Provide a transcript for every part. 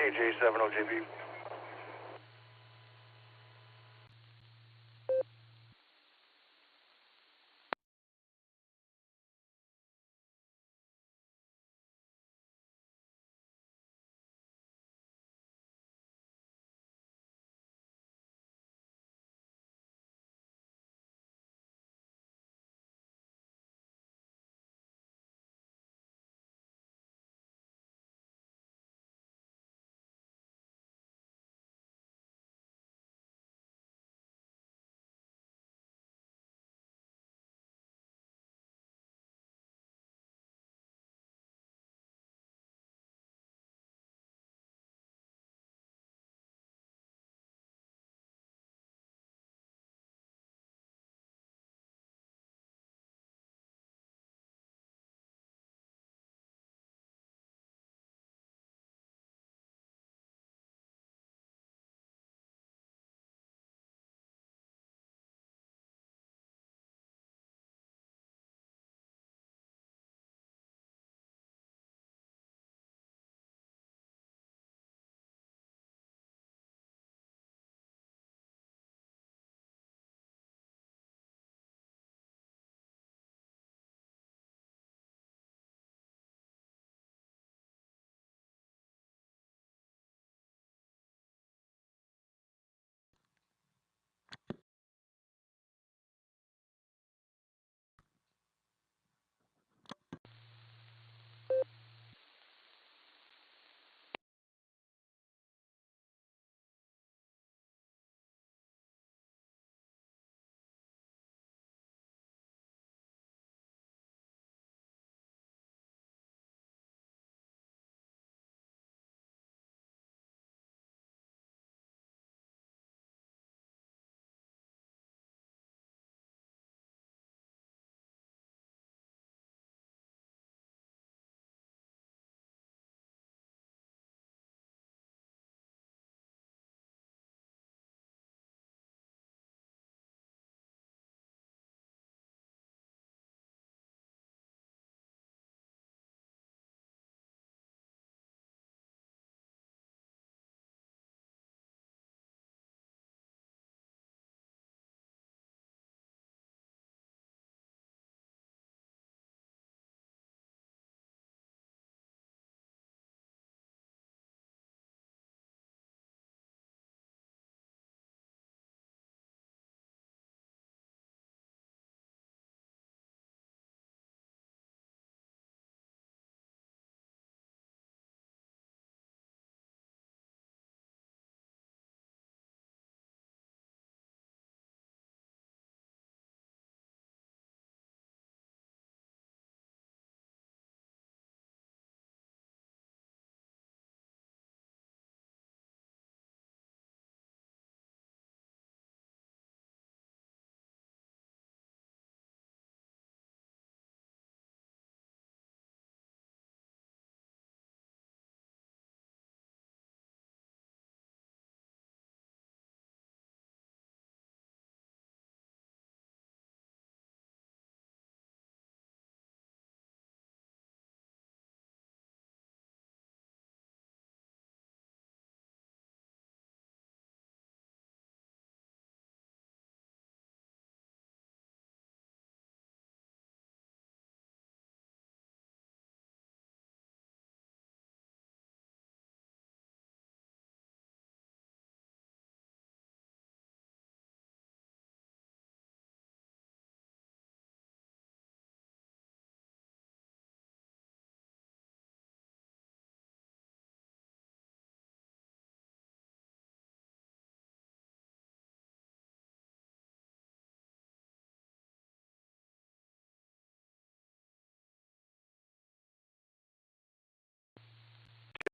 KJ70JB.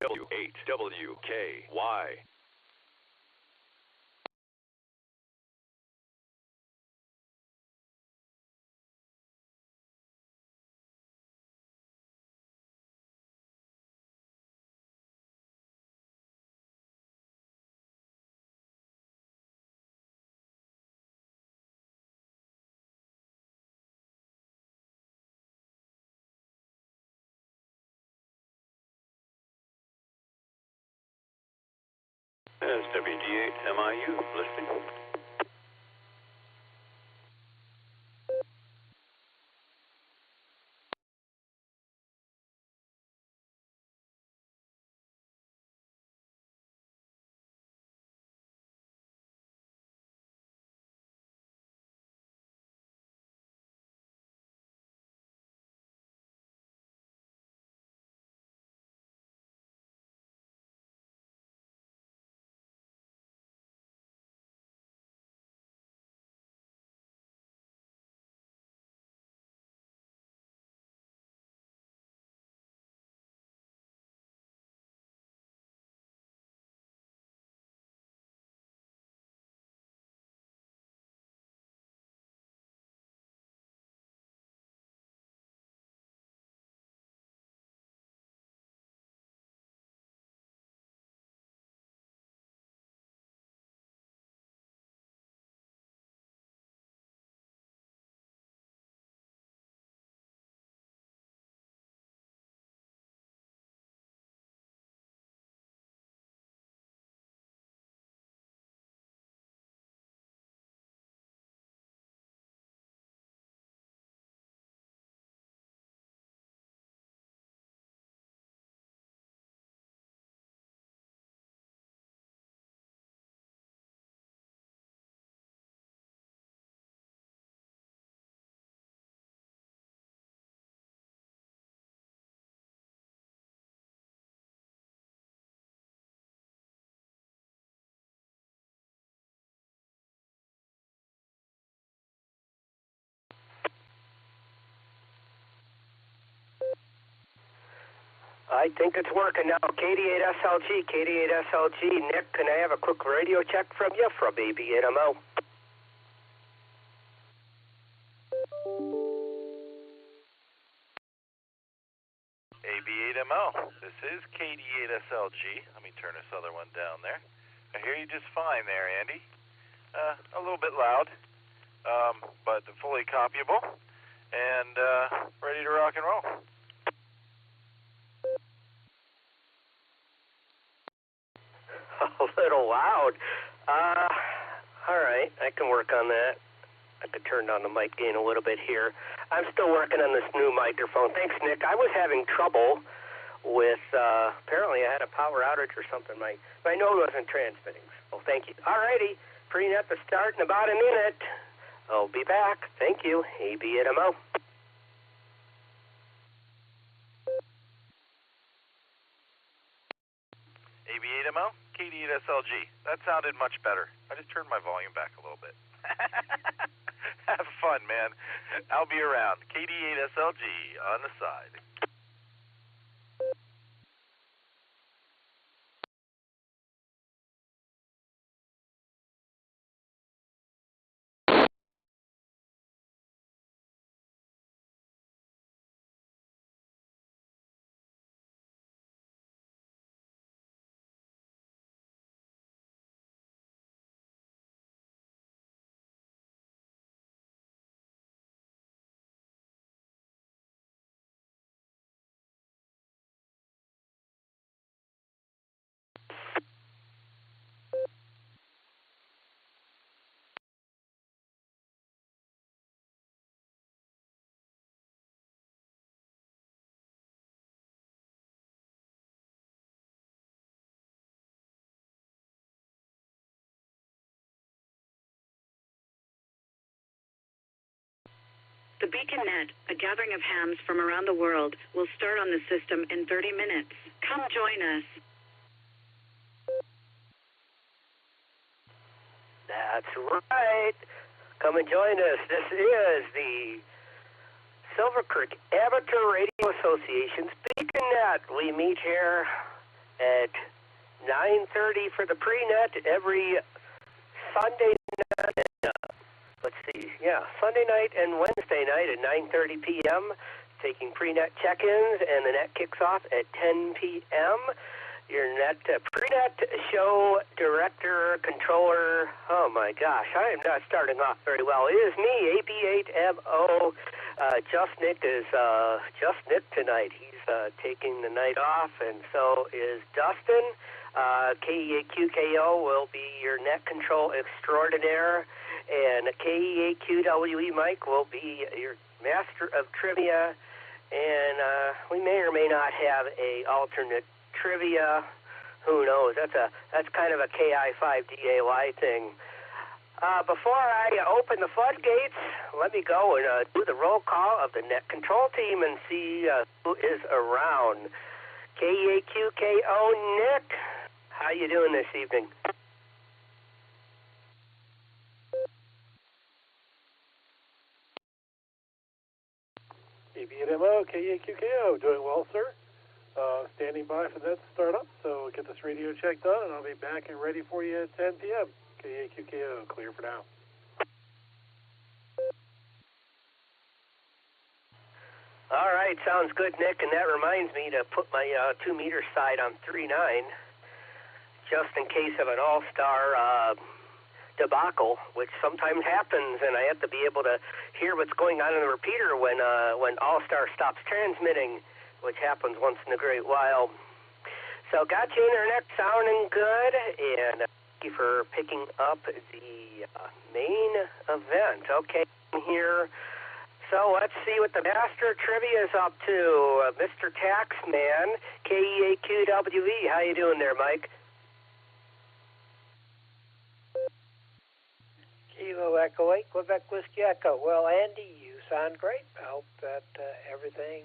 W8WKY. SWG8MIU, listening. I think it's working now. KD8SLG, KD8SLG. Nick, can I have a quick radio check from you from AB8MO? AB8MO, this is KD8SLG. Let me turn this other one down there. I hear you just fine there, Andy. A little bit loud, but fully copyable, and ready to rock and roll. A little loud. All right, I can work on that. I could turn down the mic gain a little bit here. I'm still working on this new microphone. Thanks, Nick. I was having trouble with, apparently I had a power outage or something. My node wasn't transmitting. So thank you. All righty, prenet to start in about a minute. I'll be back. Thank you. AB8MO. AB8MO, KD8SLG. That sounded much better. I just turned my volume back a little bit. Have fun, man. I'll be around. KD8SLG on the side. The Beacon Net, a gathering of hams from around the world, will start on the system in 30 minutes. Come join us. That's right. Come and join us. This is the Silvercreek Amateur Radio Association's Beacon Net. We meet here at 9:30 for the pre-net every Sunday night. Let's see, Sunday night and Wednesday night at 9:30 p.m. taking pre-net check-ins, and the net kicks off at 10 p.m. Your net pre-net show director, controller. Oh my gosh, I am not starting off very well. It is me, AB8MO. Just Nick is just Nick tonight. He's taking the night off, and so is Dustin. KEAQKO will be your net control extraordinaire, and KEAQWE Mike will be your master of trivia, and we may or may not have a alternate trivia. Who knows? That's kind of a KI5DAY thing. Before I open the floodgates, let me go and do the roll call of the net control team and see who is around. KEAQKO Nick, how you doing this evening? EB&MO, KEAQKO, doing well, sir. Standing by for that startup, so we'll get this radio check done, and I'll be back and ready for you at 10 p.m. KEAQKO, clear for now. All right, sounds good, Nick, and that reminds me to put my 2-meter side on 3.9, just in case of an all-star debacle, which sometimes happens, and I have to be able to hear what's going on in the repeater when all-star stops transmitting, which happens once in a great while. So got your internet sounding good, and thank you for picking up the main event. Okay, here. So let's see what the Master Trivia is up to. Mr. Taxman, KEAQWE. How you doing there, Mike? Kilo Echo 8, Quebec Whiskey Echo. Well, Andy, you sound great. I hope that everything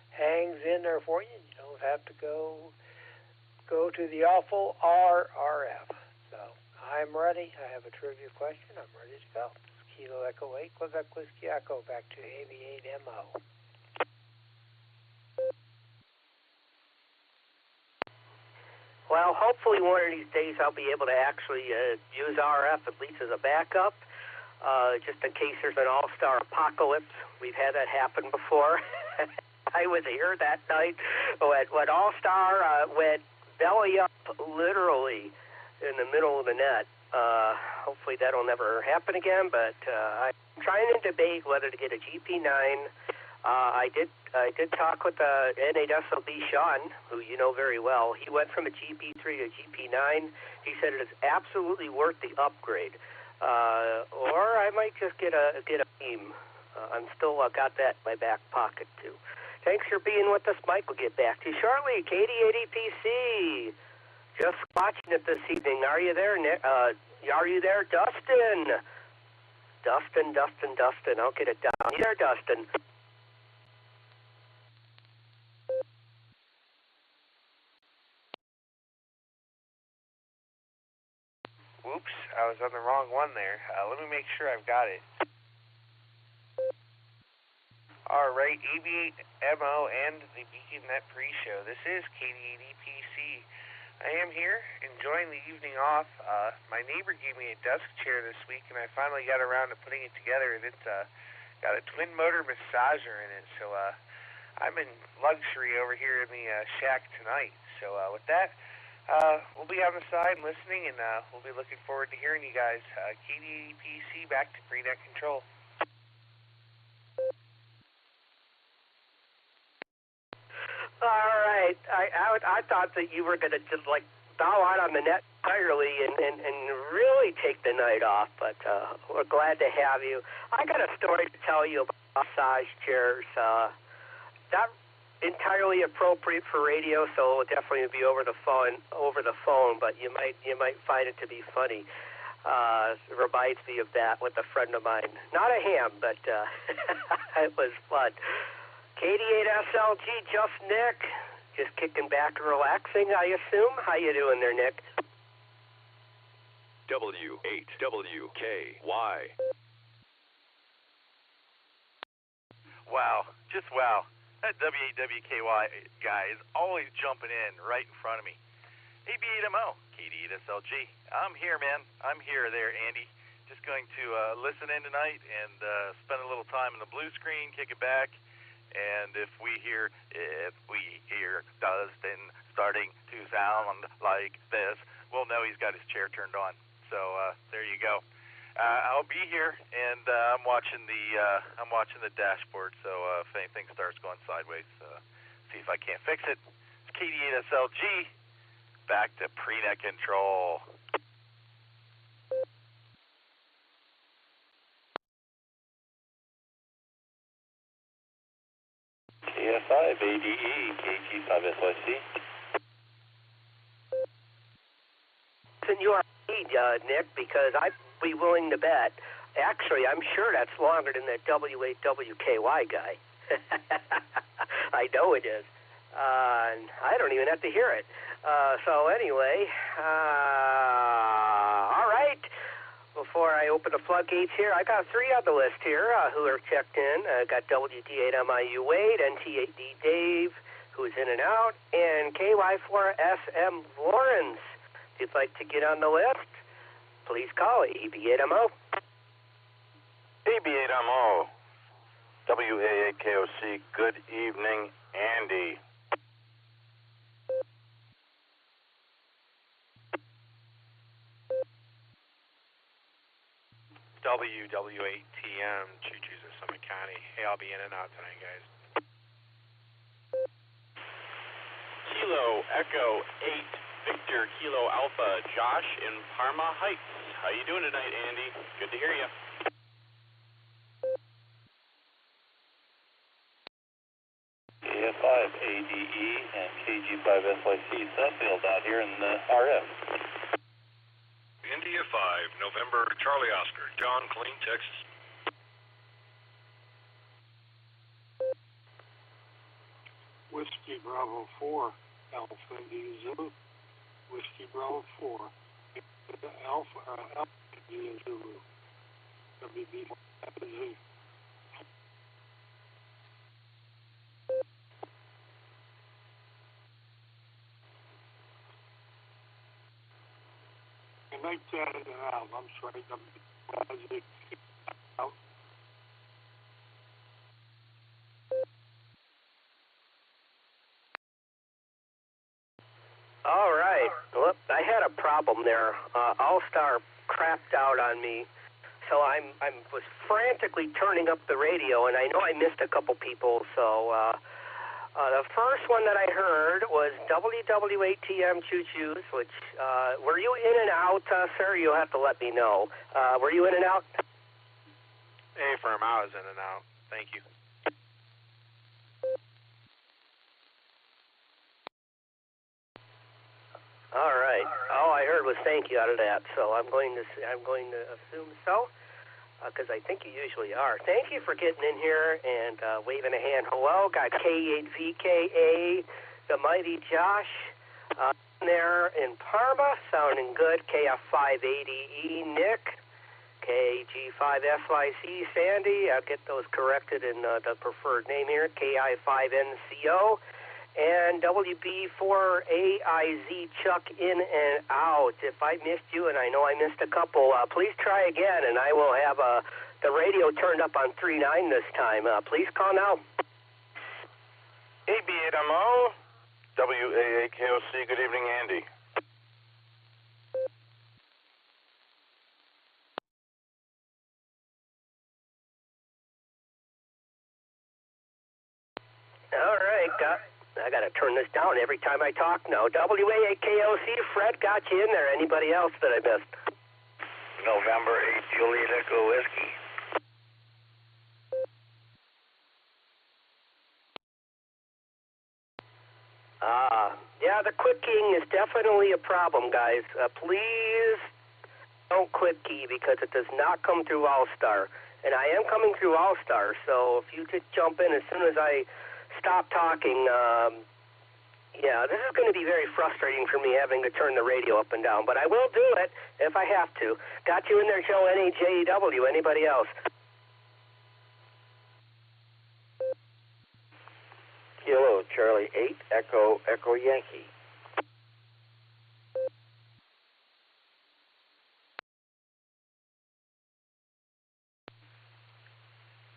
hangs in there for you. You don't have to go to the awful RRF. So I'm ready. I have a trivia question. I'm ready to go. Kilo Echo 8, Quebec Whiskey Echo, back to AB8MO. Well, hopefully one of these days I'll be able to actually use RF at least as a backup, just in case there's an all-star apocalypse. We've had that happen before. I was here that night when all-star went belly up literally in the middle of the net. Hopefully that'll never happen again, but I'm trying to debate whether to get a GP9. I did talk with N8SLB Sean, who you know very well. He went from a GP3 to a GP9. He said it is absolutely worth the upgrade. Or I might just get a beam. I'm still got that in my back pocket too. Thanks for being with us, Mike. We'll get back to you shortly. KD80PC. Just watching it this evening. Are you there, Nick? Are you there, Dustin? Dustin. I'll get it down. You there, Dustin? Whoops, I was on the wrong one there. Let me make sure I've got it. Alright, AB8MO and the Beacon Net pre-show. This is KD80PC. I am here, enjoying the evening off. My neighbor gave me a desk chair this week, and I finally got around to putting it together, and it's got a twin-motor massager in it, so I'm in luxury over here in the shack tonight. So with that, we'll be on the side listening, and we'll be looking forward to hearing you guys. KD80PC, back to pre-net control. All right. I thought that you were going to just like bow out on the net entirely and really take the night off, but we're glad to have you. I got a story to tell you about massage chairs. Not entirely appropriate for radio, so it'll definitely be over the phone. But you might find it to be funny. It reminds me of that with a friend of mine. Not a ham, but it was fun. KD8SLG, just Nick. Just kicking back and relaxing, I assume. How you doing there, Nick? W8WKY. Wow, just wow. That W8WKY guy is always jumping in right in front of me. AB8MO, KD8SLG. I'm here, man. I'm here there, Andy. Just going to listen in tonight and spend a little time in the blue screen, kick it back. And if we hear Dustin starting to sound like this, we'll know he's got his chair turned on. So there you go. I'll be here, and I'm watching the dashboard. So if anything starts going sideways, see if I can't fix it. It's KD8SLG. back to prenet control. KF5 ADE KG5SYC. And you are Nick, because I'd be willing to bet. Actually, I'm sure that's longer than that W8WKY guy. I know it is. I don't even have to hear it. So anyway, all right. Before I open the floodgates here, I got 3 on the list here who are checked in. I got WD8MIU Wade, NT8D Dave, who's in and out, and KY4SM Lawrence. If you'd like to get on the list, please call EB8MO. EB8MO. WAAKOC. Good evening, Andy. WW8TM, Choo-Choos of Summit County. Hey, I'll be in and out tonight, guys. Kilo Echo 8 Victor Kilo Alpha, Josh in Parma Heights. How you doing tonight, Andy? Good to hear you. KF5 ADE and KG5SYC, Suffield out here in the RF. India 5, November, Charlie Oscar, John Clean, Texas. Whiskey Bravo 4, Alpha India Zulu. Whiskey Bravo 4, Alpha India Zulu. WB Zulu. Make that in and out. I'm sorry. Out. All right. Well, I had a problem there. All-Star crapped out on me, so I was frantically turning up the radio, and I know I missed a couple people, so the first one that I heard was WW8TM Choo-Choos, which, were you in and out, sir? You'll have to let me know. Were you in and out? Hey, firm, I was in and out. Thank you. All right. All I heard was thank you out of that, so I'm going to assume so, because I think you usually are. Thank you for getting in here and waving a hand. Hello, got K8VKA, the mighty Josh there in Parma, sounding good. KF5ADE, Nick, KG5SYC, Sandy. I'll get those corrected in the preferred name here. KI5NCO. And WB4AIZ, Chuck, in and out. If I missed you, and I know I missed a couple, please try again, and I will have the radio turned up on 3.9 this time. Please call now. EB8MO, WAAKOC, good evening, Andy. All right, I got to turn this down every time I talk now. WAAKOC, Fred got you in there. Anybody else that I missed? November 8, Juliet Echo Whiskey. Yeah, the quick keying is definitely a problem, guys. Please don't quick key because it does not come through All-Star. And I am coming through All-Star, so if you just jump in as soon as I stop talking, yeah, this is going to be very frustrating for me having to turn the radio up and down, but I will do it if I have to. Got you in there, Joe, NAJW. Anybody else? Kilo Charlie 8, Echo Yankee.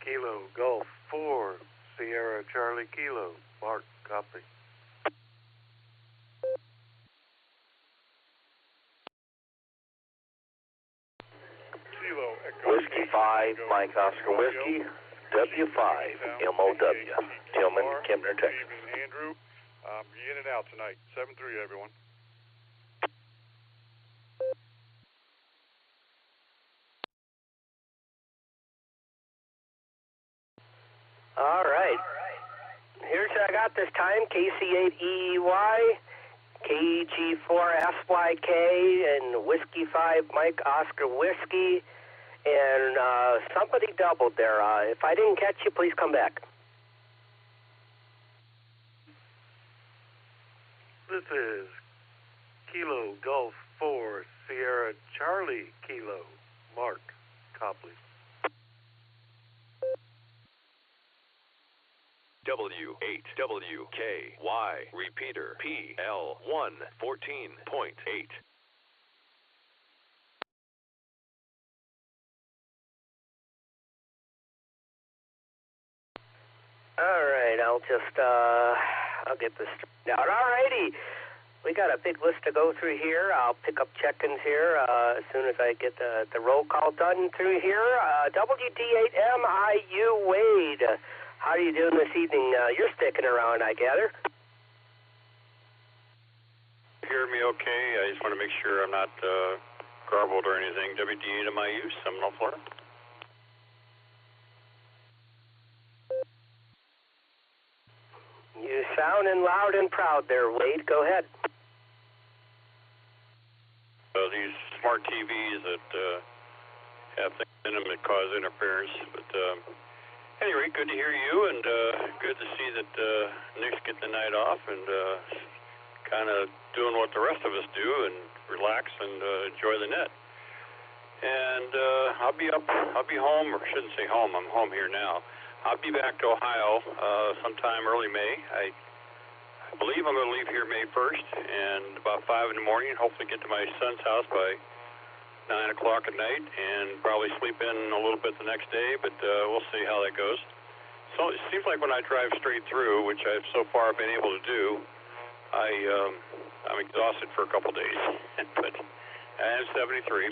Kilo Golf 4, Sierra Charlie Kilo. Mark, copy. Kilo Echo Whiskey 5, Mike Oscar Whiskey, W5, MOW, Tillman, Kempner, Texas. Andrew, you're in and out tonight. 7-3, everyone. All right. Here's what I got this time, KC8EY, KG4SYK, and Whiskey 5 Mike Oscar Whiskey, and somebody doubled there. If I didn't catch you, please come back. This is Kilo Golf 4 Sierra Charlie Kilo, Mark Copley. W8WKY, repeater, PL1 14.8. All right, I'll get this straightened out. All righty. We got a big list to go through here. I'll pick up check-ins here as soon as I get the roll call done through here. WD8MIU Wade. How are you doing this evening? You're sticking around, I gather. Hear me okay? I just want to make sure I'm not garbled or anything. WD8MIU, Seminole, Florida. You sounding loud and proud there, Wade. Go ahead. These smart TVs that have things in them that cause interference. But anyway, good to hear you, and good to see that Nick's getting the night off and kind of doing what the rest of us do and relax and enjoy the net. And I'll be home, or shouldn't say home, I'm home here now. I'll be back to Ohio sometime early May. I believe I'm going to leave here May 1st, and about 5 in the morning, hopefully get to my son's house by 9 o'clock at night, and probably sleep in a little bit the next day, but we'll see how that goes. So it seems like when I drive straight through, which I've so far been able to do, I'm exhausted for a couple days. But I am 73,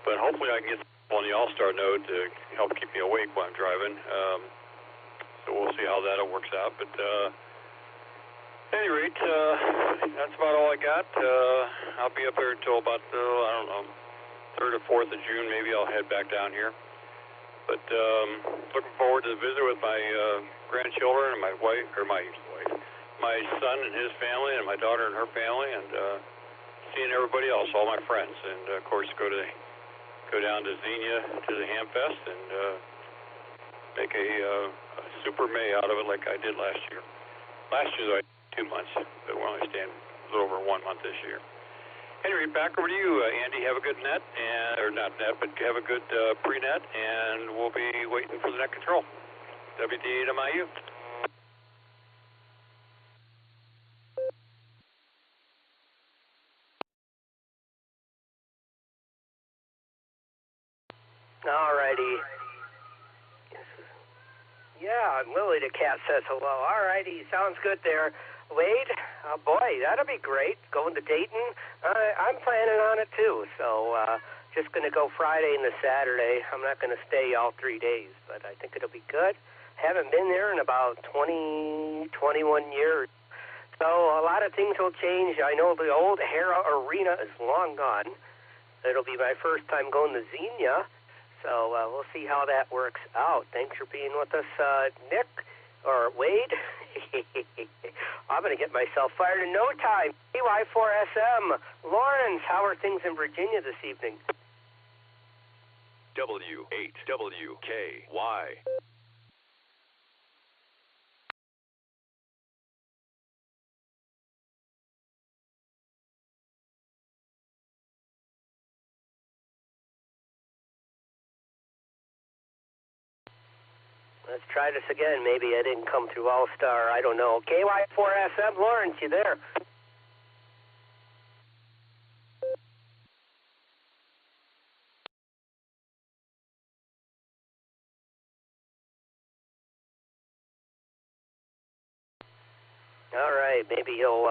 but hopefully I can get on the All-Star node to help keep me awake while I'm driving. So we'll see how that works out. But at any rate, that's about all I got. I'll be up here until about, 3rd or 4th of June. Maybe I'll head back down here. But looking forward to the visit with my grandchildren and my son and his family, and my daughter and her family, and seeing everybody else, all my friends, and of course go down to Xenia to the Hamfest and make a super May out of it like I did last year. Last year I did 2 months, but we're only staying a little over 1 month this year. Anyway, back over to you, Andy. Have a good net, or not net, but have a good pre-net, and we'll be waiting for the net control. WD8MIU. All righty. Yeah, Lily the cat says hello. All righty, sounds good there. Wade, boy, that'll be great. Going to Dayton. I'm planning on it too. So just going to go Friday and the Saturday. I'm not going to stay all 3 days, but I think it'll be good. Haven't been there in about 21 years. So a lot of things will change. I know the old Hera Arena is long gone. It'll be my first time going to Xenia. So we'll see how that works out. Thanks for being with us, Nick, or Wade. I'm going to get myself fired in no time. EY4SM. Lawrence, how are things in Virginia this evening? W8WKY. Let's try this again. Maybe I didn't come through All-Star. I don't know. KY4SM, Lawrence, you there? All right, maybe he'll,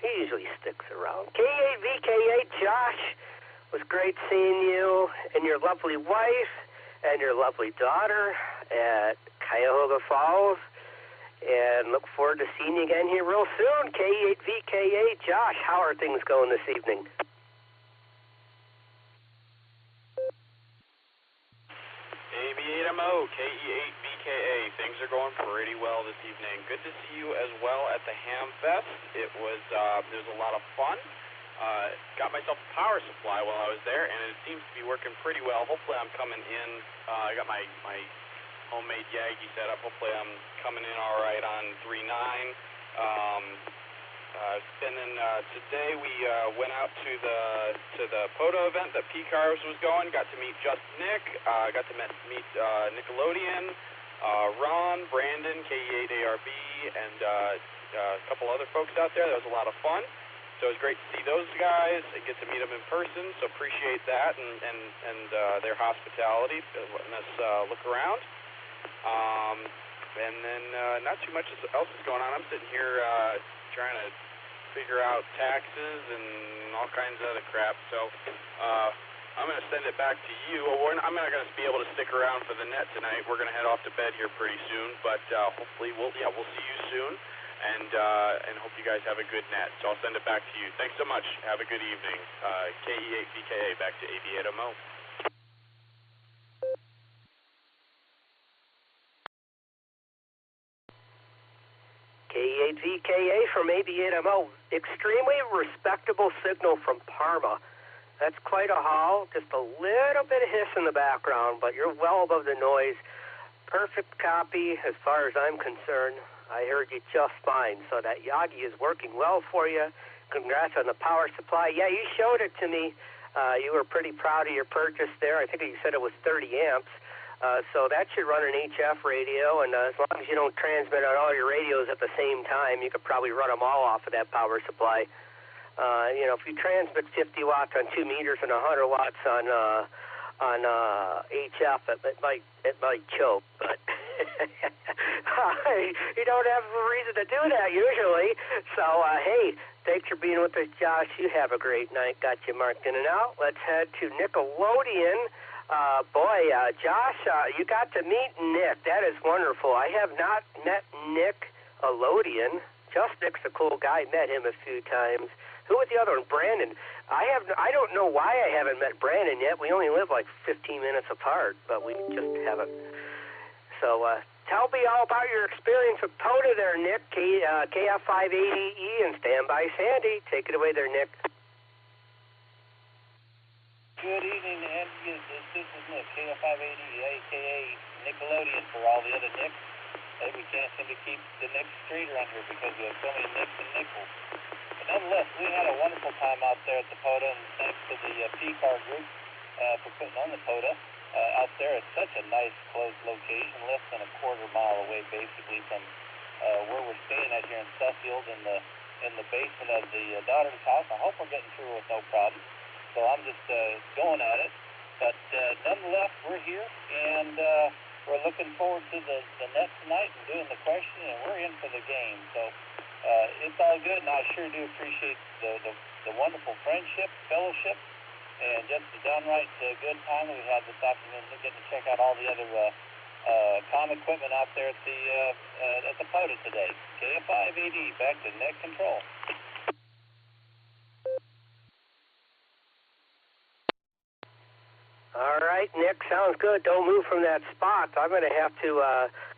he usually sticks around. K8VK8, Josh, it was great seeing you and your lovely wife and your lovely daughter at Cuyahoga Falls, and look forward to seeing you again here real soon. K8VK8, Josh, how are things going this evening? AB8MO, KE8VK8. BKA. Things are going pretty well this evening. Good to see you as well at the Ham Fest. It was a lot of fun. Got myself a power supply while I was there, and it seems to be working pretty well. Hopefully I'm coming in. I got my homemade Yagi set up. Hopefully I'm coming in all right on 3.9. And then today we went out to the POTA event that P-Cars was going. Got to meet Just Nick. Got to meet Nickelodeon, Ron, Brandon, KE8ARB, and a couple other folks out there. That was a lot of fun. So it was great to see those guys and get to meet them in person. So appreciate that and their hospitality, letting us look around. And then not too much else is going on. I'm sitting here trying to figure out taxes and all kinds of other crap. So I'm going to send it back to you. I'm not going to be able to stick around for the net tonight. We're going to head off to bed here pretty soon. But hopefully we'll see you soon. And hope you guys have a good net. So I'll send it back to you. Thanks so much. Have a good evening. KE8VKA back to AV8MO. KE8VKA from AV8MO. Extremely respectable signal from Parma. That's quite a haul. Just a little bit of hiss in the background, but you're well above the noise. Perfect copy as far as I'm concerned. I heard you just fine. So that Yagi is working well for you. Congrats on the power supply. Yeah, you showed it to me. You were pretty proud of your purchase there. I think you said it was 30 amps. So that should run an HF radio, and as long as you don't transmit on all your radios at the same time, you could probably run them all off of that power supply. If you transmit 50 watts on 2 meters and 100 watts on HF, it might choke, but you don't have a reason to do that usually. So hey, thanks for being with us, Josh. You have a great night. Got you marked in and out. Let's head to Nickelodeon. Josh, you got to meet Nick. That is wonderful. I have not met Nickelodeon. Just Nick's a cool guy. Met him a few times. Who was the other one? Brandon. I don't know why I haven't met Brandon yet. We only live like 15 minutes apart, but we just haven't. So tell me all about your experience with POTA there, Nick. KF580E and Standby Sandy. Take it away there, Nick. Good evening, Andy. This is Nick, KF580, a.k.a. Nickelodeon for all the other Nicks. We can't seem to keep the Nick straight around here because we have so many Nicks and Nickels. But nonetheless, we had a wonderful time out there at the POTA, and thanks to the P-Car group for putting on the POTA. Out there at such a nice, close location, less than a quarter mile away, basically, from where we're staying at here in Suffield in the basement of the daughter's house. I hope we're getting through with no problem. So I'm just going at it. But nonetheless, we're here, and we're looking forward to the net tonight and doing the question, and we're in for the game. So it's all good, and I sure do appreciate the wonderful friendship, fellowship, and just the downright good time we had this afternoon, getting to check out all the other comm equipment out there at the POTA today. KF580, back to net control. All right, Nick, sounds good. Don't move from that spot. I'm going to have to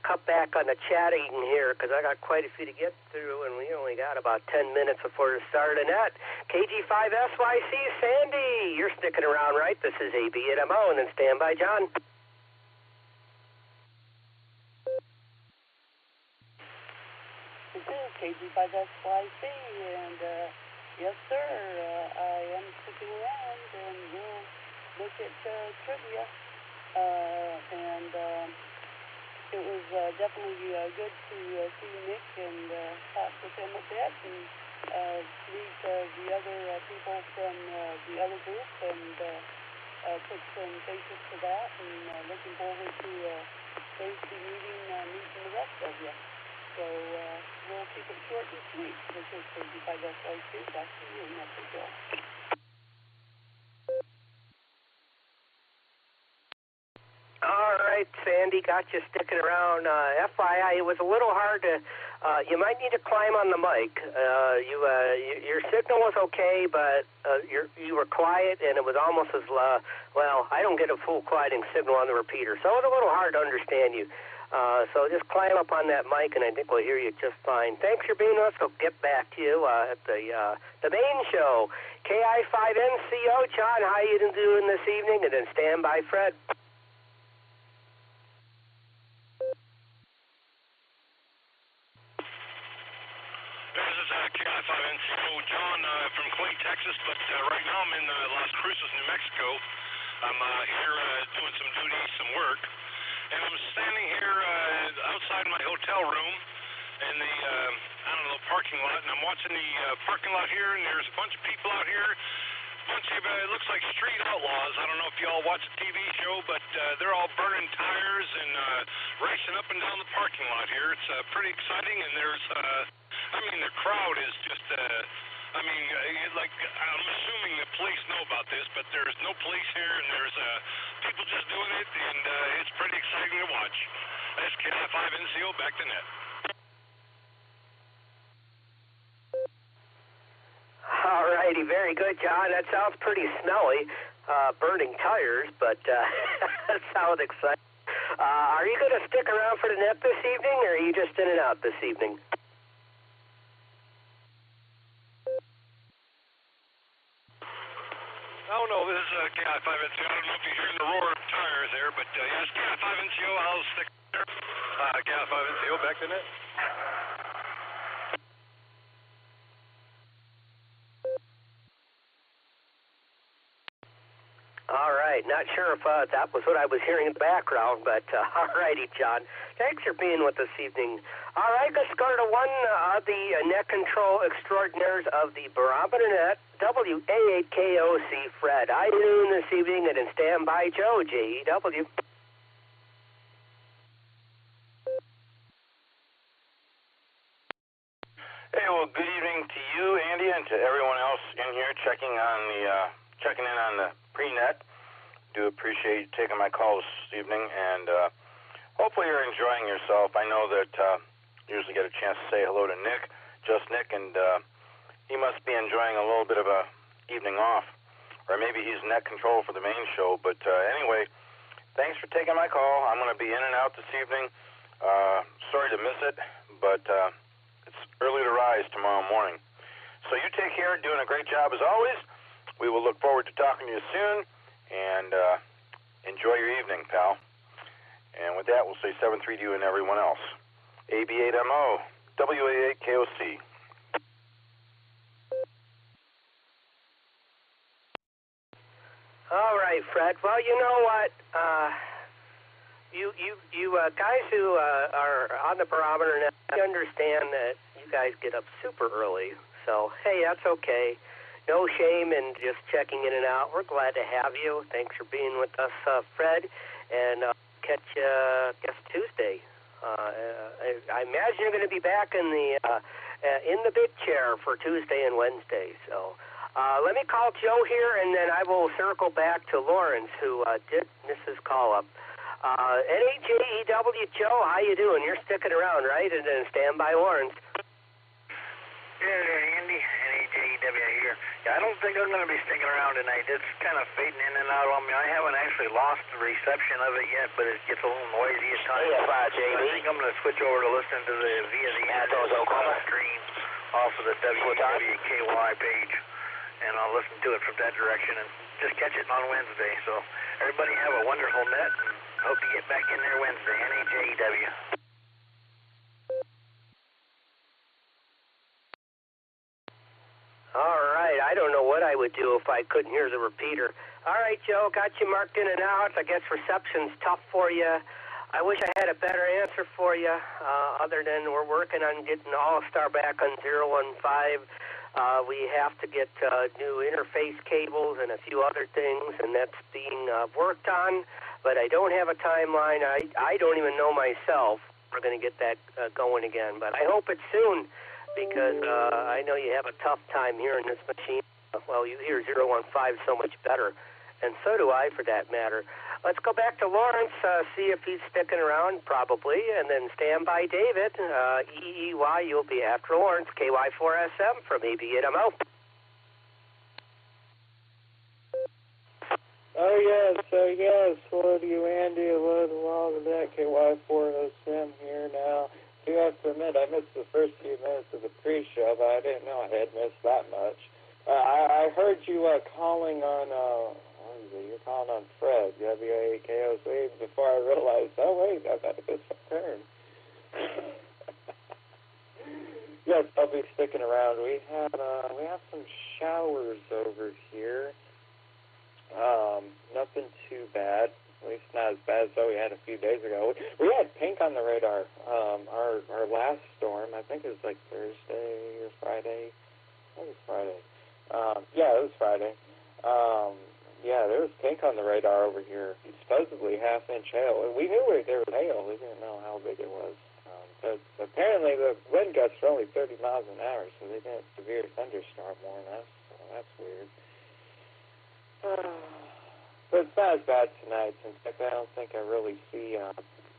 cut back on the chatting here because I got quite a few to get through, and we only got about 10 minutes before the start of net. KG5SYC, Sandy, you're sticking around, right? This is AV8MO, and then Standby John. This is KG5SYC, and yes, sir, I am sticking around, and we'll look at trivia, and it was definitely good to see Nick and talk with him a bit, and meet the other people from the other group, and put some faces to that, and looking forward to Thursday meeting the rest of you. So we'll keep it short and sweet. This is KG5SYC. Back to you, Mr. Bill. All right, Sandy, got you sticking around. FYI, it was a little hard to, you might need to climb on the mic. Your signal was okay, but you were quiet, and it was almost as, well, I don't get a full quieting signal on the repeater, so it was a little hard to understand you. So just climb up on that mic, and I think we'll hear you just fine. Thanks for being with us. We'll get back to you at the main show. KI5NCO, John, how you doing this evening? And then stand by, Fred. This is KI5NCO, John from Clay, Texas, but right now I'm in Las Cruces, New Mexico. I'm here doing some duty, some work, and I'm standing here outside my hotel room in the, parking lot, and I'm watching the parking lot here, and there's a bunch of people out here, bunch of, it looks like street outlaws. I don't know if you all watch the TV show, but they're all burning tires and racing up and down the parking lot here. It's pretty exciting, and there's, the crowd is just, I'm assuming the police know about this, but there's no police here, and there's people just doing it, and it's pretty exciting to watch. That's KI5NCO, back to net. All righty, very good, John. That sounds pretty smelly, burning tires, but that sounds exciting. Are you going to stick around for the net this evening, or are you just in and out this evening? Oh, no, this is KI5NCO. I don't know if you're hearing the roar of tires there, but yes, KI5NCO, I'll stick there. KI5NCO, back to net. All right, not sure if that was what I was hearing in the background, but all righty, John. Thanks for being with us this evening. All right, let's go to one of the net control extraordinaires of the barometer net, WA8KOC, Fred. How you doing this evening? And then stand by, Joe, JEW. Hey, well, good evening to you, Andy, and to everyone else in here checking in on the pre-net. Do appreciate you taking my call this evening, and hopefully you're enjoying yourself. I know that you usually get a chance to say hello to Nick, just Nick, and he must be enjoying a little bit of a evening off, or maybe he's net control for the main show. But anyway, thanks for taking my call. I'm going to be in and out this evening. Sorry to miss it, but it's early to rise tomorrow morning. So you take care, doing a great job as always. We will look forward to talking to you soon, and enjoy your evening, pal. And with that, we'll say 7-3 to you and everyone else. AB8MO, WA8KOC. All right, Fred. Well, you know what? You guys who are on the barometer now, I understand that you guys get up super early. So, hey, that's okay. No shame in just checking in and out. We're glad to have you. Thanks for being with us, Fred. And catch you, I guess, Tuesday. I imagine you're going to be back in the big chair for Tuesday and Wednesday. So let me call Joe here, and then I will circle back to Lawrence, who did miss his call-up. NAJEW, Joe, how you doing? You're sticking around, right? And then stand by Lawrence. Yeah, Andy, NAJEW here. Yeah, I don't think I'm going to be sticking around tonight. It's kind of fading in and out on me. I haven't actually lost the reception of it yet, but it gets a little noisy at times. Yeah, JD. I think I'm going to switch over to listening to via the stream off of the WKY page, and I'll listen to it from that direction and just catch it on Wednesday. So everybody have a wonderful net, and hope to get back in there Wednesday. NAJEW. All right, I don't know what I would do if I couldn't hear the repeater. All right, Joe, got you marked in and out. I guess reception's tough for you. I wish I had a better answer for you, other than we're working on getting All-Star back on 015. We have to get new interface cables and a few other things, and that's being worked on, but I don't have a timeline. I don't even know myself if we're going to get that going again, but I hope it's soon, because I know you have a tough time hearing this machine. Well, you hear 015 so much better, and so do I, for that matter. Let's go back to Lawrence, see if he's sticking around, probably, and then stand by David. EEY, you'll be after Lawrence, KY4SM from AB8MO. Oh, yes. Hello to you, Andy. Hello to all of that KY4OSM here now. Do have to admit, I missed the first few minutes of the pre-show, but I didn't know I had missed that much. I heard you calling on, what is it? You're calling on Fred, WAKOC, before I realized, oh, wait, I've got to miss my turn. Yes, I'll be sticking around. We have some showers over here. Nothing too bad. At least not as bad as though we had a few days ago. We had pink on the radar. Our last storm, I think it was like Thursday or Friday. I think it was Friday. Yeah, it was Friday. Yeah, there was pink on the radar over here. Supposedly half-inch hail. We knew there was hail. We didn't know how big it was. But apparently the wind gusts are only 30 miles an hour, so they didn't severe thunderstorm warn us. So that's weird. But it's not as bad tonight. In fact, I don't think I really see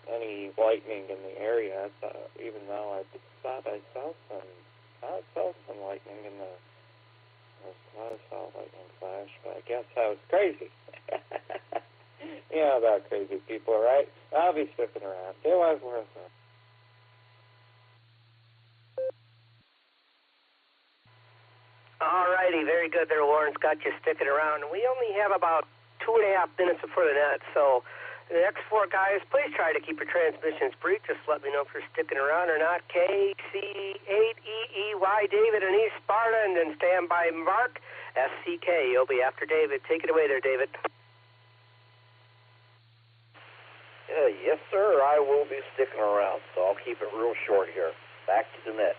any lightning in the area. Even though I thought I saw some lightning in the. I saw a lightning flash, but I guess I was crazy. You know about crazy people, right? I'll be sticking around. All righty, very good there, Lawrence. Got you sticking around. We only have about 2.5 minutes before the net, so the next four guys, please try to keep your transmissions brief. Just let me know if you're sticking around or not. KC8EEY, David in East Sparta, and then stand by Mark, SCK. You'll be after David. Take it away there, David. Yes, sir, I will be sticking around, so I'll keep it real short here. Back to the net.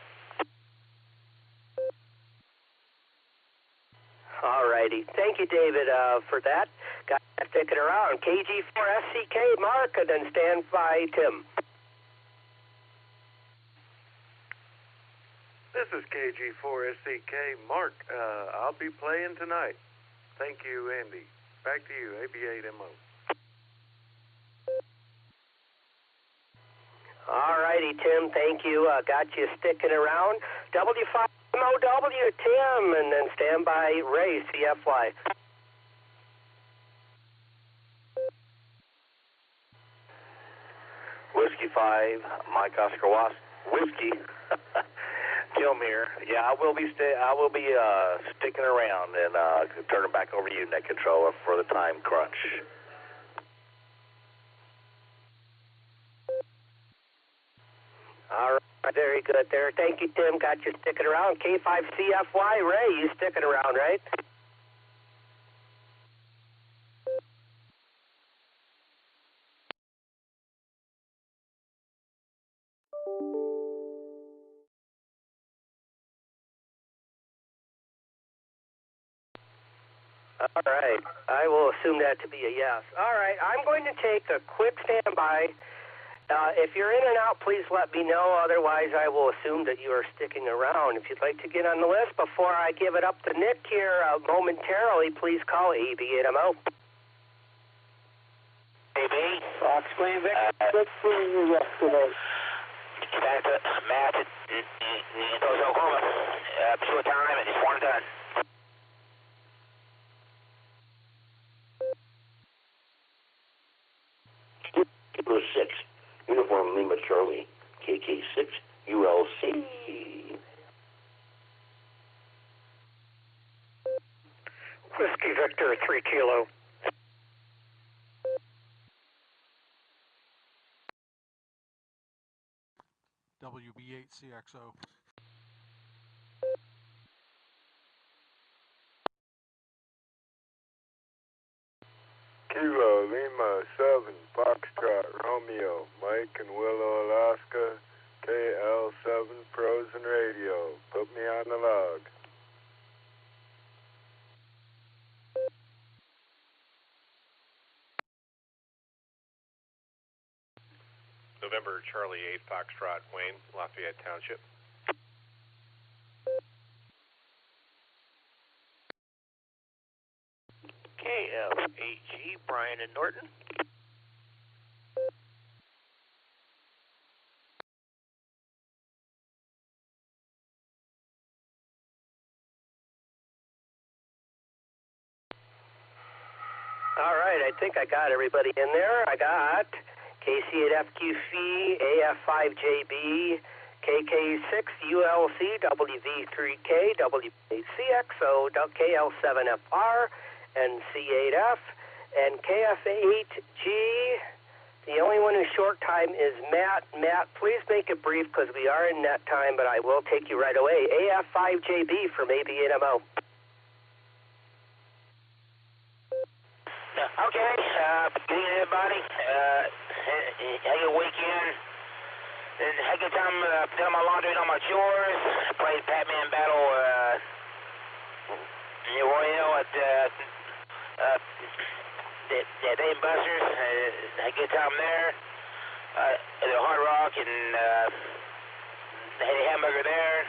All righty. Thank you, David, for that. Got sticking around. KG4SCK, Mark, and then stand by Tim. This is KG4SCK, Mark. I'll be playing tonight. Thank you, Andy. Back to you, AB8MO. All righty, Tim. Thank you. Got you sticking around. W5MOW, Tim, and then stand by Ray, CFY. Whiskey 5, Mike Oscar Wasp, Whiskey. Tim here. Yeah, I will be sticking around and turn it back over to you, Net Controller, for the time crunch. All right, very good there. Thank you, Tim. Got you sticking around. K5CFY, Ray, you sticking around, right? All right. I will assume that to be a yes. All right. I'm going to take a quick standby. If you're in and out, please let me know. Otherwise, I will assume that you are sticking around. If you'd like to get on the list before I give it up to Nick here momentarily, please call AB8MO. AB? Fox Queen Victor, good seeing you yesterday. Matt, Oklahoma. Pursuit time, it's 1 done. Kilo 6, Uniform Lima Charlie, KK6, ULC. Whiskey Victor, 3 Kilo. WB8CXO. Kilo Lima 7, Foxtrot Romeo, Mike and Willow, Alaska, KL7 Frozen Radio. Put me on the log. November Charlie 8, Foxtrot Wayne, Lafayette Township. KL8G, Brian and Norton. All I think I got everybody in there. I got KC8FQC, AF5JB, KK6ULC, WV3K, WCXO, KL7FR, and C8F, and KF8G. The only one who's short time is Matt. Matt, please make it brief because we are in net time, but I will take you right away. AF5JB from AB8MO. Okay, good evening, everybody. Had a weekend. Had a good time doing my laundry and all my chores. Played Pac-Man Battle Royale at Dave & Buster's. Had a good time there. At the Hard Rock and had a hamburger there.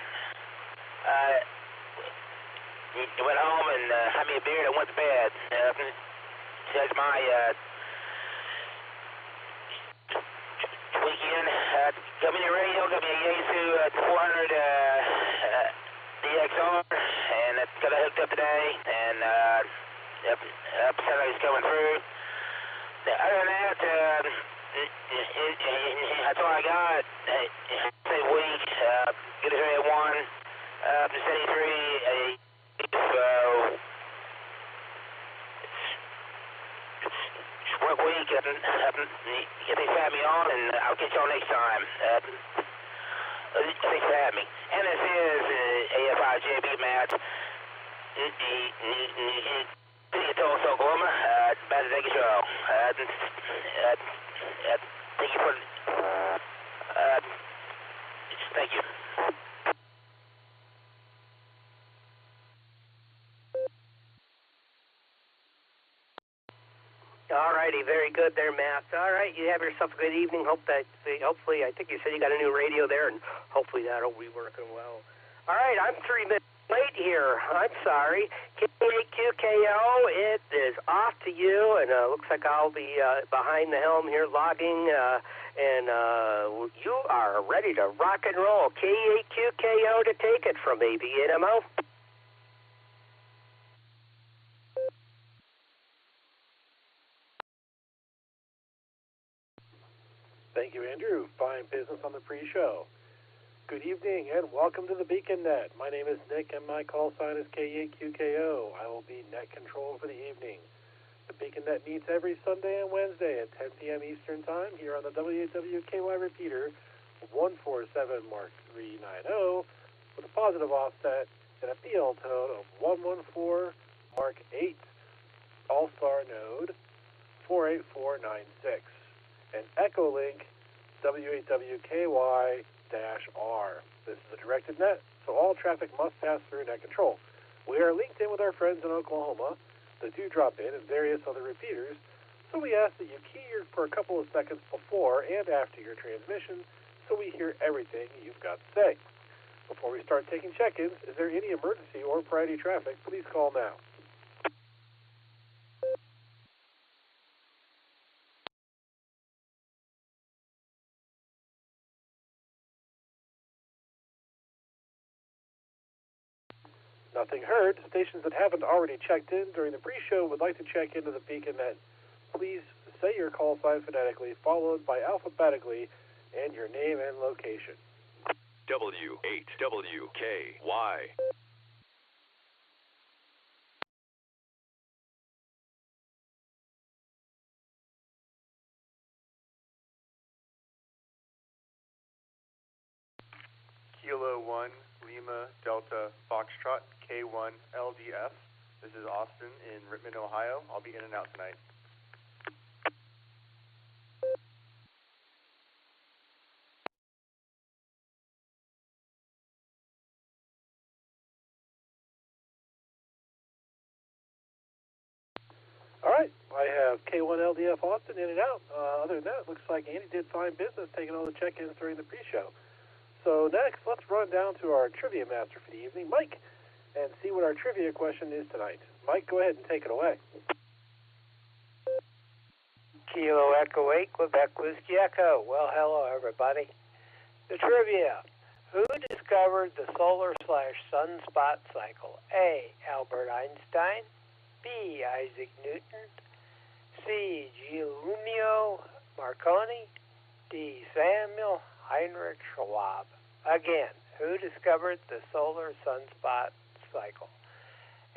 Went home and had me a beer and went to bed. That's my weekend. Got me a radio, got me a Yaesu 400 DXR, and that got it hooked up today, and Saturday's coming through. Other than that, that's all I got. Say week, good to hear at 1, 73, work week, if they have me on, and I'll get y'all next time. Thanks for having me. And this is AFI-JB match. Tulsa, Oklahoma. About to take a show. Thank you for... thank you. All righty, very good there, Matt. All right, you have yourself a good evening. Hopefully, I think you said you got a new radio there, and hopefully that'll be working well. All right, I'm 3 minutes late here. I'm sorry. KAQKO, it is off to you, and looks like I'll be behind the helm here logging, and you are ready to rock and roll. KAQKO to take it from AB8MO. Thank you, Andrew. Fine business on the pre-show. Good evening and welcome to the Beacon Net. My name is Nick and my call sign is KAQKO. I will be net control for the evening. The Beacon Net meets every Sunday and Wednesday at 10 p.m. Eastern Time here on the WWKY repeater 147 Mark 390 with a positive offset and a PL tone of 114 Mark 8 All-Star Node 48496. And Echo Link W8WKY-R. This is a directed net, so all traffic must pass through net control. We are linked in with our friends in Oklahoma that do drop in and various other repeaters, so we ask that you key for a couple of seconds before and after your transmission so we hear everything you've got to say. Before we start taking check-ins, is there any emergency or priority traffic? Please call now. Nothing heard. Stations that haven't already checked in during the pre-show would like to check into the Beacon Net. Please say your call sign phonetically, followed by alphabetically, and your name and location. W8WKY. Kilo 1, Lima, Delta, Foxtrot, K1, LDF. This is Austin in Rittman, Ohio. I'll be in and out tonight. All right, I have K1 LDF Austin in and out. Other than that, it looks like Andy did fine business taking all the check-ins during the pre-show. So next, let's run down to our trivia master for the evening, Mike, and see what our trivia question is tonight. Mike, go ahead and take it away. Kilo Echo 8, Quebec Whiskey Echo. Well, hello, everybody. The trivia. Who discovered the solar/sunspot cycle? A. Albert Einstein. B. Isaac Newton. C. C. Giulio Marconi. D. Samuel Heinrich Schwab. Again, who discovered the solar sunspot cycle?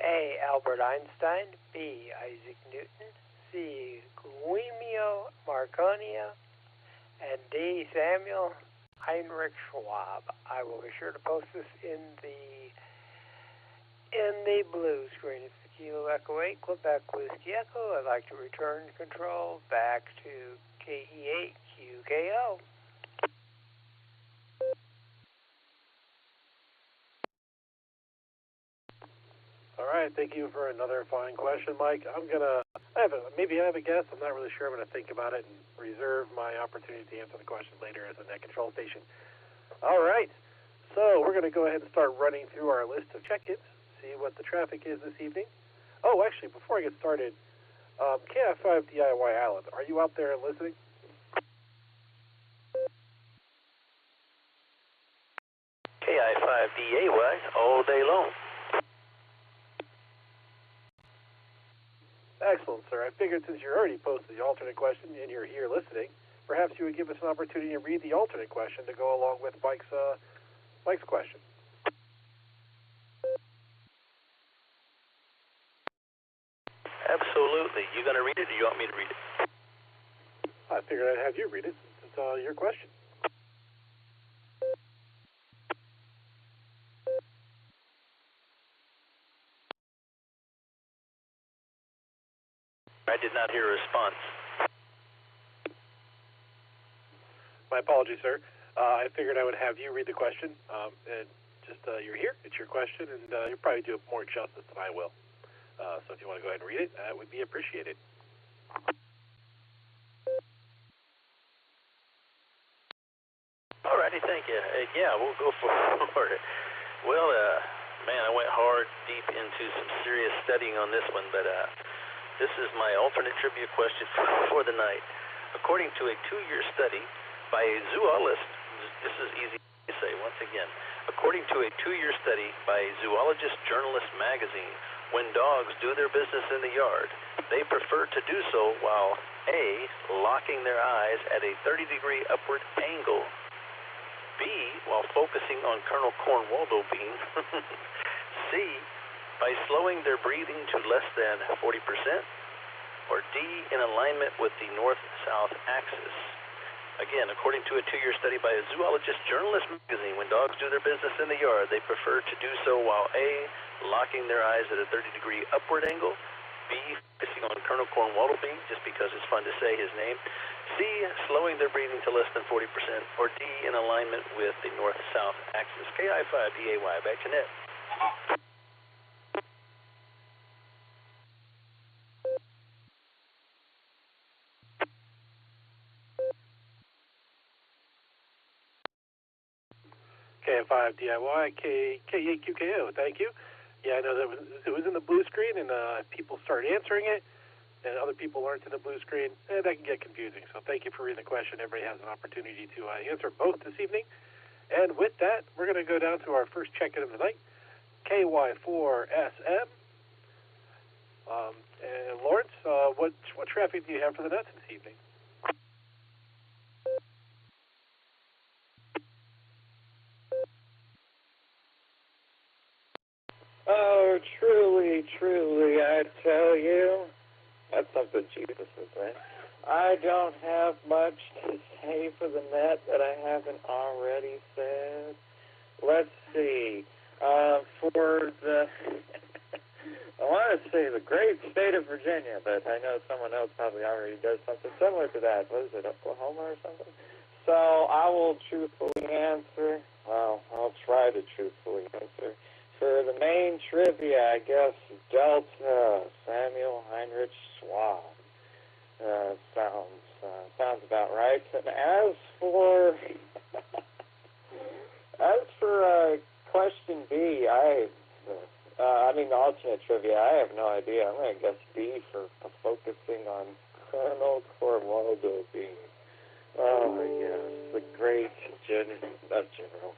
A. Albert Einstein. B. Isaac Newton. C. Giulio Marconi. And D. Samuel Heinrich Schwab. I will be sure to post this in the blue screen. It's the Kilo Echo 8, Quebec Whiskey Echo. I'd like to return control back to KE8QKO. All right, thank you for another fine question, Mike. I have a guess. I'm not really sure. I'm going to think about it and reserve my opportunity to answer the question later as a net control station. All right, so we're going to go ahead and start running through our list of check-ins, see what the traffic is this evening. Oh, actually, before I get started, KI5 DIY Island, are you out there listening? KI5 DAY all day long. Excellent, sir. I figured since you already posted the alternate question and you're here listening, perhaps you would give us an opportunity to read the alternate question to go along with Mike's question. Absolutely. You going to read it, or you want me to read it? I figured I'd have you read it since it's your question. I did not hear a response. My apologies, sir. I figured I would have you read the question. And just you're here. It's your question, and you'll probably do it more justice than I will. So if you want to go ahead and read it, that would be appreciated. All righty, thank you. Yeah, we'll go for it. Well, man, I went hard, deep into some serious studying on this one, but this is my alternate trivia question for the night. According to a 2-year study by a zoologist, this is easy to say once again. According to a 2-year study by Zoologist Journalist magazine, when dogs do their business in the yard, they prefer to do so while A, locking their eyes at a 30-degree upward angle, B, while focusing on Colonel Cornwaldo bean, C, by slowing their breathing to less than 40%, or D, in alignment with the north-south axis. Again, according to a 2-year study by a Zoologist Journalist magazine, when dogs do their business in the yard, they prefer to do so while A, locking their eyes at a 30-degree upward angle, B, focusing on Colonel Cornwaldo bean, just because it's fun to say his name, C, slowing their breathing to less than 40%, or D, in alignment with the north-south axis. KI5DAY, back to net. KF5 DIY, K8QKO, thank you. Yeah, I know that it was in the blue screen, and people started answering it, and other people aren't in the blue screen, and that can get confusing. So thank you for reading the question. Everybody has an opportunity to answer both this evening. And with that, we're going to go down to our first check-in of the night, KY4SM. And Lawrence, what traffic do you have for the nuts this evening? Oh, truly, truly, I tell you, that's something Jesus would say. I don't have much to say for the net that I haven't already said. Let's see. For the, I want to say the great state of Virginia, but I know someone else probably already does something similar to that. What is it, Oklahoma or something? So I will truthfully answer. Well, I'll try to truthfully answer. For the main trivia, I guess Delta, Samuel Heinrich Schwab. Sounds about right. And as for question B, the alternate trivia, I have no idea. I'm going to guess B for focusing on Colonel Cornwaldo bean. Oh, yes, the great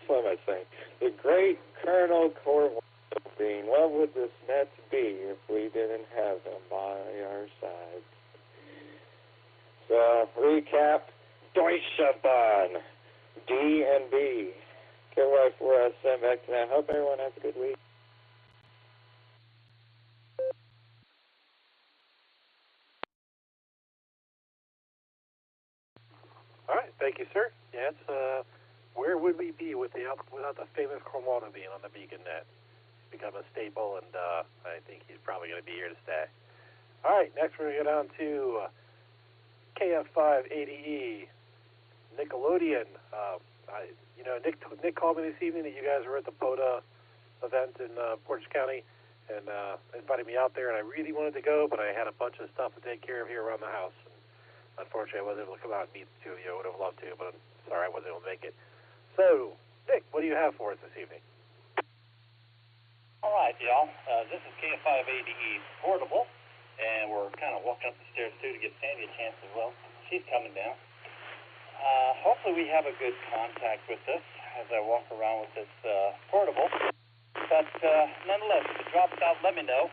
what am I saying? The great Colonel Cornwaldo bean. What would this net be if we didn't have him by our side? So, recap, Deutsche Bahn, D and B. KY4SM back to now. Hope everyone has a good week. All right, thank you, sir. Yes, where would we be without the famous Cormona being on the Beacon Net? Become a staple, and I think he's probably going to be here to stay. All right, next we're going to go down to KF5ADE, Nickelodeon. Nick called me this evening that you guys were at the POTA event in Portage County, and invited me out there, and I really wanted to go, but I had a bunch of stuff to take care of here around the house. And unfortunately, I wasn't able to come out and meet the two of you. I would have loved to, but I'm sorry I wasn't able to make it. So, Nick, what do you have for us this evening? All right, y'all. This is KF5ADE Portable, and we're kind of walking up the stairs, too, to give Sandy a chance as well. She's coming down. Hopefully we have a good contact with this as I walk around with this portable. But nonetheless, if it drops out, let me know.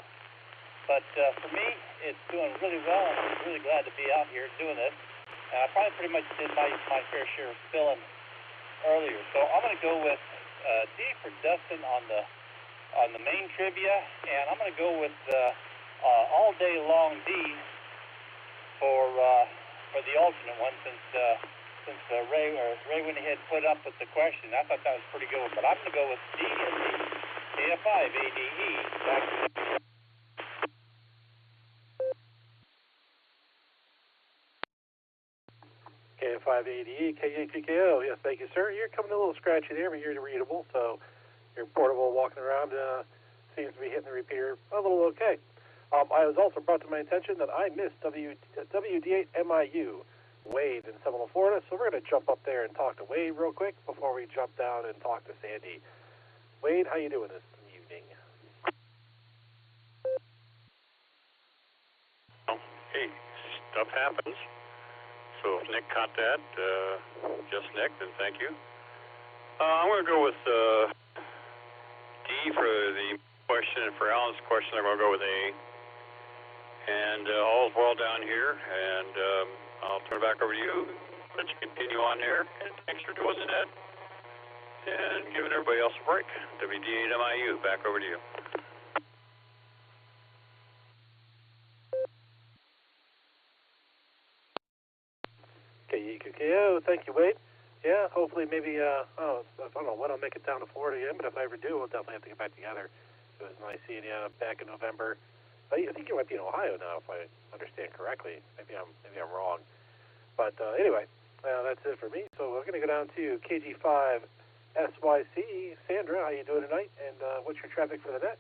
But for me, it's doing really well, and I'm really glad to be out here doing this. I probably pretty much did my fair share of spilling earlier. So I'm going to go with D for Dustin on the main trivia, and I'm going to go with all day long D for the alternate one, since Ray went ahead and put up with the question. I thought that was pretty good, but I'm going to go with D and D. KF5ADE. Back to KF5ADE, KAQKO. Yes, thank you, sir. You're coming a little scratchy there, but you're readable, so your portable walking around seems to be hitting the repeater a little okay. I was also brought to my attention that I missed WD8MIU, Wade in Seminole, Florida, so we're going to jump up there and talk to Wade real quick before we jump down and talk to Sandy. Wade, how you doing this evening? Hey, stuff happens. So if Nick caught that, just Nick, then thank you. I'm going to go with D for the question, and for Alan's question, I'm going to go with A. And all's well down here, and I'll turn it back over to you. Let's continue on there, and thanks for doing that. And giving everybody else a break. WD8MIU, back over to you. KEQKO, thank you, Wade. Yeah, hopefully maybe, I don't know when I'll make it down to Florida again, but if I ever do, we'll definitely have to get back together. It was nice seeing you back in November. I think you might be in Ohio now, if I understand correctly. Maybe I'm wrong. But anyway, that's it for me. So we're going to go down to KG5 SYC. Sandra, how you doing tonight? And what's your traffic for the net?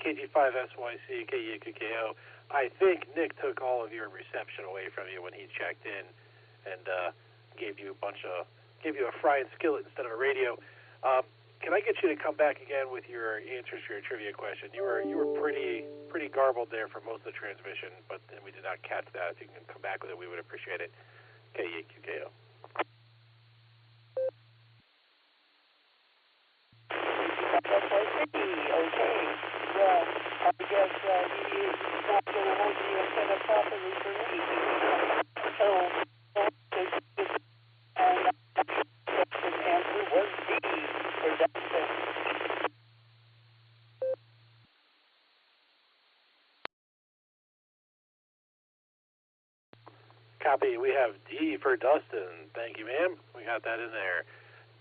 KG5 SYC, KEQKO. I think Nick took all of your reception away from you when he checked in and gave you a frying skillet instead of a radio. can I get you to come back again with your answers to your trivia question? You were pretty garbled there for most of the transmission, but then we did not catch that. If you can come back with it, we would appreciate it. KEQKO. Okay. Well, I guess he's not going to hold the antenna properly for me. So, the answer was D for Dustin. Copy. We have D for Dustin. Thank you, ma'am. We got that in there.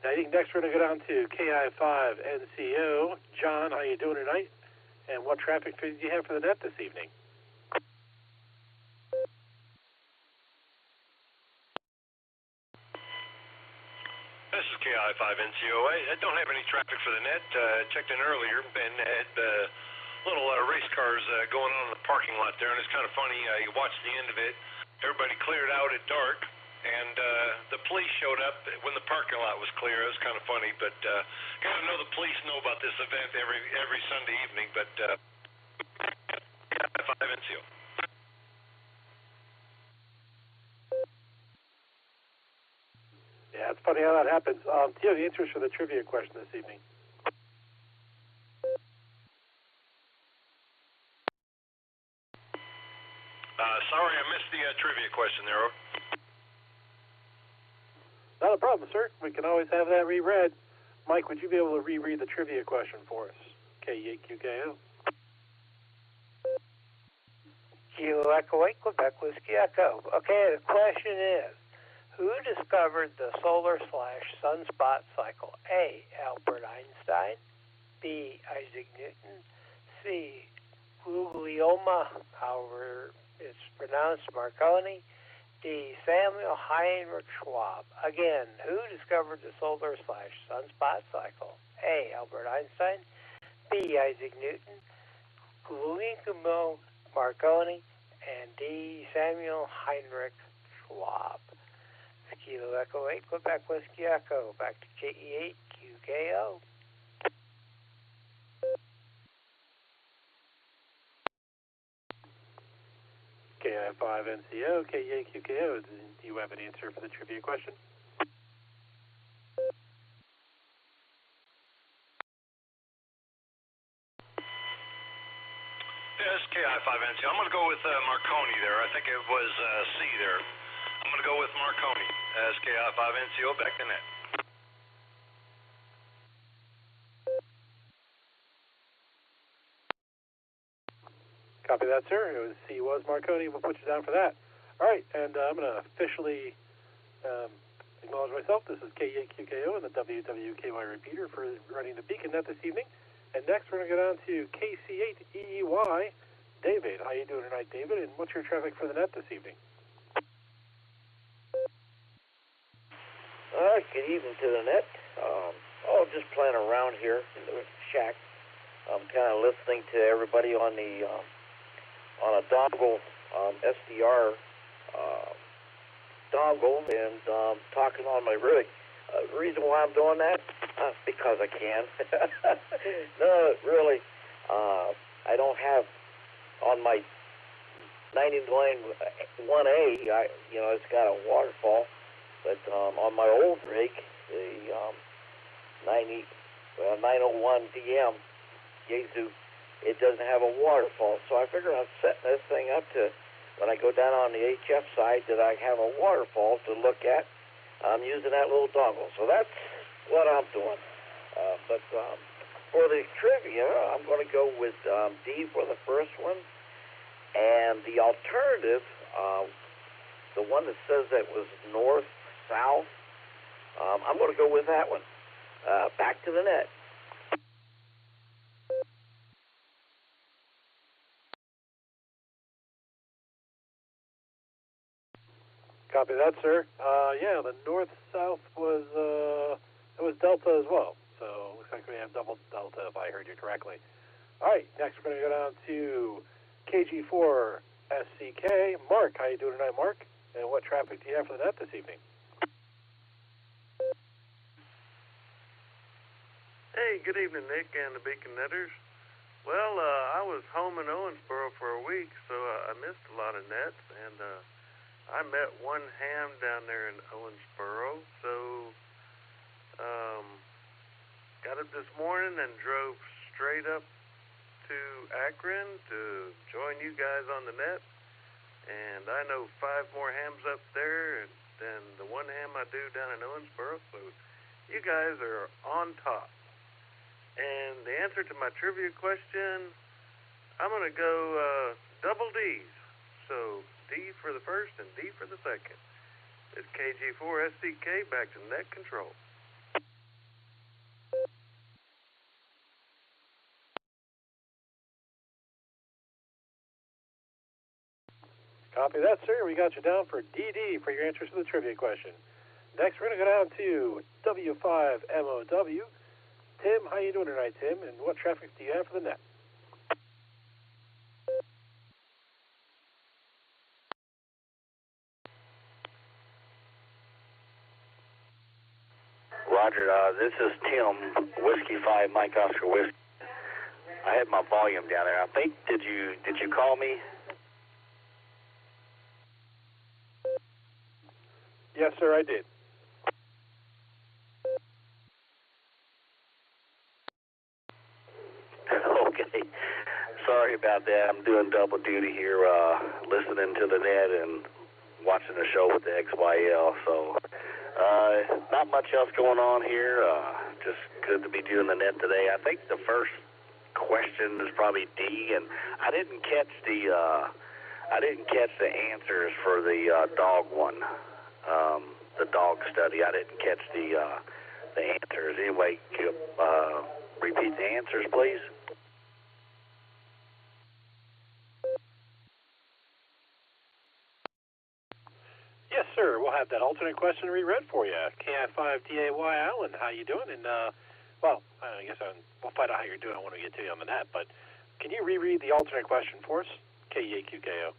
Now, I think next we're going to go down to KI5NCO. John, how you doing tonight? And what traffic feed do you have for the net this evening? This is KI5NCO. I don't have any traffic for the net. Checked in earlier and had little race cars going on in the parking lot there, and it's kind of funny. You watched the end of it. Everybody cleared out at dark, and the police showed up when the parking lot was clear. It was kind of funny, but gotta know the police know about this event every Sunday evening. But KI5NCO. Yeah, it's funny how that happens. Do you have the answers for the trivia question this evening? Sorry, I missed the trivia question there. Not a problem, sir. We can always have that reread. Mike, would you be able to reread the trivia question for us? KEQKO. Kilo Echo 8, Quebec Whiskey Echo. Okay, the question is, who discovered the solar/sunspot cycle? A. Albert Einstein. B. Isaac Newton. C. Guglielmo, however it's pronounced, Marconi. D. Samuel Heinrich Schwab. Again, who discovered the solar/sunspot cycle? A. Albert Einstein. B. Isaac Newton. Guglielmo Marconi. And D. Samuel Heinrich Schwab. Kilo Echo 8, Quebec Whiskey Echo. Back to KE8 QKO. KI5NCO, KEQKO. Do you have an answer for the trivia question? Yeah, this is KI5NCO. I'm going to go with Marconi there. I think it was C there. I'm going to go with Marconi as KI5NCO. Back to net. Copy that, sir. It was C was Marconi. We'll put you down for that. All right, and I'm going to officially acknowledge myself. This is KEQKO and the WWKY repeater for running the Beacon Net this evening. And next we're going to go down to KC8EEY. David, how you doing tonight, David? And what's your traffic for the net this evening? All right, good evening to the net. Just playing around here in the shack. I'm kind of listening to everybody on the on a dongle SDR dongle and talking on my rig. The reason why I'm doing that, because I can. No, really, I don't have on my 99-1A. It's got a waterfall, but on my old rig, the 901 DM Yaesu, it doesn't have a waterfall. So I figured I'm setting this thing up to, when I go down on the HF side, that I have a waterfall to look at. I'm using that little dongle. So that's what I'm doing. But for the trivia, I'm going to go with D for the first one. And the alternative, the one that says that was north-south, I'm going to go with that one. Back to the net. Copy that, sir. Yeah, the north-south was it was Delta as well. So looks like we have double Delta if I heard you correctly. All right, next we're going to go down to KG4 SCK. Mark, how you doing tonight, Mark? And what traffic do you have for the net this evening? Hey, good evening, Nick and the Beacon Netters. Well, I was home in Owensboro for a week, so I missed a lot of nets, and I met one ham down there in Owensboro, so got up this morning and drove straight up to Akron to join you guys on the net, and I know 5 more hams up there than the one ham I do down in Owensboro, so you guys are on top. And the answer to my trivia question, I'm going to go double D's. So D for the first and D for the second. It's KG4SDK back to net control. Copy that, sir. We got you down for DD for your answers to the trivia question. Next, we're going to go down to W5MOW. Tim, how you doing tonight, Tim? And what traffic do you have for the net? Roger, this is Tim, Whiskey 5, Mike Oscar Whiskey. I had my volume down there. I think, did you call me? Yes, sir, I did. Okay. Sorry about that. I'm doing double duty here, listening to the net and watching the show with the XYL. So, not much else going on here. Just good to be doing the net today. I think the first question is probably D, and I didn't catch the answers for the dog one, the dog study. I didn't catch the answers. Anyway, repeat the answers, please. Yes, sir. We'll have that alternate question reread for you. KI5DAY Allen, how you doing? And, well, I guess we'll find out how you're doing when we get to you on the net, but can you reread the alternate question for us? KEAQKO.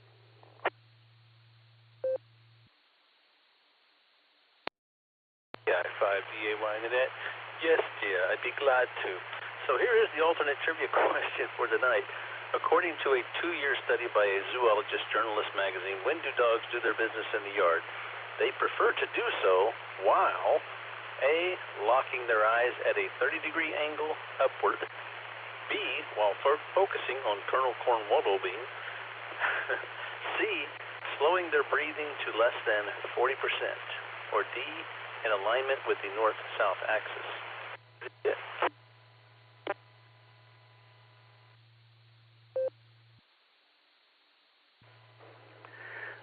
KI5DAY in the net. Yes, dear, I'd be glad to. So here is the alternate trivia question for tonight. According to a 2-year study by a zoologist journalist magazine, when do dogs do their business in the yard? They prefer to do so while A, locking their eyes at a 30-degree angle upward, B, while focusing on Colonel Cornwaldo bean, C, slowing their breathing to less than 40%, or D, in alignment with the north-south axis. Yeah.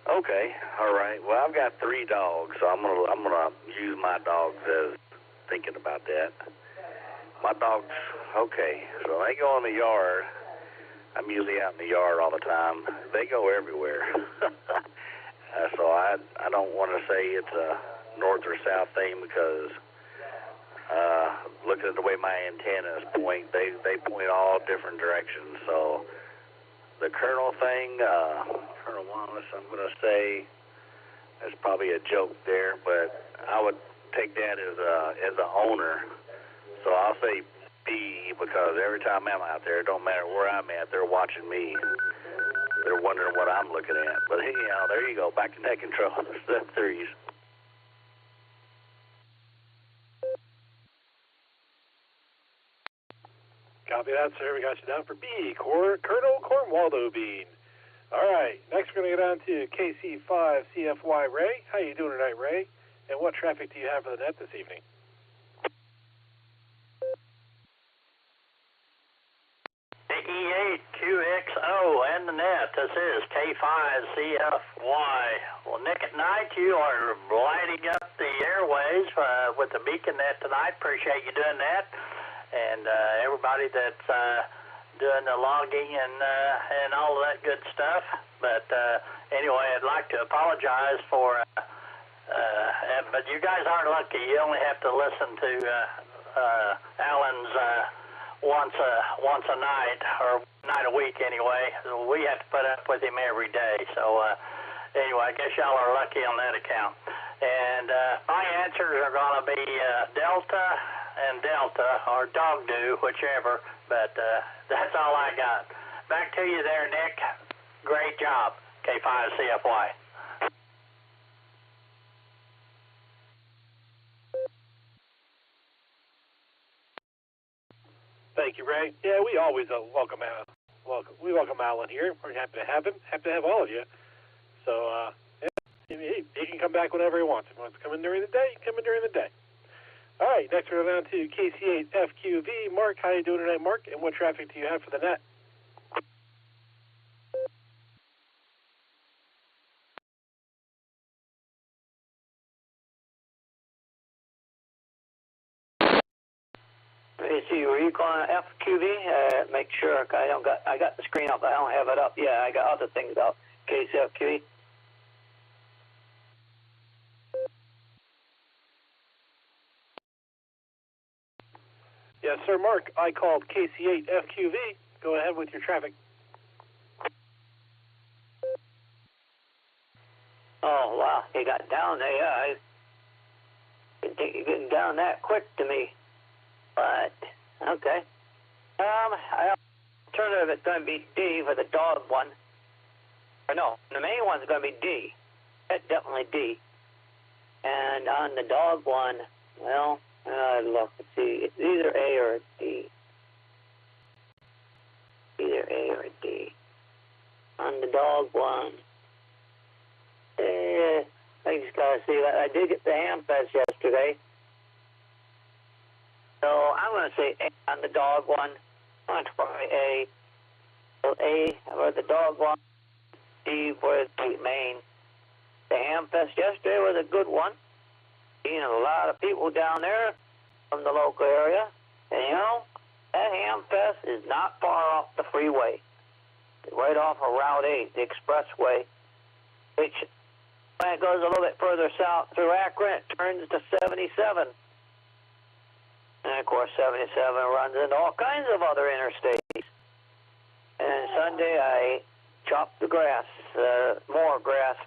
Okay, all right. Well, I've got 3 dogs, so I'm gonna use my dogs as thinking about that. My dogs, okay. So they go in the yard. I'm usually out in the yard all the time. They go everywhere. So I don't want to say it's a north or south thing because looking at the way my antennas point, they point all different directions. So the Colonel thing, Colonel Wallace, I'm going to say that's probably a joke there, but I would take that as a owner. So I'll say B because every time I'm out there, it don't matter where I'm at, they're watching me. They're wondering what I'm looking at. But anyhow, there you go, back to net control. Step 3s. Copy that, sir. We got you down for B, Colonel Cornwaldo bean. All right, next we're going to go down to KC5CFY Ray. How you doing tonight, Ray? And what traffic do you have for the net this evening? E8QXO and the net. This is K5CFY. Well, Nick, at night you are lighting up the airways with the Beacon net tonight. Appreciate you doing that. And everybody that's doing the logging and all of that good stuff. But anyway, I'd like to apologize for, but you guys aren't lucky. You only have to listen to Alan's once a night, or night a week anyway. We have to put up with him every day. So anyway, I guess y'all are lucky on that account. And my answers are going to be Delta, and Delta, or Dog Do, whichever, but that's all I got. Back to you there, Nick. Great job, K5CFY. Thank you, Ray. Yeah, we always welcome Alan here. We're happy to have him. Happy to have all of you. So, yeah, he can come back whenever he wants. If he wants to come in during the day, he can come in during the day. All right, next we're down to KC8FQV. Mark, how you doing tonight, Mark? And what traffic do you have for the net? See, were you calling FQV? Make sure I got the screen up. I don't have it up. Yeah, I got other things up. KCFQV. Yes, sir, Mark. I called KC8FQV. Go ahead with your traffic. Oh, wow. You got down there. Yeah, I didn't think you getting down that quick to me. But, okay. Alternative is going to be D for the dog one. Or no, the main one's going to be D. That's definitely D. And on the dog one, well, look, let's see. It's either A or D. Either A or D. On the dog one, I just got to see that. I did get the ham fest yesterday. So I'm going to say A on the dog one. I'm going to try A. So A for the dog one, D for the main. The ham fest yesterday was a good one. Seen a lot of people down there from the local area. And you know, that ham fest is not far off the freeway. It's right off of Route 8, the expressway, which when it goes a little bit further south through Akron, it turns to 77. And, of course, 77 runs into all kinds of other interstates. And Sunday, I chopped the grass, more grass.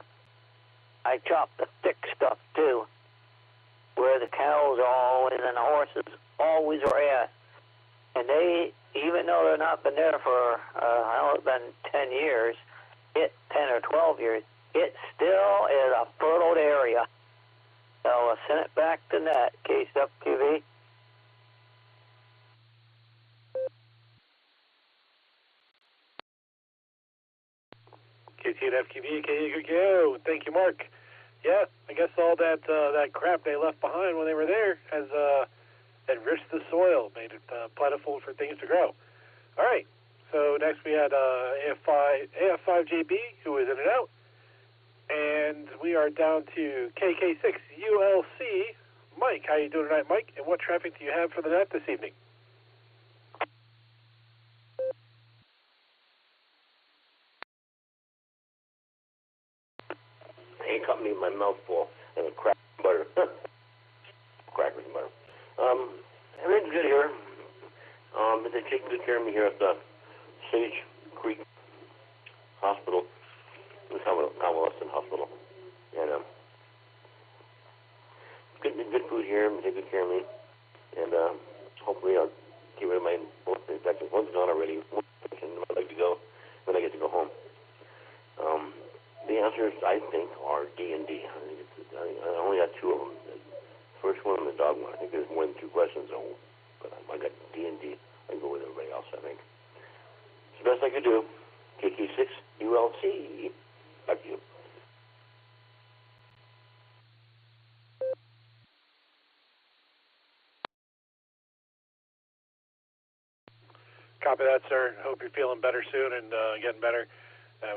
I chopped the thick stuff, too, where the cows are always and the horses always are at. And they, even though they've not been there for, I know it's been 10 years, 10 or 12 years, it still is a fertile area. So I'll send it back to net, KCFQV. KCFQV, KKO. Thank you, Mark. Yeah, I guess all that crap they left behind when they were there has enriched the soil, made it plentiful for things to grow. All right, so next we had AF5JB, who is in and out. And we are down to KK6ULC. Mike, how you doing tonight, Mike? And what traffic do you have for the net this evening? He caught me in my mouth full and a crackers and butter. Crackers and butter. Everything's good here. They're taking good care of me here at the Sage Creek Hospital, the convalescent hospital. And good food here. They take good care of me. And hopefully I'll get rid of my infections. One's gone already. One infection, I'd like to go. Then I get to go home. The answers, I think, are D and D. I only got two of them. The first one and the dog one. I think there's more than two questions, though. But I got D and D. I can go with everybody else, I think. It's the best I could do. KQ6ULC. Back to you. Copy that, sir. Hope you're feeling better soon and getting better.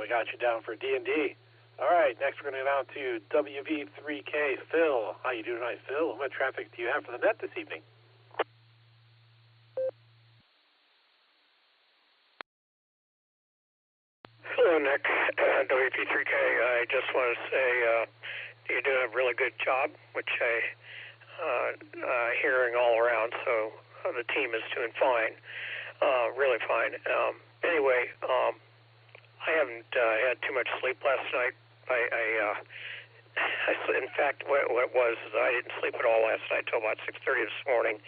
We got you down for D&D. All right, next we're going to go down to WV3K. Phil, how you doing tonight, Phil? What traffic do you have for the net this evening? Hello, Nick. WP3K. I just want to say you're doing a really good job, which I'm hearing all around, so the team is doing fine, really fine. Anyway, I haven't had too much sleep last night. In fact, what it was is I didn't sleep at all last night till about 6:30 this morning.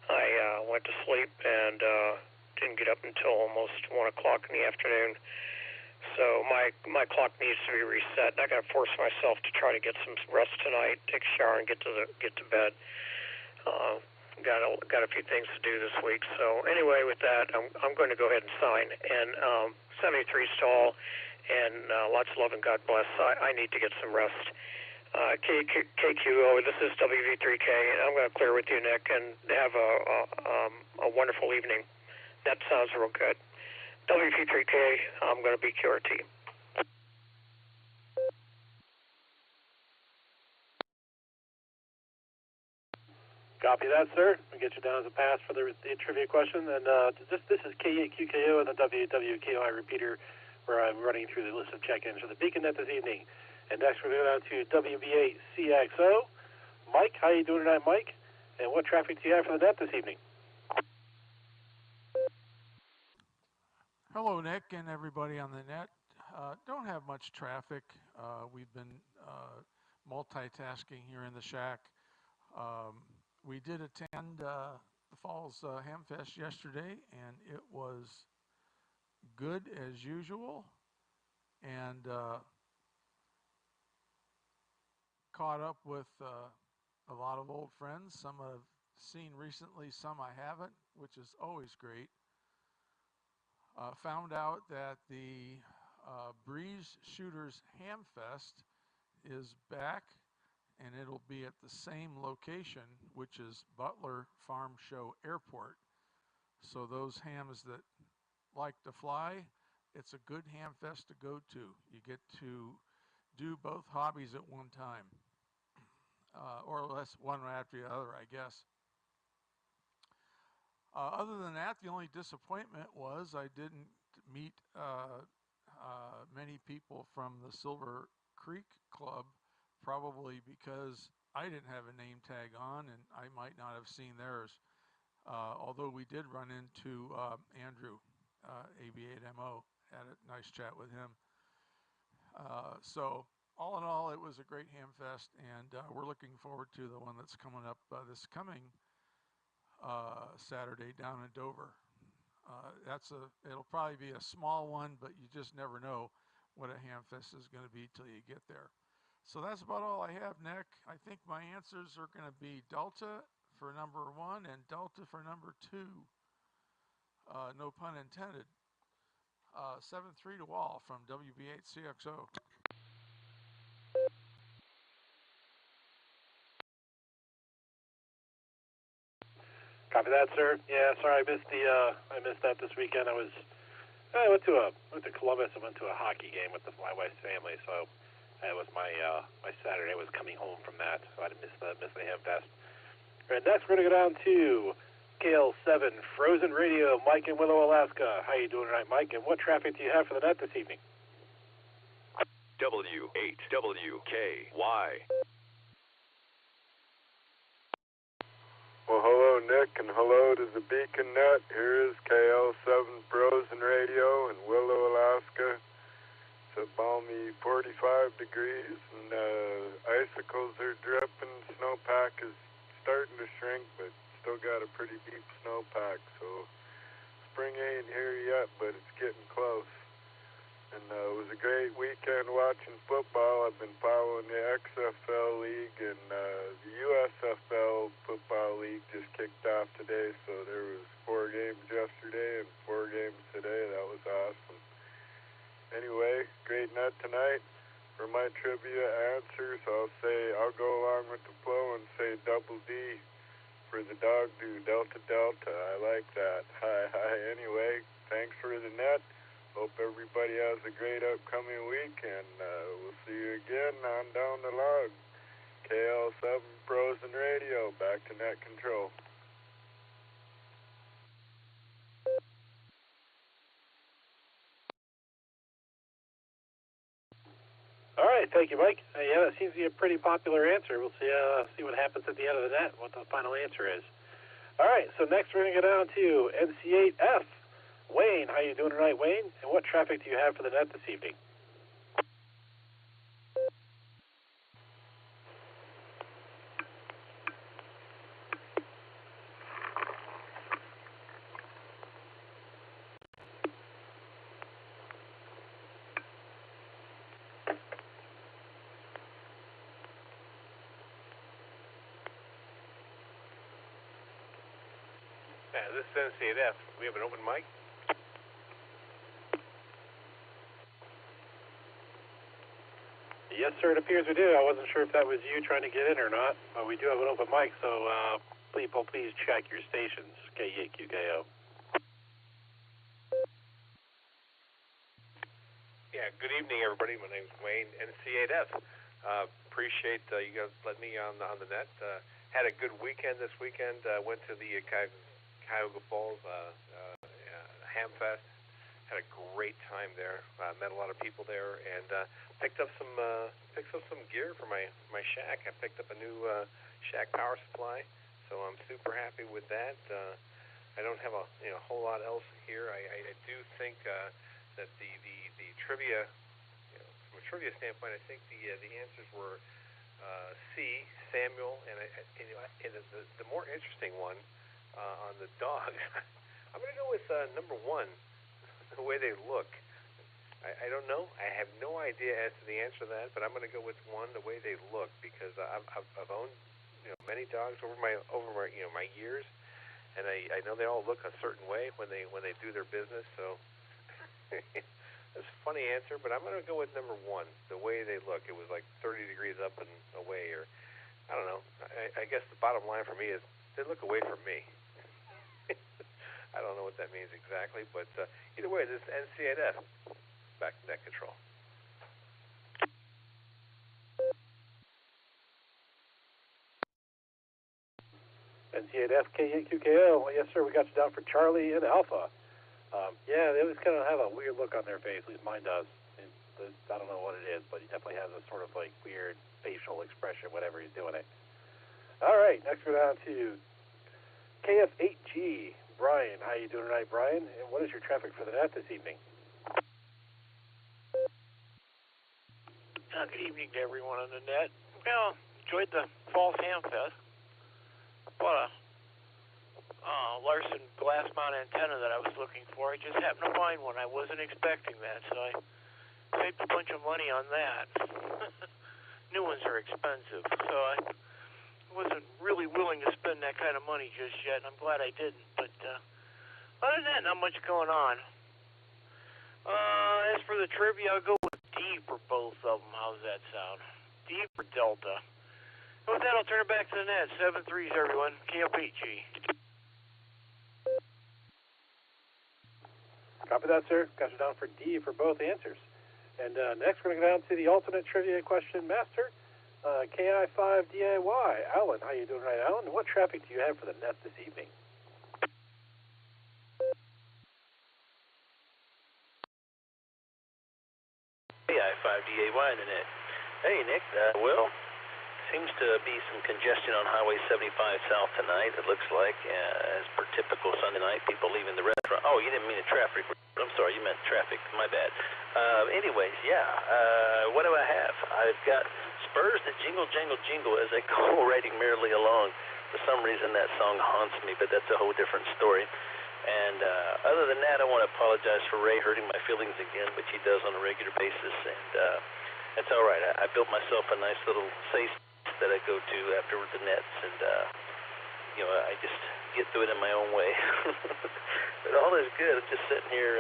I went to sleep and didn't get up until almost 1 o'clock in the afternoon. So my clock needs to be reset. I got to force myself to try to get some rest tonight, take a shower, and get to bed. Got a few things to do this week. So anyway, with that, I'm going to go ahead and sign. And 73 stall, and lots of love and God bless. I need to get some rest. KQO, this is WV3K, and I'm going to clear with you, Nick, and have a wonderful evening. That sounds real good. WV3K, I'm going to be QRT. Copy that, sir. We'll get you down as a pass for the trivia question. And this is K8QKO and the WWKOI repeater, where I'm running through the list of check-ins for the BeaconNet this evening. And next we're going down to WB8CXO. Mike, how you doing tonight, Mike? And what traffic do you have for the net this evening? Hello, Nick, and everybody on the net. Don't have much traffic. We've been multitasking here in the shack. We did attend the Falls Hamfest yesterday, and it was good as usual, and caught up with a lot of old friends. Some I've seen recently, some I haven't, which is always great. Found out that the Breeze Shooters Hamfest is back, and it'll be at the same location, which is Butler Farm Show Airport. So those hams that like to fly, it's a good hamfest to go to. You get to do both hobbies at one time, or less one after the other, I guess. Other than that, the only disappointment was I didn't meet many people from the Silvercreek Club, probably because I didn't have a name tag on and I might not have seen theirs. Although we did run into Andrew, AB8MO, had a nice chat with him. So all in all, it was a great hamfest, and we're looking forward to the one that's coming up this coming Saturday down in Dover. It'll probably be a small one, but you just never know what a hamfest is going to be till you get there. So that's about all I have, Nick. I think my answers are going to be Delta for number 1 and Delta for number 2. No pun intended. 7-3 to Wall from WB8CXO. Copy that, sir. Yeah, sorry, I missed that this weekend. I went to Columbus. I went to a hockey game with my wife's family, so that was my Saturday. I was coming home from that, so I missed the hamfest. All right, next we're gonna go down to KL7 Frozen Radio, Mike in Willow, Alaska. How you doing tonight, Mike? And what traffic do you have for the net this evening? W8WKY. Well, hello, Nick, and hello to the BeaconNet. Here is KL7 Frozen Radio in Willow, Alaska. It's a balmy 45 degrees, and icicles are dripping. Snowpack is starting to shrink, but still got a pretty deep snowpack. So spring ain't here yet, but it's getting close. And it was a great weekend watching football. I've been following the XFL League, and the USFL Football League just kicked off today. So there was 4 games yesterday and 4 games today. That was awesome. Anyway, great net tonight. For my trivia answers, I'll go along with the flow and say double D for the dog do, Delta Delta. I like that. Hi. Anyway, thanks for the net. Hope everybody has a great upcoming week, and we'll see you again on Down the Log. KL7 Frozen Radio, back to net control. All right, thank you, Mike. Yeah, that seems to be a pretty popular answer. We'll see what happens at the end of the net, what the final answer is. All right, so next we're going to go down to NC8F. Wayne, how you doing tonight, Wayne? And what traffic do you have for the net this evening? This is NCAF. We have an open mic. Yes, sir, it appears we do. I wasn't sure if that was you trying to get in or not, but we do have an open mic, so people, please check your stations, K8QKO. Yeah, good evening, everybody. My name's Wayne, NC8F. Appreciate you guys letting me on the net. Had a good weekend this weekend. Went to the Cuyahoga Falls Hamfest. Had a great time there. Met a lot of people there, and picked up some gear for my shack. I picked up a new shack power supply, so I'm super happy with that. I don't have a whole lot else here. I do think that the trivia, from a trivia standpoint, I think the answers were C, Samuel, and the more interesting one on the dogs. I'm going to go with number 1. The way they look, I don't know. I have no idea as to the answer to that, but I'm going to go with 1, the way they look, because I've owned many dogs over my years, and I know they all look a certain way when they do their business. So it's a funny answer, but I'm going to go with number 1, the way they look. It was like 30 degrees up and away, or I don't know. I guess the bottom line for me is they look away from me. I don't know what that means exactly, but either way, this is NCAF. Back to net control. NCAF K8QKO. Well, yes, sir, we got you down for Charlie and Alpha. Yeah, they always kind of have a weird look on their face. At least mine does. I don't know what it is, but he definitely has a sort of like weird facial expression whenever he's doing it. All right, next we're down to KF8G. Brian, how you doing tonight, Brian? And what is your traffic for the net this evening? Good evening to everyone on the net. Well, enjoyed the Falls Hamfest. Bought a Larson glass mount antenna that I was looking for. I just happened to find one. I wasn't expecting that, so I saved a bunch of money on that. New ones are expensive, so I wasn't really willing to spend that kind of money just yet, and I'm glad I didn't. But other than that, not much going on. As for the trivia, I'll go with D for both of them. How's that sound? D for Delta. And with that, I'll turn it back to the net. 7-3s, everyone. KF8G. Copy that, sir. Got you down for D for both answers. And next, we're going to go down to the alternate trivia question master. KI5DIY. Alan, how you doing tonight, Alan? What traffic do you have for the net this evening? KI5DAY in the net. Hey, Nick. Well, seems to be some congestion on Highway 75 south tonight, it looks like, as per typical Sunday night, people leaving the restaurant. Oh, you didn't mean the traffic. I'm sorry, you meant traffic. My bad. Anyways, yeah. What do I have? I've got spurs that jingle, jangle, jingle as I go riding merrily along. For some reason, that song haunts me, but that's a whole different story. And other than that, I want to apologize for Ray hurting my feelings again, which he does on a regular basis. And that's all right. I built myself a nice little safe that I go to after the nets, and I just get through it in my own way. But all is good. I'm just sitting here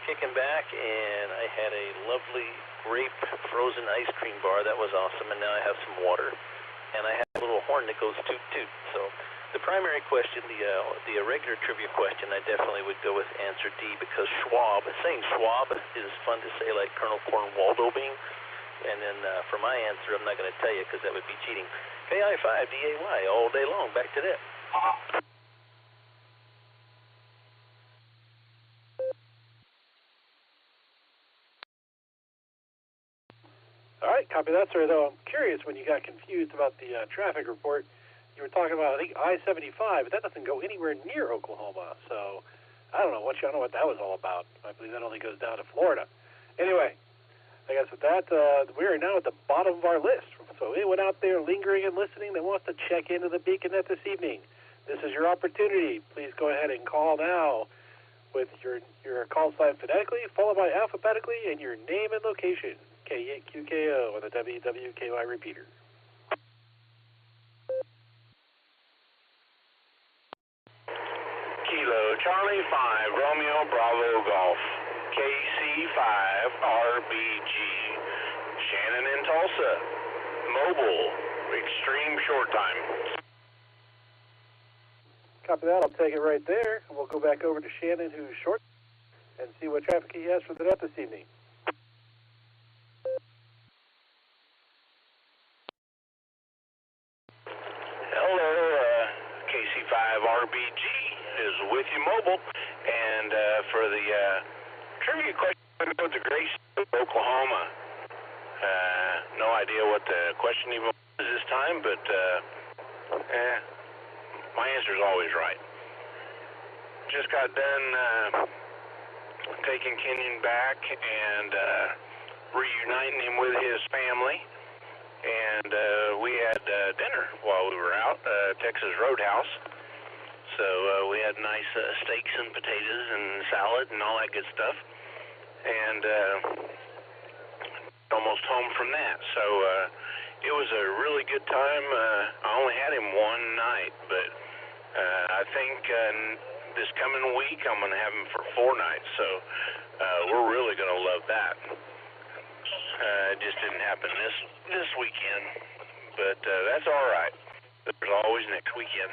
kicking back, and I had a lovely grape frozen ice cream bar. That was awesome. And now I have some water, and I have a little horn that goes toot toot. So the primary question, the regular trivia question, I definitely would go with answer D, because saying Schwab is fun to say, like Colonel Cornwaldo being. And then for my answer, I'm not going to tell you because that would be cheating. KI5DAY all day long. Back to that. All right, copy that, sir. Though I'm curious, when you got confused about the traffic report, you were talking about, I think, I-75, but that doesn't go anywhere near Oklahoma. So I don't know what that was all about. I believe that only goes down to Florida. Anyway, I guess with that, we are now at the bottom of our list. So anyone out there lingering and listening that wants to check into the BeaconNet this evening, this is your opportunity. Please go ahead and call now with your call sign phonetically, followed by alphabetically, and your name and location. K8QKO on the WWKY repeater. Romeo Bravo Golf, KC5RBG, Shannon in Tulsa, mobile, extreme short time. Copy that. I'll take it right there, and we'll go back over to Shannon, who's short, and see what traffic he has for the net this evening. Hello, KC5RBG is with you mobile, and for the trivia question, I'm going to go with the Grace, Oklahoma. No idea what the question even was this time, but my answer is always right. Just got done taking Kenyon back and reuniting him with his family, and we had dinner while we were out, Texas Roadhouse. So we had nice steaks and potatoes and salad and all that good stuff, and almost home from that. So it was a really good time. I only had him one night, but I think this coming week I'm going to have him for 4 nights. So we're really going to love that. It just didn't happen this weekend, but that's all right. There's always next weekend.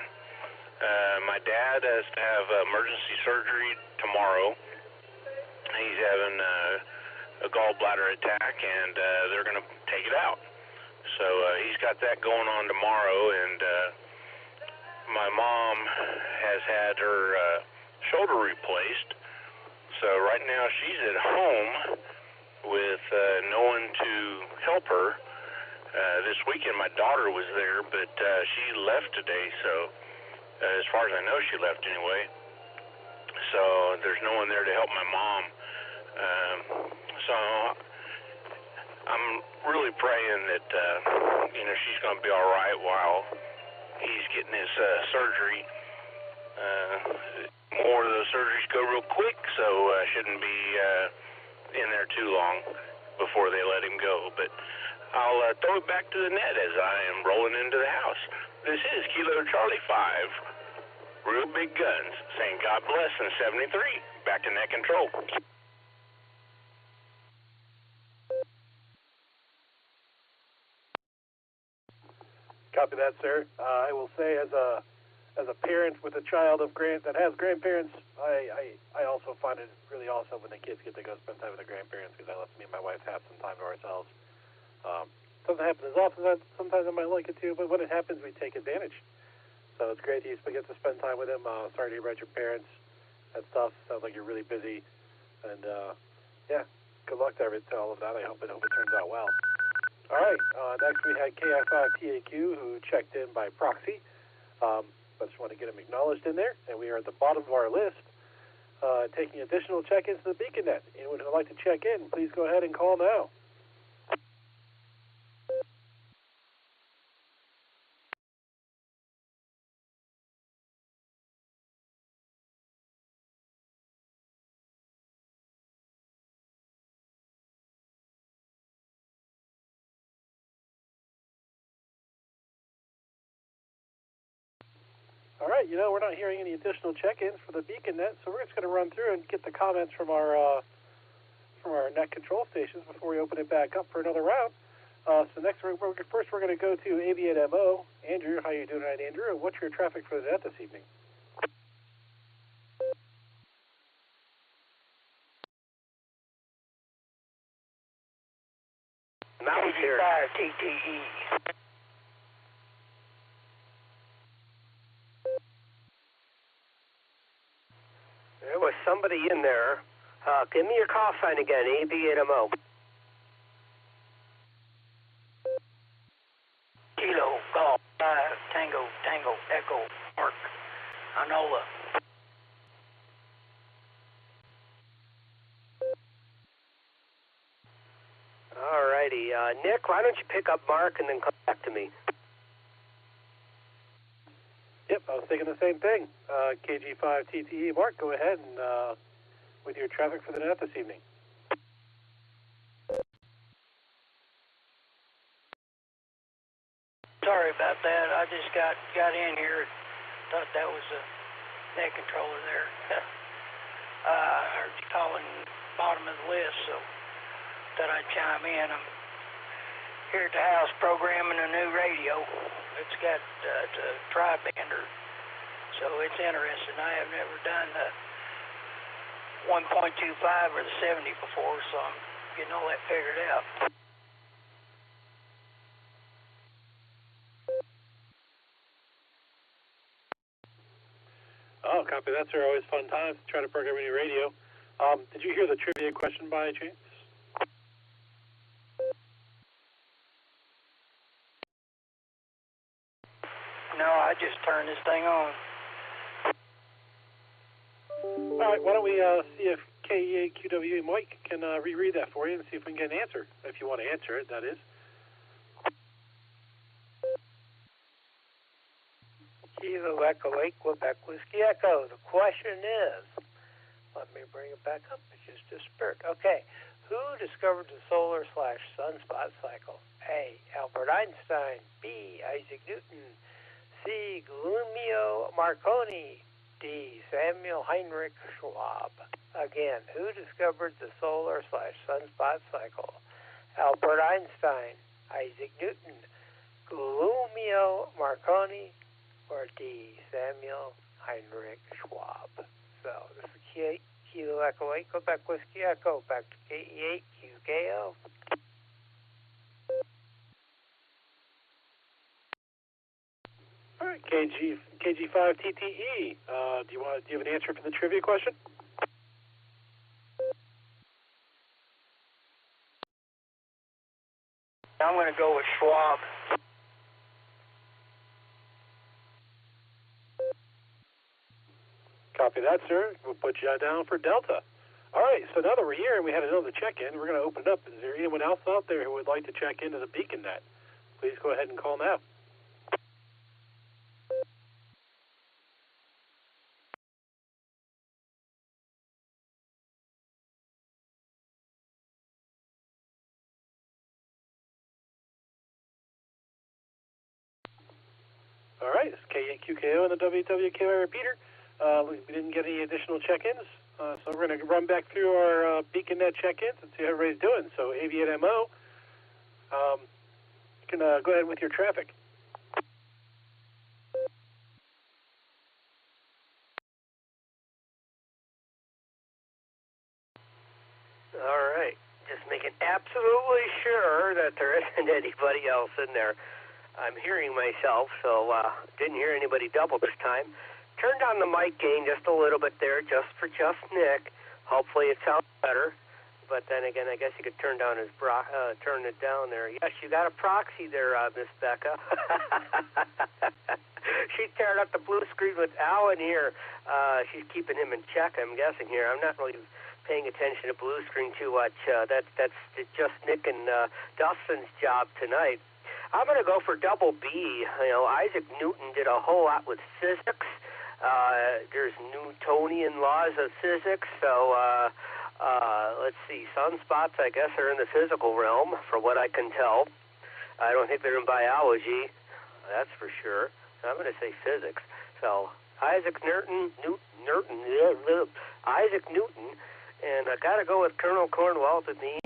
My dad has to have emergency surgery tomorrow. He's having a gallbladder attack, and they're going to take it out. So he's got that going on tomorrow, and my mom has had her shoulder replaced. So right now she's at home with no one to help her. This weekend my daughter was there, but she left today, so as far as I know she left anyway. So there's no one there to help my mom. So I'm really praying that she's going to be all right while he's getting his surgery. More of those surgeries go real quick, so shouldn't be in there too long before they let him go. But I'll throw it back to the net as I am rolling into the house. This is Kilo Charlie 5, Real Big Guns, saying God bless in 73. Back to net control. Copy that, sir. I will say, as a parent with a child that has grandparents, I also find it really awesome when the kids get to go spend time with their grandparents, because that lets me and my wife have some time to ourselves. Doesn't happen as often. Sometimes I might like it too, but when it happens, we take advantage. So it's great you get to spend time with them. Sorry to hear about your parents and stuff. Sounds like you're really busy, and yeah, good luck to all of that. I hope it turns out well. All right. Next we had KI5TAQ, who checked in by proxy. But just want to get him acknowledged in there, and we are at the bottom of our list, taking additional check-ins to the BeaconNet. Anyone who would like to check in, please go ahead and call now. All right, we're not hearing any additional check-ins for the BeaconNet, so we're just going to run through and get the comments from our net control stations before we open it back up for another round. So next, first we're going to go to AV8MO. Andrew, how you doing tonight, Andrew? And what's your traffic for the net this evening? Mountain here. TTE. There was somebody in there. Give me your call sign again, AV8MO. Kilo, Golf, 5, Tango, Tango, Echo, Mark, Anola. All righty. Nick, why don't you pick up Mark and then come back to me? Yep, I was thinking the same thing. KG5TTE. Mark, go ahead and with your traffic for the net this evening. Sorry about that. I just got in here. Thought that was a net controller there. heard you calling bottom of the list, so thought I'd chime in. I'm here at the house programming a new radio. It's got it's a tri-bander, so it's interesting. I have never done the 1.25 or the 70 before, so I'm getting all that figured out. Oh, copy that, sir. Always fun times to try to program any radio. Did you hear the trivia question by chance? No, I just turned this thing on. All right, why don't we see if KEAQWA Mike can reread that for you and see if we can get an answer, if you want to answer it, that is. Kilo Echo 8, Quebec Whiskey Echo. The question is, let me bring it back up, it just disappeared. Okay, who discovered the solar/sunspot cycle? A. Albert Einstein. B. Isaac Newton. C. Guglielmo Marconi. D. Samuel Heinrich Schwab. Again, who discovered the solar/sunspot cycle? Albert Einstein, Isaac Newton, Guglielmo Marconi, or D. Samuel Heinrich Schwab. So this is Kilo Echo 8, Quebec Whiskey Echo, back to KE8 QKO. All right, KG5 TTE. Do you have an answer for the trivia question? I'm going to go with Schwab. Copy that, sir. We'll put you down for Delta. All right, so now that we're here and we had another check-in, we're going to open it up. Is there anyone else out there who would like to check into the Beacon Net? Please go ahead and call now. All right, it's KQKO and the WWKY repeater. We didn't get any additional check-ins, so we're going to run back through our BeaconNet check-ins and see how everybody's doing. So, Aviate MO, you can go ahead with your traffic. All right, just making absolutely sure that there isn't anybody else in there. I'm hearing myself, so didn't hear anybody double this time. Turned on the mic gain just a little bit there, just for Nick. Hopefully it sounds better. But then again, I guess you could turn down turn it down there. Yes, you got a proxy there, Miss Becca. She's tearing up the blue screen with Alan here. She's keeping him in check, I'm guessing here. I'm not really paying attention to blue screen too much. That's just Nick and Dustin's job tonight. I'm going to go for double B. You know, Isaac Newton did a whole lot with physics. There's Newtonian laws of physics. So let's see. Sunspots, I guess, are in the physical realm, from what I can tell. I don't think they're in biology. That's for sure. I'm going to say physics. So Isaac Newton, Isaac Newton, and I got to go with Colonel Cornwell to me.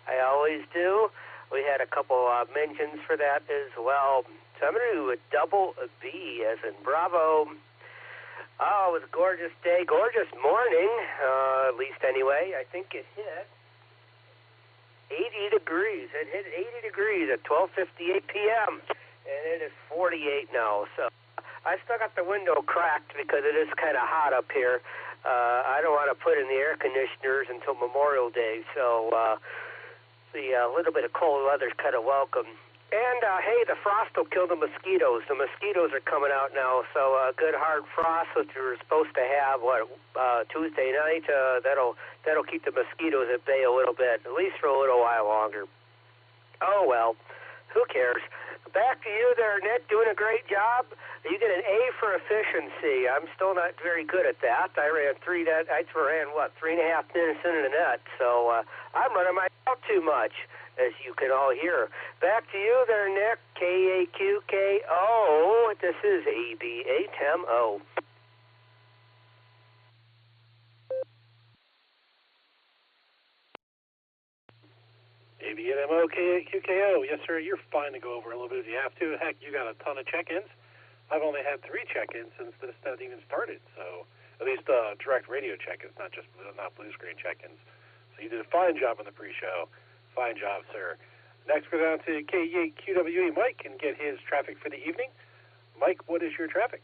I always do. We had a couple mentions for that as well. So I'm going to do a double B as in Bravo. Oh, it was a gorgeous day, gorgeous morning, at least anyway. I think it hit 80 degrees. It hit 80 degrees at 12:58 p.m., and it is 48 now. So I still got the window cracked because it is kind of hot up here. I don't want to put in the air conditioners until Memorial Day, so the little bit of cold weather is kind of welcome. And, hey, the frost will kill the mosquitoes. The mosquitoes are coming out now, so good hard frost, which we were supposed to have, Tuesday night, that'll keep the mosquitoes at bay a little bit, at least for a little while longer. Oh, well, who cares? Back to you there, Nick, doing a great job. You get an A for efficiency. I'm still not very good at that. I ran 3.5 minutes into the net, so I'm running my mouth too much, as you can all hear. Back to you there, Nick. KAQKO. This is AB8MO. ABNMO, K8QKO. Yes, sir, you're fine to go over a little bit if you have to. Heck, you got a ton of check-ins. I've only had 3 check-ins since this net even started, so at least direct radio check-ins, not blue screen check-ins. So you did a fine job on the pre-show. Fine job, sir. Next, we're down to K8QWE Mike and get his traffic for the evening. Mike, what is your traffic?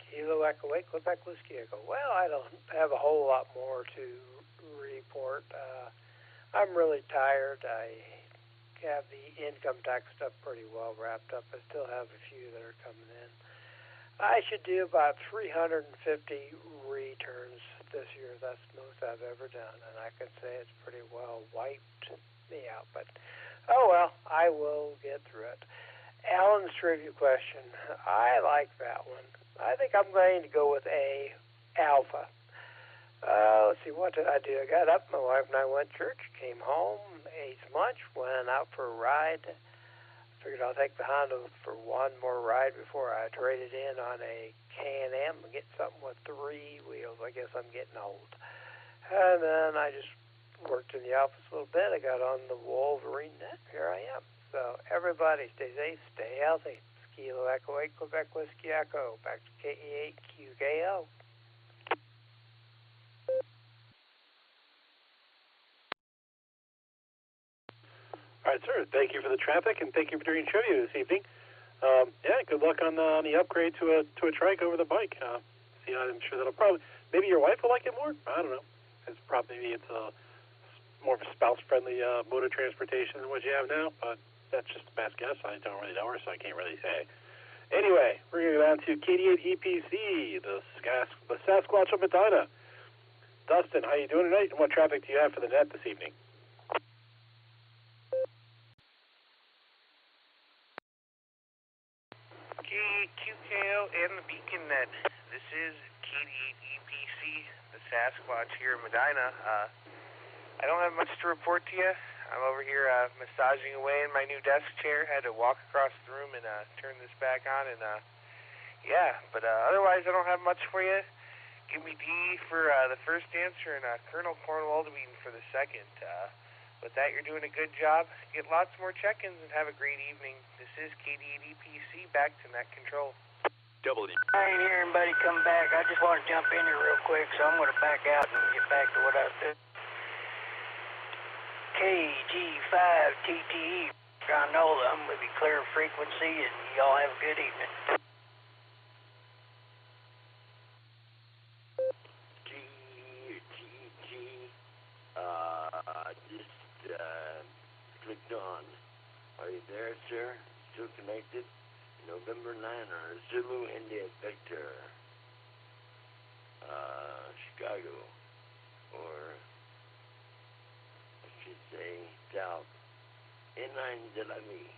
Kilo Echo 8, Quebec Whiskey Echo. Well, I don't have a whole lot more to report. I'm really tired. I have the income tax stuff pretty well wrapped up. I still have a few that are coming in. I should do about 350 returns this year. That's the most I've ever done, and I can say it's pretty well wiped me out. But, oh well, I will get through it. Alan's trivia question. I like that one. I think I'm going to go with A, Alpha. Let's see, what did I do? I got up, my wife and I went to church, came home, ate some lunch, went out for a ride. Figured I'll take the Honda for one more ride before I trade it in on a Can-Am and get something with 3 wheels. I guess I'm getting old. And then I just worked in the office a little bit. I got on the Wolverine net. Here I am. So everybody stay safe, stay healthy. Kilo Echo 8, Quebec Whiskey Echo. Back to KE8QKO. All right, sir. Thank you for the traffic, and thank you for doing trivia this evening. Yeah, good luck on the upgrade to a trike over the bike. See, I'm sure that'll probably maybe your wife will like it more. I don't know. It's a more of a spouse-friendly mode of transportation than what you have now, but that's just a best guess. I don't really know her, so I can't really say. Anyway, we're going to go down to KD8 EPC, the Sasquatch of Medina. Dustin, how you doing tonight, and what traffic do you have for the net this evening? QKO and the Beacon Net. This is KD8 EPC, the Sasquatch here in Medina. I don't have much to report to you. I'm over here massaging away in my new desk chair. Had to walk across the room and turn this back on. And yeah, but otherwise I don't have much for you. Give me D for the first answer and Colonel Cornwaldbean for the second. With that, you're doing a good job. Get lots more check-ins and have a great evening. This is KD8 EPC, back to Net Control. I ain't hearing anybody come back. I just want to jump in here real quick, so I'm going to back out and get back to what I was doing. KG5TTE, Granola. I'm going to be clear frequency, and y'all have a good evening. Just clicked on. Are you there, sir? Still connected? November 9er, Zulu India Victor. Chicago. Or I should say South. N9 Delamy.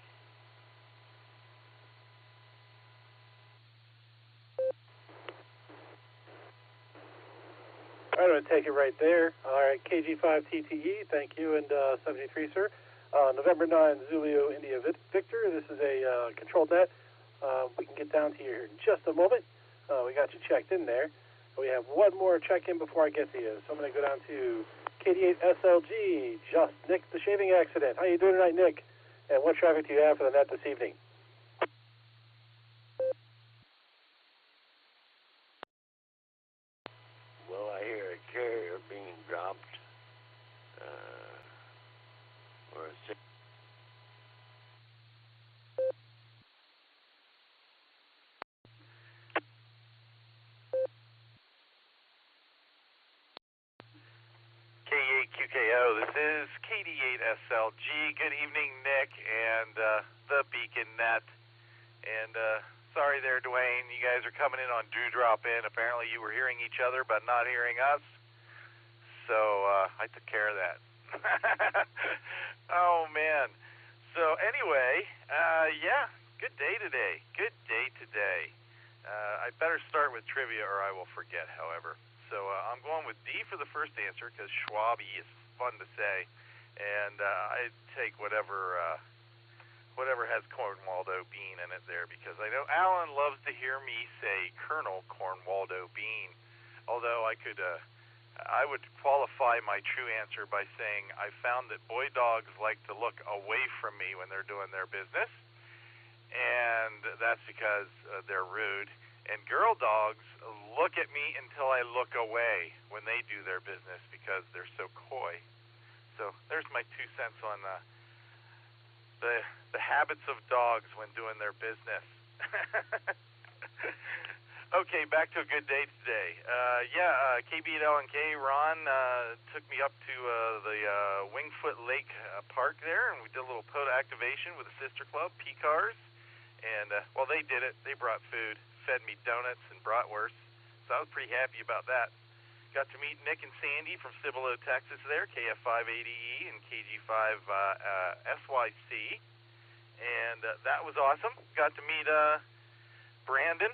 All right, I'm going to take it right there. All right, KG5TTE, thank you, and 73, sir. November 9, Zulu India Victor. This is a controlled net. We can get down to you here in just a moment. We got you checked in there. We have one more check-in before I get to you. So I'm going to go down to KD8 SLG, just Nick the shaving accident. How you doing tonight, Nick? And what traffic do you have for the net this evening? Well, I hear a carrier being dropped. Or a K8QKO, this is KD8SLG. Good evening, Nick and the Beacon Net. And sorry there, Dwayne, you guys are coming in on Dewdrop In. Apparently you were hearing each other but not hearing us. So I took care of that. Oh, man. So anyway, yeah, good day today. Good day today. I better start with trivia or I will forget, however. So I'm going with D for the first answer because Schwabi is fun to say, and I take whatever has Cornwaldo Bean in it there because I know Alan loves to hear me say Colonel Cornwaldo Bean, although I could I would qualify my true answer by saying I found that boy dogs like to look away from me when they're doing their business, and that's because they're rude. And girl dogs look at me until I look away when they do their business because they're so coy. So there's my 2 cents on the habits of dogs when doing their business. Okay, back to a good day today. KB8LNK, Ron took me up to the Wingfoot Lake Park there, and we did a little POTA activation with a sister club, P-Cars. And, well, they did it. They brought food, fed me donuts and bratwurst, so I was pretty happy about that. Got to meet Nick and Sandy from Cibolo, Texas there, KF580E and KG5SYC, and that was awesome. Got to meet Brandon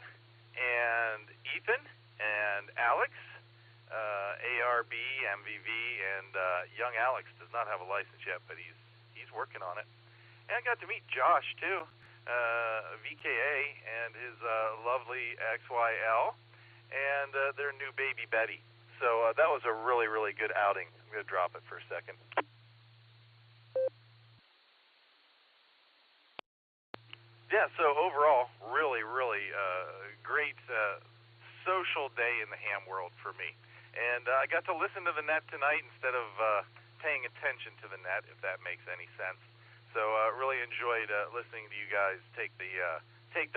and Ethan and Alex, ARB, MVV, and young Alex does not have a license yet, but he's working on it. And I got to meet Josh too, VKA, and his lovely XYL, and their new baby Betty. So that was a really, really good outing. I'm going to drop it for a second. Yeah, so overall, really, really great social day in the ham world for me. And I got to listen to the net tonight instead of paying attention to the net, if that makes any sense. So really enjoyed listening to you guys take the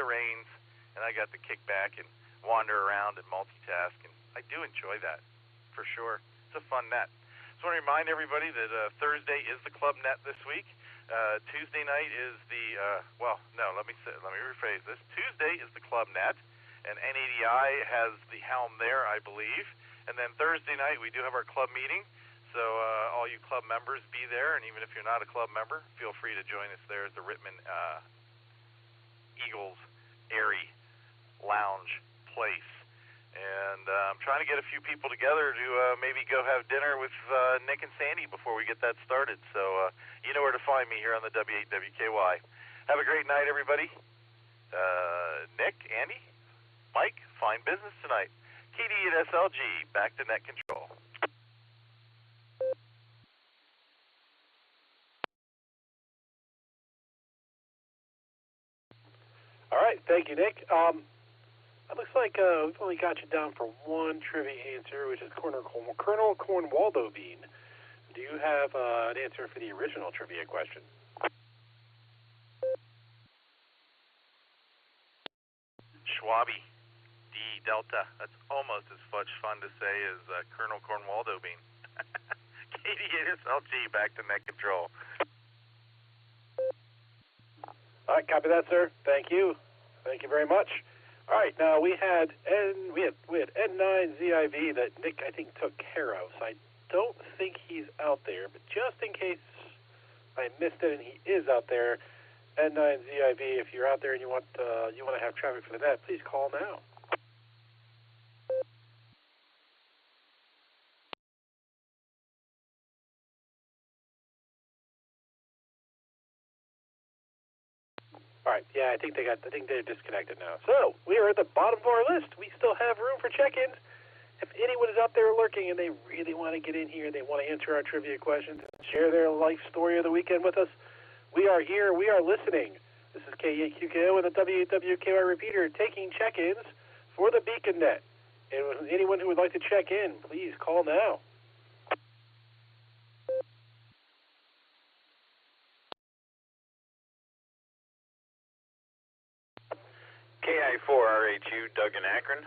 reins, and I got to kick back and wander around and multitask, and I do enjoy that, for sure. It's a fun net. Just want to remind everybody that Thursday is the club net this week. Tuesday night is the, let me rephrase this. Tuesday is the club net, and N80I has the helm there, I believe. And then Thursday night we do have our club meeting, so all you club members be there, and even if you're not a club member, feel free to join us there at the Rittman Eagles Airy Lounge place. And I'm trying to get a few people together to maybe go have dinner with Nick and Sandy before we get that started. So you know where to find me here on the W8WKY. Have a great night, everybody. Nick, Andy, Mike, fine business tonight. KD at SLG, back to net control. All right, thank you, Nick. It looks like we've only got you down for one trivia answer, which is Colonel Cornwaldo Bean. Do you have an answer for the original trivia question? Schwabi, D Delta. That's almost as much fun to say as Colonel Cornwaldo Bean. KD8SLG, back to net control. All right, copy that, sir. Thank you. Thank you very much. All right, now we had N9ZIV that Nick, I think, took care of. So I don't think he's out there, but just in case I missed it and he is out there, N9ZIV, if you're out there and you want to have traffic for the net, please call now. All right, yeah, I think they're disconnected now. So we are at the bottom of our list. We still have room for check-ins. If anyone is out there lurking and they really want to get in here and they want to answer our trivia questions, share their life story of the weekend with us, we are here. We are listening. This is K8QKO and the W8WKY repeater taking check-ins for the Beacon Net. And anyone who would like to check in, please call now. KI4RHU, Doug in Akron.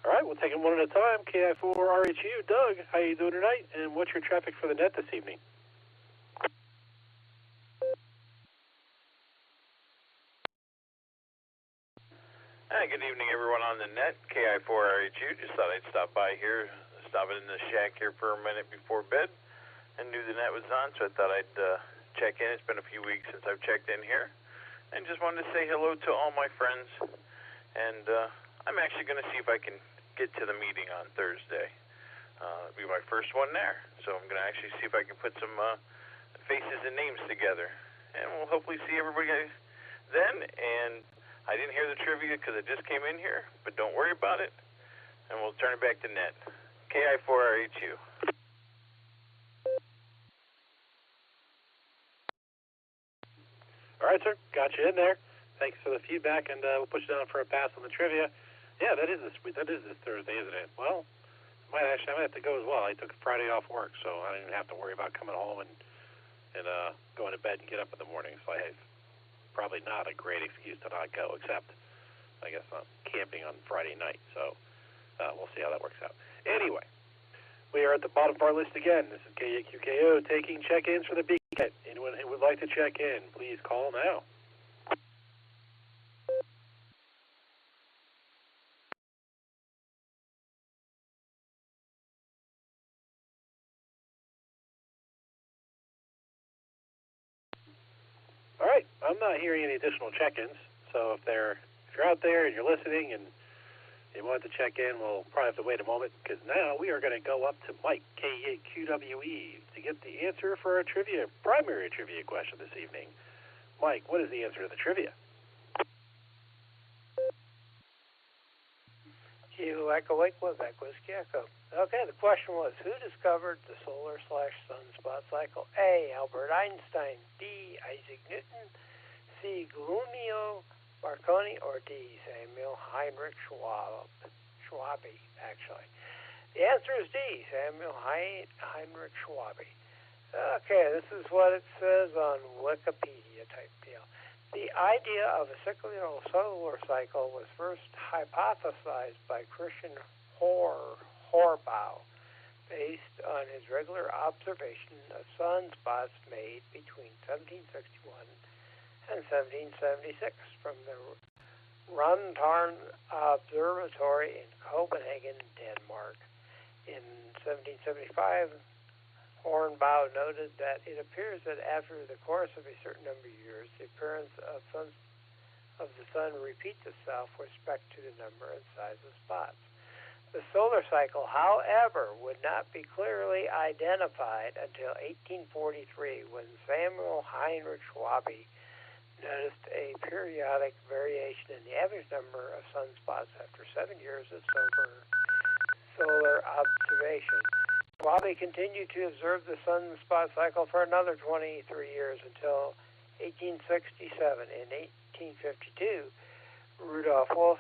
All right, we'll take them one at a time. KI4RHU, Doug, how you doing tonight? And what's your traffic for the net this evening? Hi, good evening, everyone on the net. KI4RHU. Just thought I'd stop by here, stop in the shack here for a minute before bed, and knew the net was on, so I thought I'd check in. It's been a few weeks since I've checked in here, and just wanted to say hello to all my friends. And I'm actually going to see if I can get to the meeting on Thursday. It'll be my first one there. So I'm going to actually see if I can put some faces and names together. And we'll hopefully see everybody then. And I didn't hear the trivia because I just came in here, but don't worry about it. And we'll turn it back to Ned. KI4RHU. All right, sir. Got you in there. Thanks for the feedback, and we'll put you down for a pass on the trivia. Yeah, that is this Thursday, isn't it? Well, I might have to go as well. I took Friday off work, so I didn't have to worry about coming home and going to bed and get up in the morning. So I have probably not a great excuse to not go, except I guess I'm camping on Friday night. So we'll see how that works out. Anyway, we are at the bottom of our list again. This is KAQKO taking check-ins for the beacon. Anyone who would like to check in, please call now. All right, I'm not hearing any additional check-ins, so if you're out there and you're listening and you want to check in, we'll probably have to wait a moment, because now we are going to go up to Mike, K8QWE, to get the answer for our primary trivia question this evening. Mike, what is the answer to the trivia? Kilo Echo Wake Quebec Whiskey Echo. Okay, the question was, who discovered the solar/sunspot cycle? A. Albert Einstein. B. Isaac Newton. C. Guglielmo Marconi. Or D. Samuel Heinrich Schwabe, actually. The answer is D. Samuel Heinrich Schwabe. Okay, this is what it says on Wikipedia type deal. The idea of a cyclical solar cycle was first hypothesized by Christian Horbaugh, based on his regular observation of sunspots made between 1761 and 1776 from the Runtarn Observatory in Copenhagen, Denmark. In 1775, Hornbaugh noted that it appears that after the course of a certain number of years, the appearance of the sun repeats itself with respect to the number and size of spots. The solar cycle, however, would not be clearly identified until 1843, when Samuel Heinrich Schwabe noticed a periodic variation in the average number of sunspots after 7 years of solar observation. Schwabe continued to observe the sunspot cycle for another 23 years until 1867. In 1852, Rudolf Wolf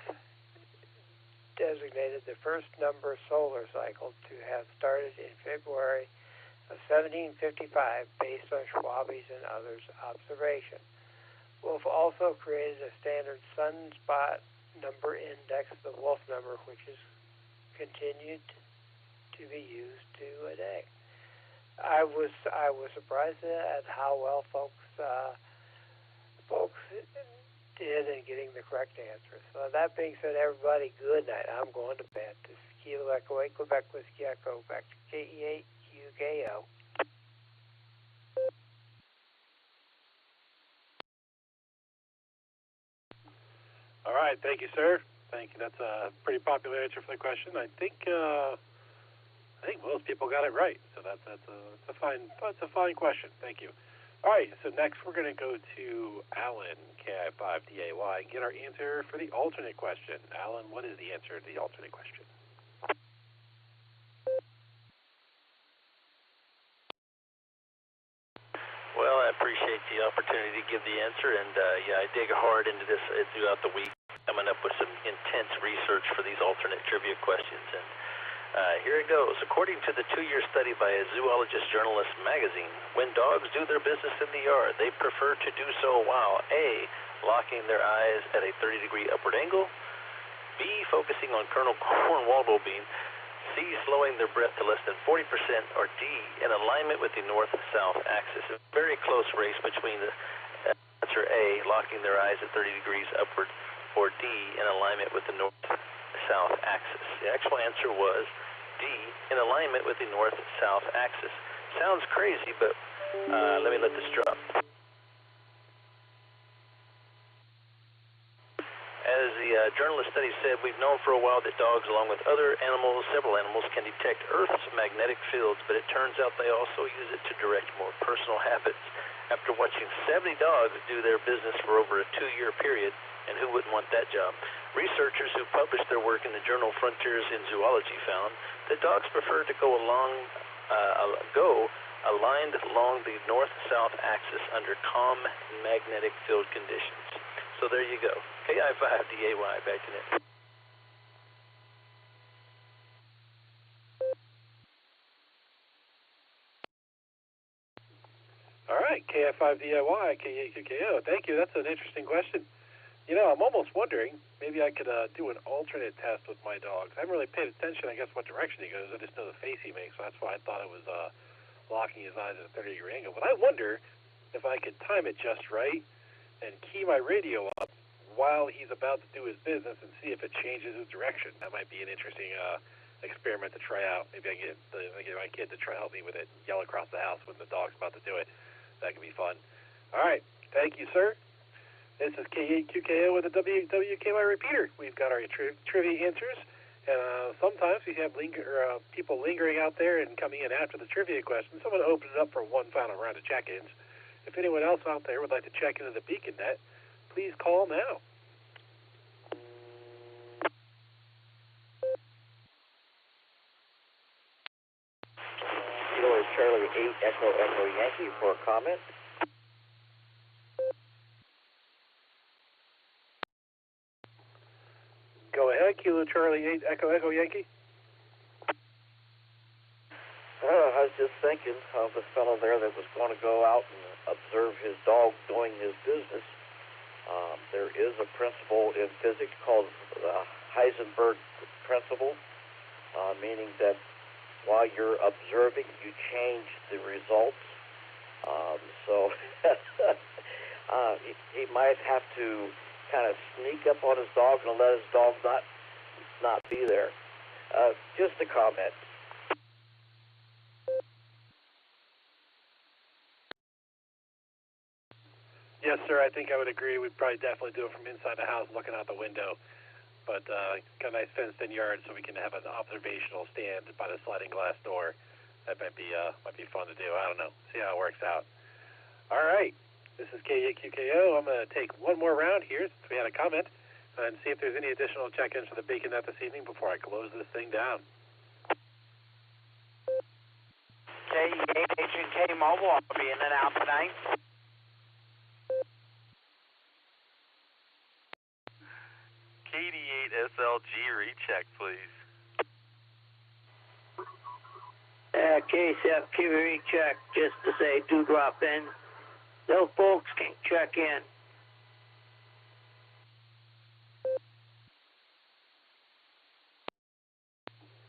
designated the first number solar cycle to have started in February of 1755 based on Schwabe's and others' observation. Wolf also created a standard sunspot number index, the Wolf number, which is continued to be used to a day. I was surprised at how well folks did in getting the correct answer. So that being said, everybody, good night. I'm going to bed. This is Kilo Echo 8 Quebec Whiskey Echo, back to KE8QKO. All right, thank you, sir. Thank you. That's a pretty popular answer for the question. I think most people got it right. So that's a fine question. Thank you. All right. So next we're going to go to Alan, KI5DAY, and get our answer for the alternate question. Alan, what is the answer to the alternate question? Well, I appreciate the opportunity to give the answer, and I dig hard into this throughout the week, coming up with some intense research for these alternate trivia questions. And here it goes. According to the 2-year study by a zoologist journalist magazine, when dogs do their business in the yard, they prefer to do so while A, locking their eyes at a 30-degree upward angle, B, focusing on Colonel Cornwaldo bean, C, slowing their breath to less than 40%, or D, in alignment with the north-south axis. A very close race between the answer A, locking their eyes at 30 degrees upward, or D, in alignment with the north-south axis. The actual answer was D, in alignment with the north-south axis. Sounds crazy, but let me let this drop. As the journalist study said, we've known for a while that dogs, along with other animals, several animals, can detect Earth's magnetic fields, but it turns out they also use it to direct more personal habits. After watching 70 dogs do their business for over a 2-year period, and who wouldn't want that job, researchers who published their work in the journal Frontiers in Zoology found that dogs prefer to go aligned along the north-south axis under calm magnetic field conditions. So there you go. KI5DAY, back to Nick. All right, KI5DIY, KAQKO. Thank you. That's an interesting question. You know, I'm almost wondering, maybe I could do an alternate test with my dogs. I haven't really paid attention, I guess, what direction he goes. I just know the face he makes, so that's why I thought it was locking his eyes at a 30-degree angle. But I wonder if I could time it just right and key my radio up while he's about to do his business and see if it changes his direction. That might be an interesting experiment to try out. Maybe I can get my kid to try help me with it, yell across the house when the dog's about to do it. That could be fun. All right. Thank you, sir. This is K8QKO with the WKY repeater. We've got our trivia answers, and sometimes we have people lingering out there and coming in after the trivia questions. Someone opened it up for one final round of check-ins. If anyone else out there would like to check into the Beacon Net, please call now. Kilo is Charlie 8 Echo Echo Yankee for a comment. Go ahead, Kilo Charlie 8 Echo Echo Yankee. I was just thinking of the fellow there that was going to go out and observe his dog doing his business. There is a principle in physics called the Heisenberg principle, meaning that while you're observing, you change the results. So he might have to kind of sneak up on his dog and let his dog not be there. Just a comment. Yes, sir. I think I would agree. We'd probably definitely do it from inside the house, looking out the window. But got a nice fenced-in yard, so we can have an observational stand by the sliding glass door. That might be fun to do. I don't know. See how it works out. All right. This is K8QKO. I'm going to take one more round here since we had a comment and see if there's any additional check-ins for the Beacon Net this evening before I close this thing down. K8H&K Mobile, I'll be in and out tonight. KD8SLG recheck, please. KCFQ recheck, just to say, do drop in. Those folks can check in.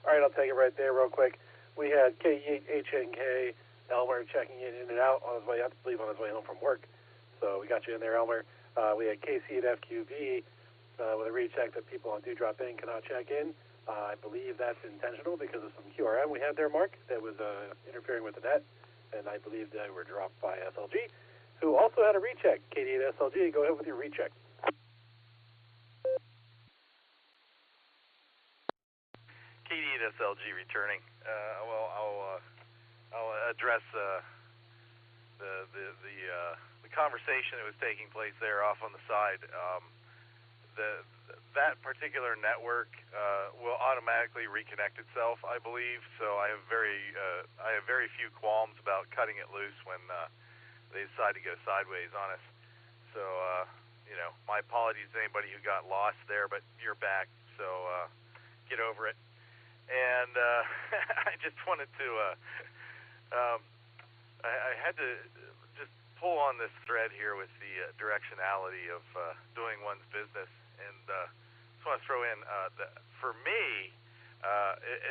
All right, I'll take it right there real quick. We had K8HNK Elmer checking in and out on his way, I believe on his way home from work. So we got you in there, Elmer. We had KC at FQB with a recheck that people on Do Drop In cannot check in. I believe that's intentional because of some QRM we had there, Mark, that was interfering with the net, and I believe they were dropped by SLG, who also had a recheck. KD8 SLG, go ahead with your recheck. KD8 SLG returning. I'll address the conversation that was taking place there off on the side. That particular network will automatically reconnect itself, I believe. So I have very few qualms about cutting it loose when they decide to go sideways on us. So my apologies to anybody who got lost there, but you're back. So get over it. And I just wanted to I had to just pull on this thread here with the directionality of doing one's business. And just want to throw in, for me,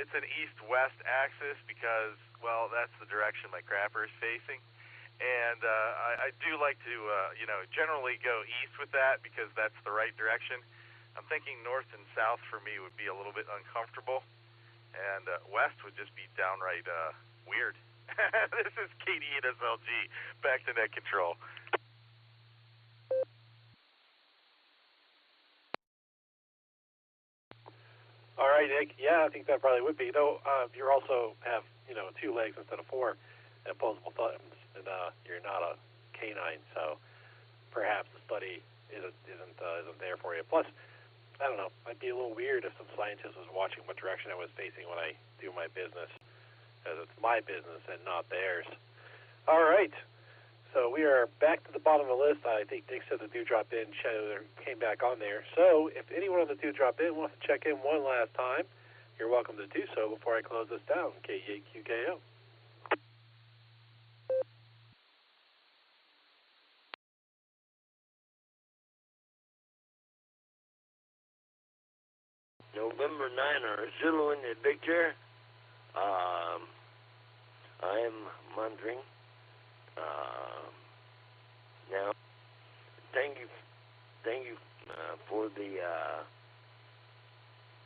it's an east-west axis because, well, that's the direction my crapper is facing. And I do like to, generally go east with that because that's the right direction. I'm thinking north and south for me would be a little bit uncomfortable. And west would just be downright weird. This is KD8SLG, back to net control. All right, Nick. Yeah, I think that probably would be. Though you also have 2 legs instead of 4 and opposable thumbs, and you're not a canine, so perhaps the study isn't there for you. Plus, I don't know. It'd be a little weird if some scientist was watching what direction I was facing when I do my business, as it's my business and not theirs. All right. So we are back to the bottom of the list. I think Nick said the Do Drop In came back on there. So if anyone on the Do Drop In wants to check in one last time, you're welcome to do so before I close this down. KE8QKO. November 9er, Zulu India Victor. I am monitoring. Now, thank you for the,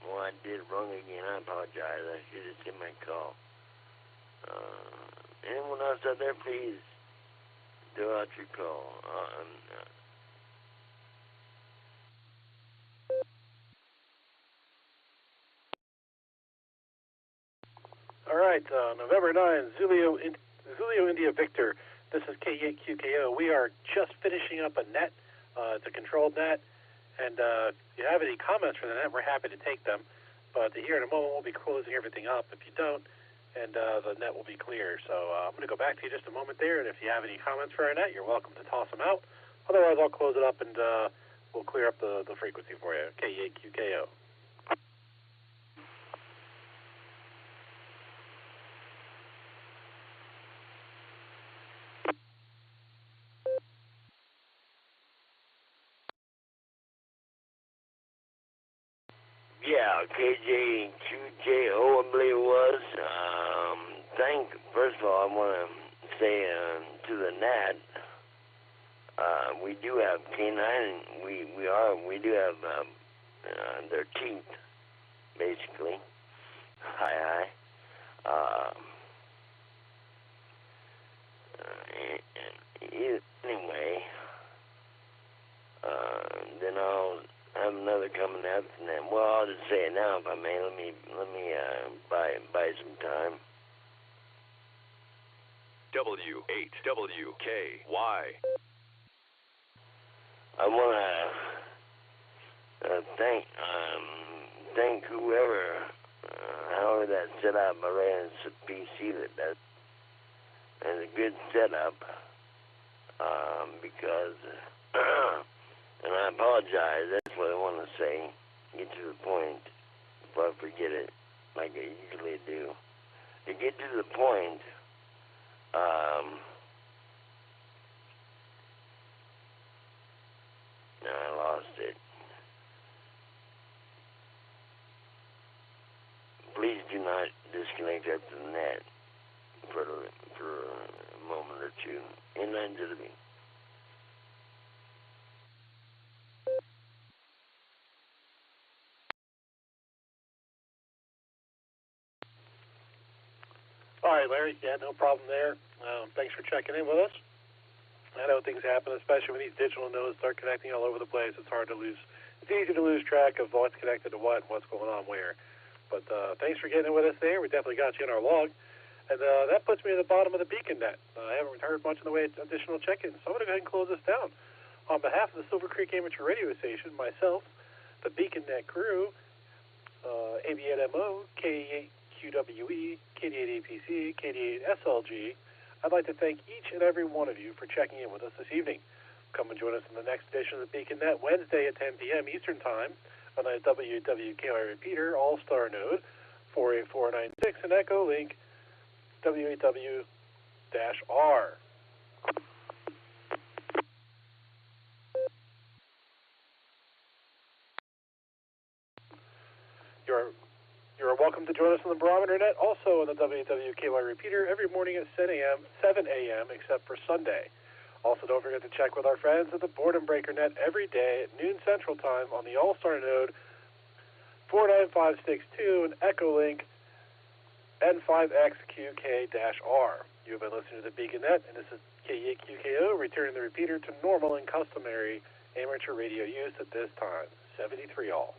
I did it wrong again. I apologize. I should have taken my call. Anyone else out there, please do out your call. All right, November 9, Zulu India Victor. This is K8QKO. We are just finishing up a net. It's a controlled net. And if you have any comments for the net, we're happy to take them. But here in a moment, we'll be closing everything up. If you don't, and the net will be clear. So I'm going to go back to you just a moment there. And if you have any comments for our net, you're welcome to toss them out. Otherwise, I'll close it up and we'll clear up the frequency for you. K8QKO. Yeah, KJ2JO, I believe it was. First of all, I want to say to the NAT, we do have canine, we do have their teeth, basically. Hi. Anyway, then I'll have another coming up, and then, well, I'll just say it now if I may. Let me buy some time. W8WKY. I want to thank whoever, however that set up. I ran a PC that's a good setup, because, and I apologize, that's what I want to say, get to the point, before I forget it, like I usually do. To get to the point, no, I lost it. Please do not disconnect after the net for a moment or two. Inline to the beat. All right, Larry. Yeah, no problem there. Thanks for checking in with us. I know things happen, especially when these digital nodes start connecting all over the place. It's hard to lose. It's easy to lose track of what's connected to what and what's going on where. But thanks for getting in with us there. We definitely got you in our log. And that puts me at the bottom of the Beacon Net. I haven't heard much in the way of additional check-ins, so I'm going to go ahead and close this down. On behalf of the Silvercreek Amateur Radio Station, myself, the Beacon Net crew, AV8MO, K8QWE, KD8APC, KD8SLG, I'd like to thank each and every one of you for checking in with us this evening. Come and join us in the next edition of the Beacon Net Wednesday at 10 p.m. Eastern Time on the WWKI repeater All-Star node 48496 and Echo Link W8W-R. You're welcome to join us on the Barometer Net, also on the WWKY repeater every morning at 7 a.m. except for Sunday. Also, don't forget to check with our friends at the Boredom Breaker Net every day at noon Central Time on the All-Star node 49562 and Echo Link N5XQK-R. You have been listening to the Beacon Net, and this is K8QKO, returning the repeater to normal and customary amateur radio use at this time. 73 all.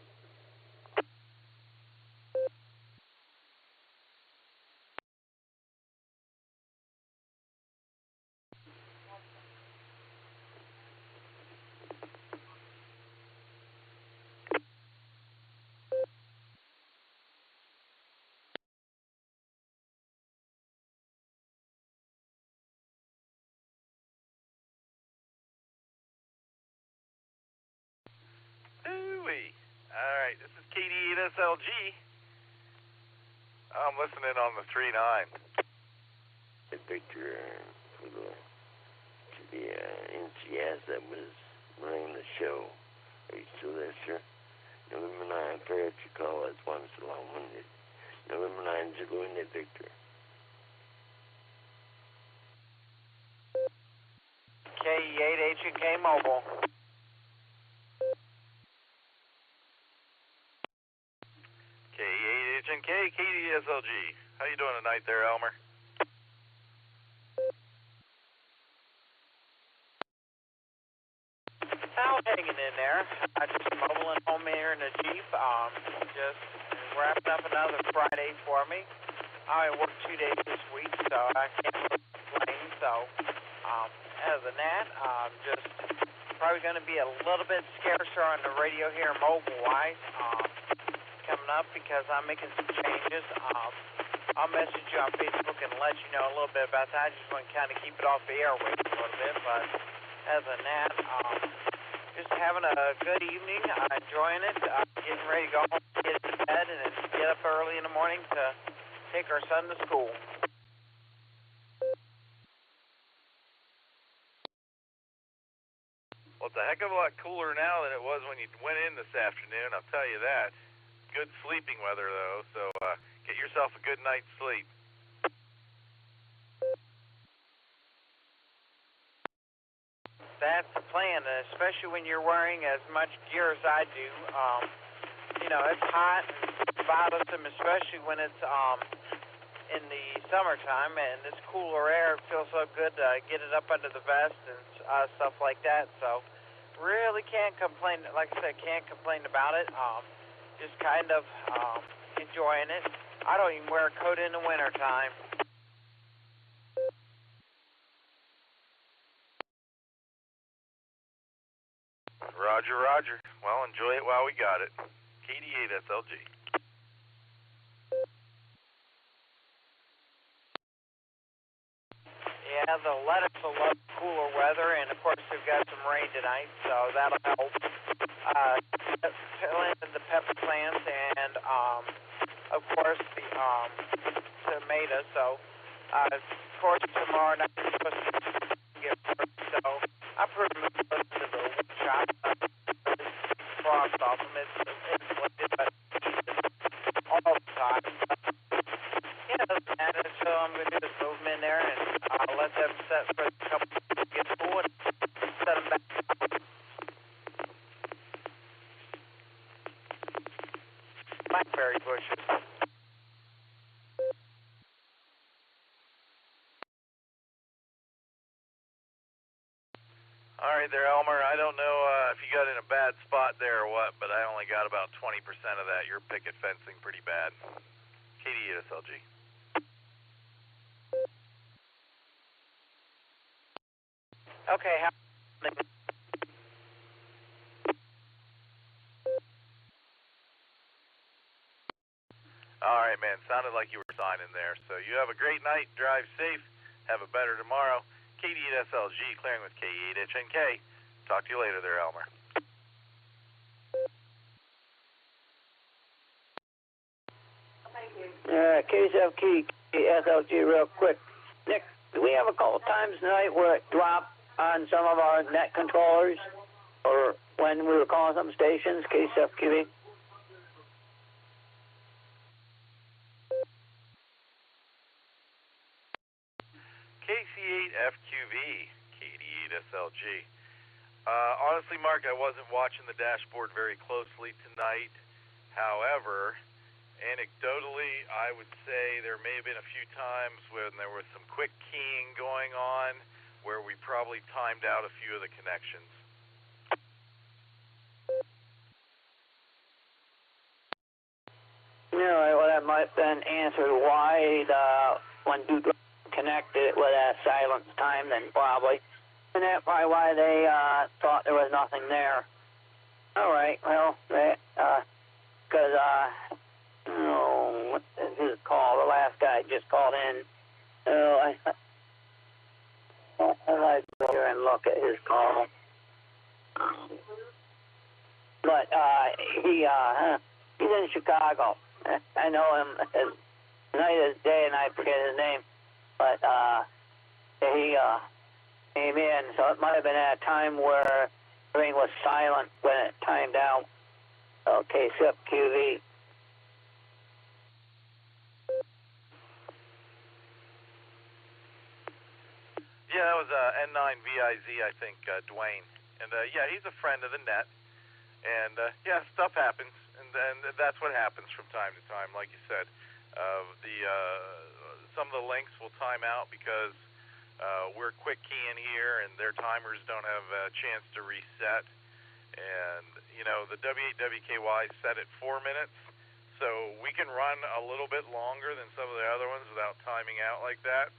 right, this is KD8SLG. I'm listening on the 3-9. Victor, to the NCS that was running the show. Are you still there, sir? November 9, fair to call us once long-winded. November 9, Zulu India Victor. K8HK Mobile. K8HNK, KDSLG. How you doing tonight there, Elmer? I'm hanging in there. I just mobiling home here in a Jeep. Just wrapping up another Friday for me. I worked 2 days this week, so I can't really complain. So, other than that, just probably going to be a little bit scarcer on the radio here, mobile-wise, coming up because I'm making some changes. I'll message you on Facebook and let you know a little bit about that. I just want to kind of keep it off the airwaves a little bit, but other than that, just having a good evening, enjoying it, getting ready to go home, get into bed, and then get up early in the morning to take our son to school. Well, it's a heck of a lot cooler now than it was when you went in this afternoon, I'll tell you that. Good sleeping weather, though, so get yourself a good night's sleep. That's the plan, especially when you're wearing as much gear as I do. You know, it's hot and bothersome, especially when it's in the summertime, and this cooler air feels so good to get it up under the vest and stuff like that. So really can't complain. Like I said, can't complain about it. Just kind of enjoying it. I don't even wear a coat in the wintertime. Roger, roger. Well, enjoy it while we got it. KD8SLG. Yeah, the lettuce will love cooler weather, and of course we've got some rain tonight, so that'll help. Planted the pepper plants and, of course, the tomatoes. So, of course, tomorrow night we're supposed to get work, so I pretty much go to the wood shop. Frost off them. It's insulated, but all the time. Yeah, doesn't matter. So I'm going to do is move them in there and let them set for a couple to get full and set them back down. Blackberry bushes. All right there, Elmer. I don't know if you got in a bad spot there or what, but I only got about 20% of that. You're picket fencing pretty bad. KD8SLG. Okay, All right, man. Sounded like you were signing there. So you have a great night. Drive safe. Have a better tomorrow. KD8SLG, clearing with K8HNK. Talk to you later there, Elmer. KSLG real quick. Nick, do we have a couple times tonight where it dropped on some of our net controllers? Or when we were calling some stations, KSFQV? KC8FQV, KD8SLG. Honestly, Mark, I wasn't watching the dashboard very closely tonight. However, anecdotally, I would say there may have been a few times when there was some quick keying going on where we probably timed out a few of the connections. Yeah, well, that might have been answered why when Duke connected it with a silence time, then probably. And that's probably why they thought there was nothing there. All right, well, because, what is his call? The last guy just called in. I'd like to go here and look at his call. but he's in Chicago. I know him as night as day, and I forget his name. But he came in, so it might have been at a time where everything was silent when it timed out. Okay, SIP QV. Yeah, that was N9VIZ, I think, Dwayne. And yeah, he's a friend of the net. And yeah, stuff happens, and that's what happens from time to time. Like you said, some of the links will time out because we're quick keying here, and their timers don't have a chance to reset. And you know, the W8WKY set at 4 minutes, so we can run a little bit longer than some of the other ones without timing out like that.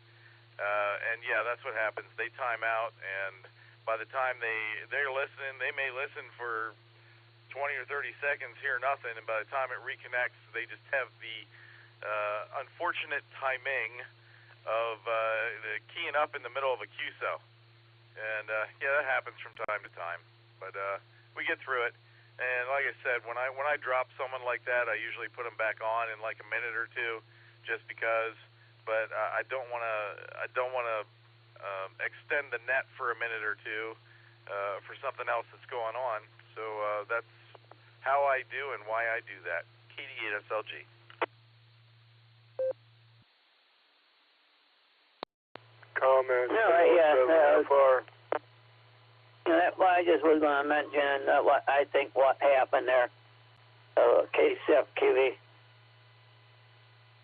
And yeah, that's what happens. They time out, and by the time they're listening, they may listen for 20 or 30 seconds, hear nothing, and by the time it reconnects, they just have the unfortunate timing of the keying up in the middle of a QSO. And yeah, that happens from time to time, but we get through it. And like I said, when I drop someone like that, I usually put them back on in like a minute or two, just because. But I don't want to extend the net for a minute or two for something else that's going on. So that's how I do and why I do that. KD8SLG. Comment. I just was going to mention what happened there. KCF QV.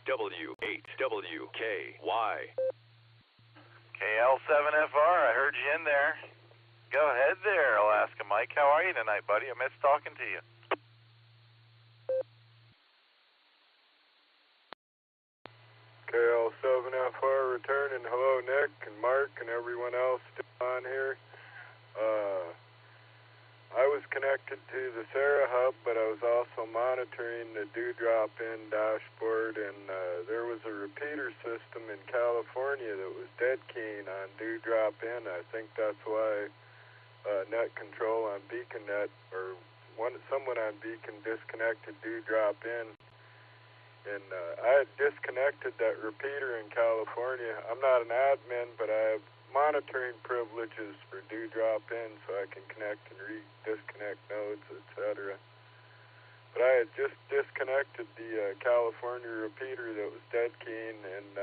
W8WKY. KL7FR, I heard you in there. Go ahead there, Alaska Mike. How are you tonight, buddy? I missed talking to you. KL7FR returning. Hello, Nick and Mark and everyone else still on here. I was connected to the Sarah hub, but I was also monitoring the Dewdrop-In dashboard, and there was a repeater system in California that was dead keen on Dewdrop-In. I think that's why net control on BeaconNet, or someone on Beacon disconnected Dewdrop-In. And I had disconnected that repeater in California. I'm not an admin, but I have monitoring privileges for Dewdrop-In, so I can connect and disconnect nodes, etc. But I had just disconnected the California repeater that was dead keen, and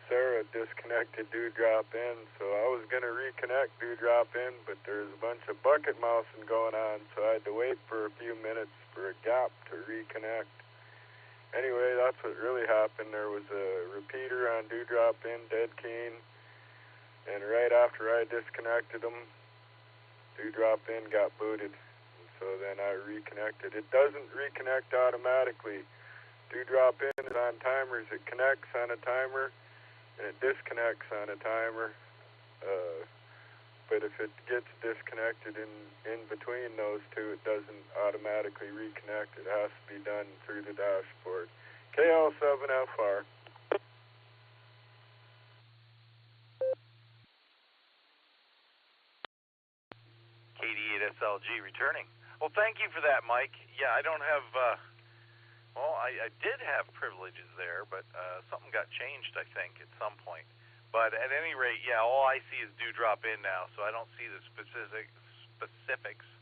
Sarah disconnected Dewdrop-In, so I was going to reconnect Dewdrop-In, but there's a bunch of bucket mousing going on, so I had to wait for a few minutes for a gap to reconnect. Anyway, that's what really happened. There was a repeater on Dewdrop-In dead keen, and right after I disconnected them, Dewdrop-In got booted. And so then I reconnected. It doesn't reconnect automatically. Dewdrop-In is on timers. It connects on a timer, and it disconnects on a timer. But if it gets disconnected in between those two, it doesn't automatically reconnect. It has to be done through the dashboard. KL7FR. KD8SLG returning. Well, thank you for that, Mike. Yeah, I don't have, I did have privileges there, but something got changed, I think, at some point. But at any rate, yeah, all I see is Dewdrop-In now, so I don't see the specifics.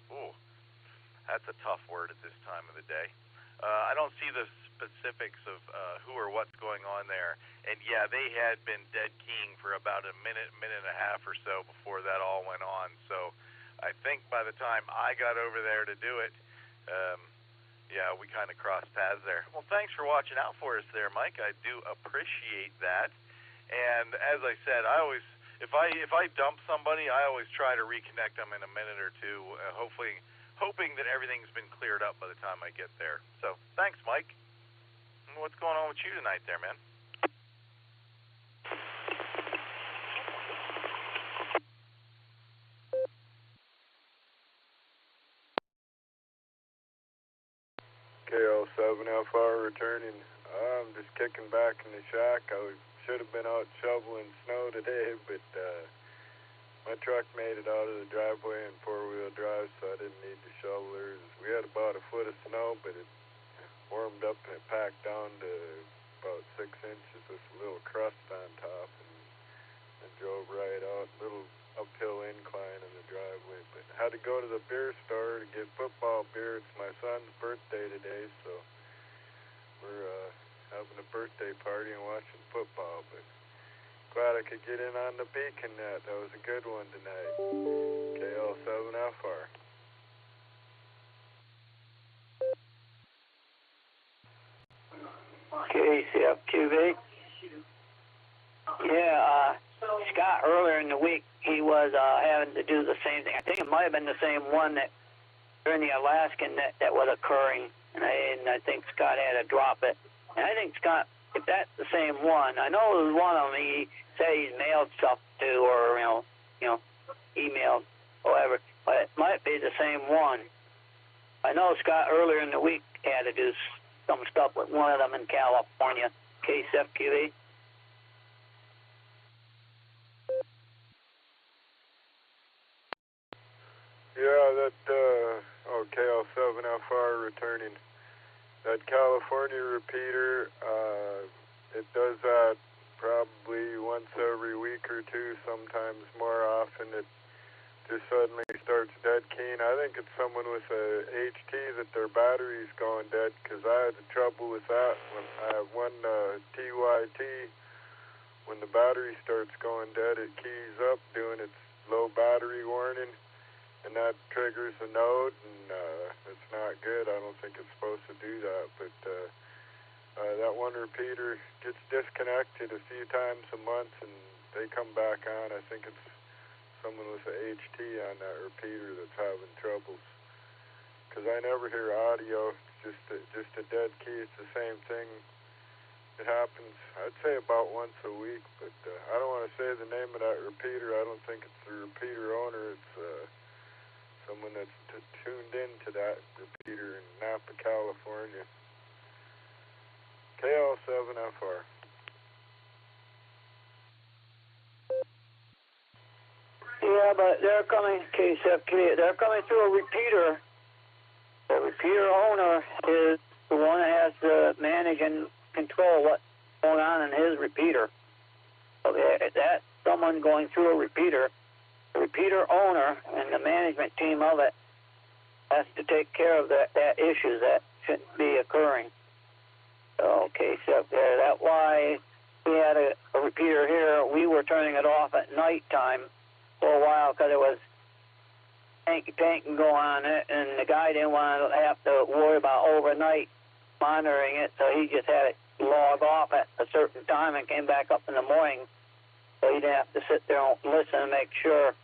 Ooh, that's a tough word at this time of the day. I don't see the specifics of who or what's going on there. And yeah, they had been dead keying for about a minute and a half or so before that all went on. So I think by the time I got over there to do it, yeah, we kind of crossed paths there. Well, thanks for watching out for us there, Mike. I do appreciate that. And as I said, I always, if I dump somebody, I always try to reconnect them in a minute or two, hoping that everything's been cleared up by the time I get there. So thanks, Mike. What's going on with you tonight there, man? KL7FR returning. I'm just kicking back in the shack. I should have been out shoveling snow today, but my truck made it out of the driveway in four-wheel drive, so I didn't need the shovelers. We had about a foot of snow, but it warmed up and it packed down to about 6 inches with a little crust on top, and I drove right out, little uphill incline in the driveway. But I had to go to the beer store to get football beer. It's my son's birthday today, so we're having a birthday party and watching football. But glad I could get in on the Beacon Net. That was a good one tonight. KL7FR. KCFQV. Yeah, Scott, earlier in the week, he was having to do the same thing. I think it might have been the same one that during the Alaskan that was occurring, and I think Scott had to drop it. And I think Scott, if that's the same one, I know it was one of them he said he's mailed stuff to, or you know, emailed, whatever, but it might be the same one. I know Scott earlier in the week had to do some stuff with one of them in California. KCFQV. Yeah, that KL7FR returning. That California repeater, it does that probably once every week or two, sometimes more often. It just suddenly starts dead keying. I think it's someone with a HT that their battery's going dead, because I had trouble with that. When I have one TYT, when the battery starts going dead, it keys up doing its low battery warning, and that triggers a node, and it's not good. I don't think it's supposed to do that, but that one repeater gets disconnected a few times a month, and they come back on. I think it's someone with a HT on that repeater that's having troubles, because I never hear audio. It's just a dead key. It's the same thing. It happens, I'd say, about once a week, but I don't want to say the name of that repeater. I don't think it's the repeater owner. It's someone that's tuned into that repeater in Napa, California. KL7FR. Yeah, but they're coming, KCFQ, they're coming through a repeater. The repeater owner is the one that has to manage and control what's going on in his repeater. So that's someone going through a repeater. The repeater owner and the management team of it has to take care of that issue that shouldn't be occurring. So, KCFQ, that's why we had a repeater here. We were turning it off at nighttime for a while because it was tanking going on it, and the guy didn't want to have to worry about overnight monitoring it, so he just had it log off at a certain time and came back up in the morning, so he didn't have to sit there and listen and make sure.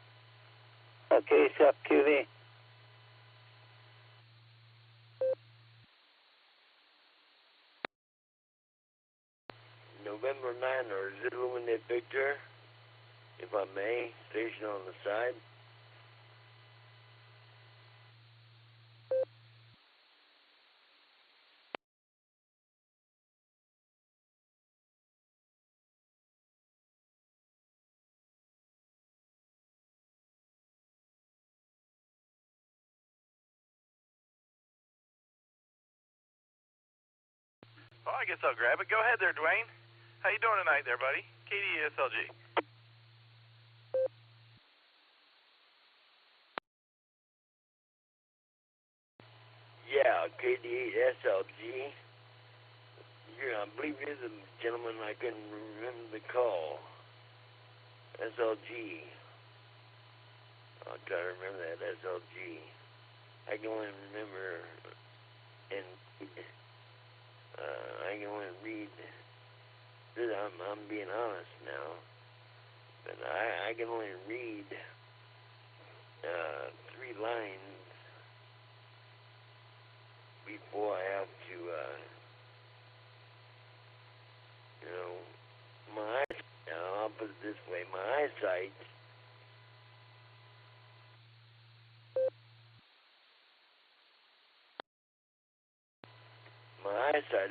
Okay, KCFQV. November 9, or is it illuminate picture, if I may, station on the side. Well, I guess I'll grab it. Go ahead there, Dwayne. How you doing tonight there, buddy? KDSLG. Yeah, KD8SLG. I believe you're the gentleman I couldn't remember the call. SLG. I'll try to remember that, SLG. I can only remember and I can only read. I'm being honest now, but I can only read 3 lines before I have to, I'll put it this way, my eyesight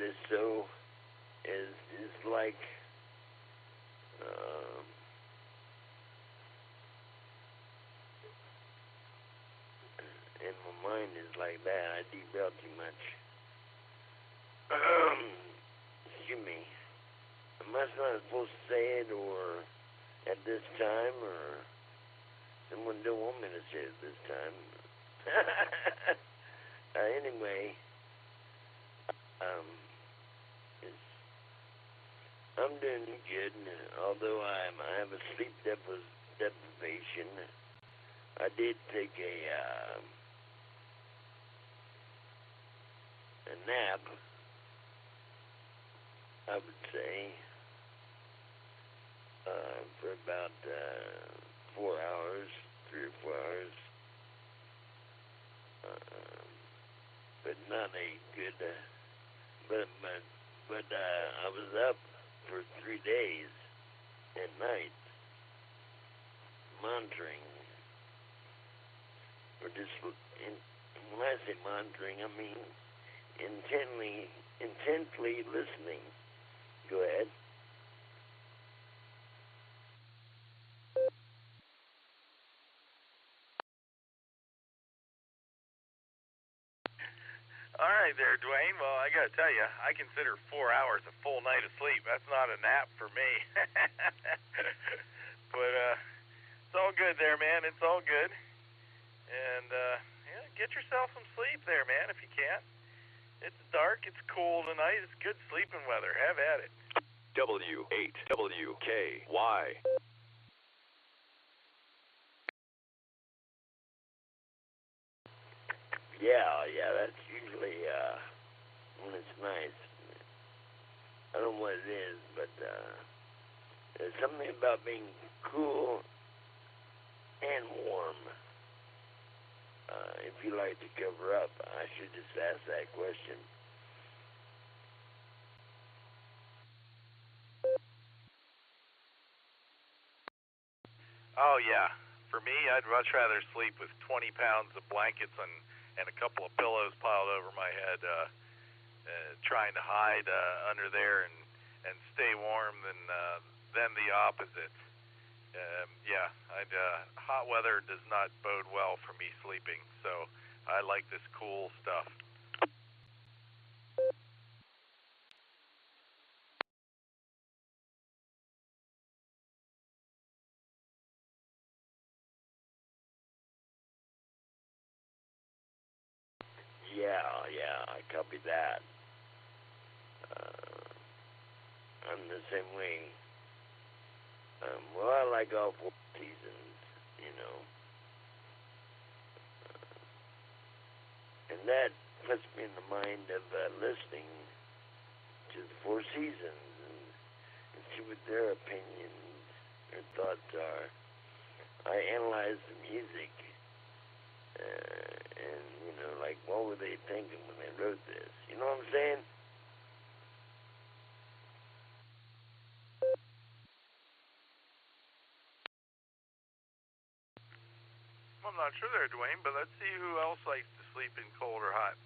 is like mind is like that. I deep out too much. Excuse me. Am I not supposed to say it, or at this time, or someone don't want me to say it this time? Anyway, I'm doing good, although I have a sleep deprivation. I did take a nap, I would say, for about 4 hours, 3 or 4 hours, but not a good, but I was up for 3 days and nights, monitoring, or just, when I say monitoring, I mean intently listening. Go ahead. All right there, Dwayne. Well, I got to tell you, I consider 4 hours a full night of sleep. That's not a nap for me. But it's all good there, man. It's all good. And yeah, get yourself some sleep there, man, if you can. It's dark. It's cool tonight. It's good sleeping weather. Have at it. W8WKY. Yeah, that's usually when it's nice. I don't know what it is, but there's something about being cool and warm. If you like to cover up, I should just ask that question. Oh, yeah. For me, I'd much rather sleep with 20 pounds of blankets and a couple of pillows piled over my head, trying to hide under there and stay warm than the opposite. Yeah, hot weather does not bode well for me sleeping, so I like this cool stuff. Yeah, I copy that. I'm the same way. Well, I like all 4 seasons, you know. And that puts me in the mind of listening to the 4 seasons and see what their opinions or thoughts are. I analyze the music, and, you know, like, what were they thinking when they wrote this? You know what I'm saying? I'm not sure there, Dwayne, but let's see who else likes to sleep in cold or hot.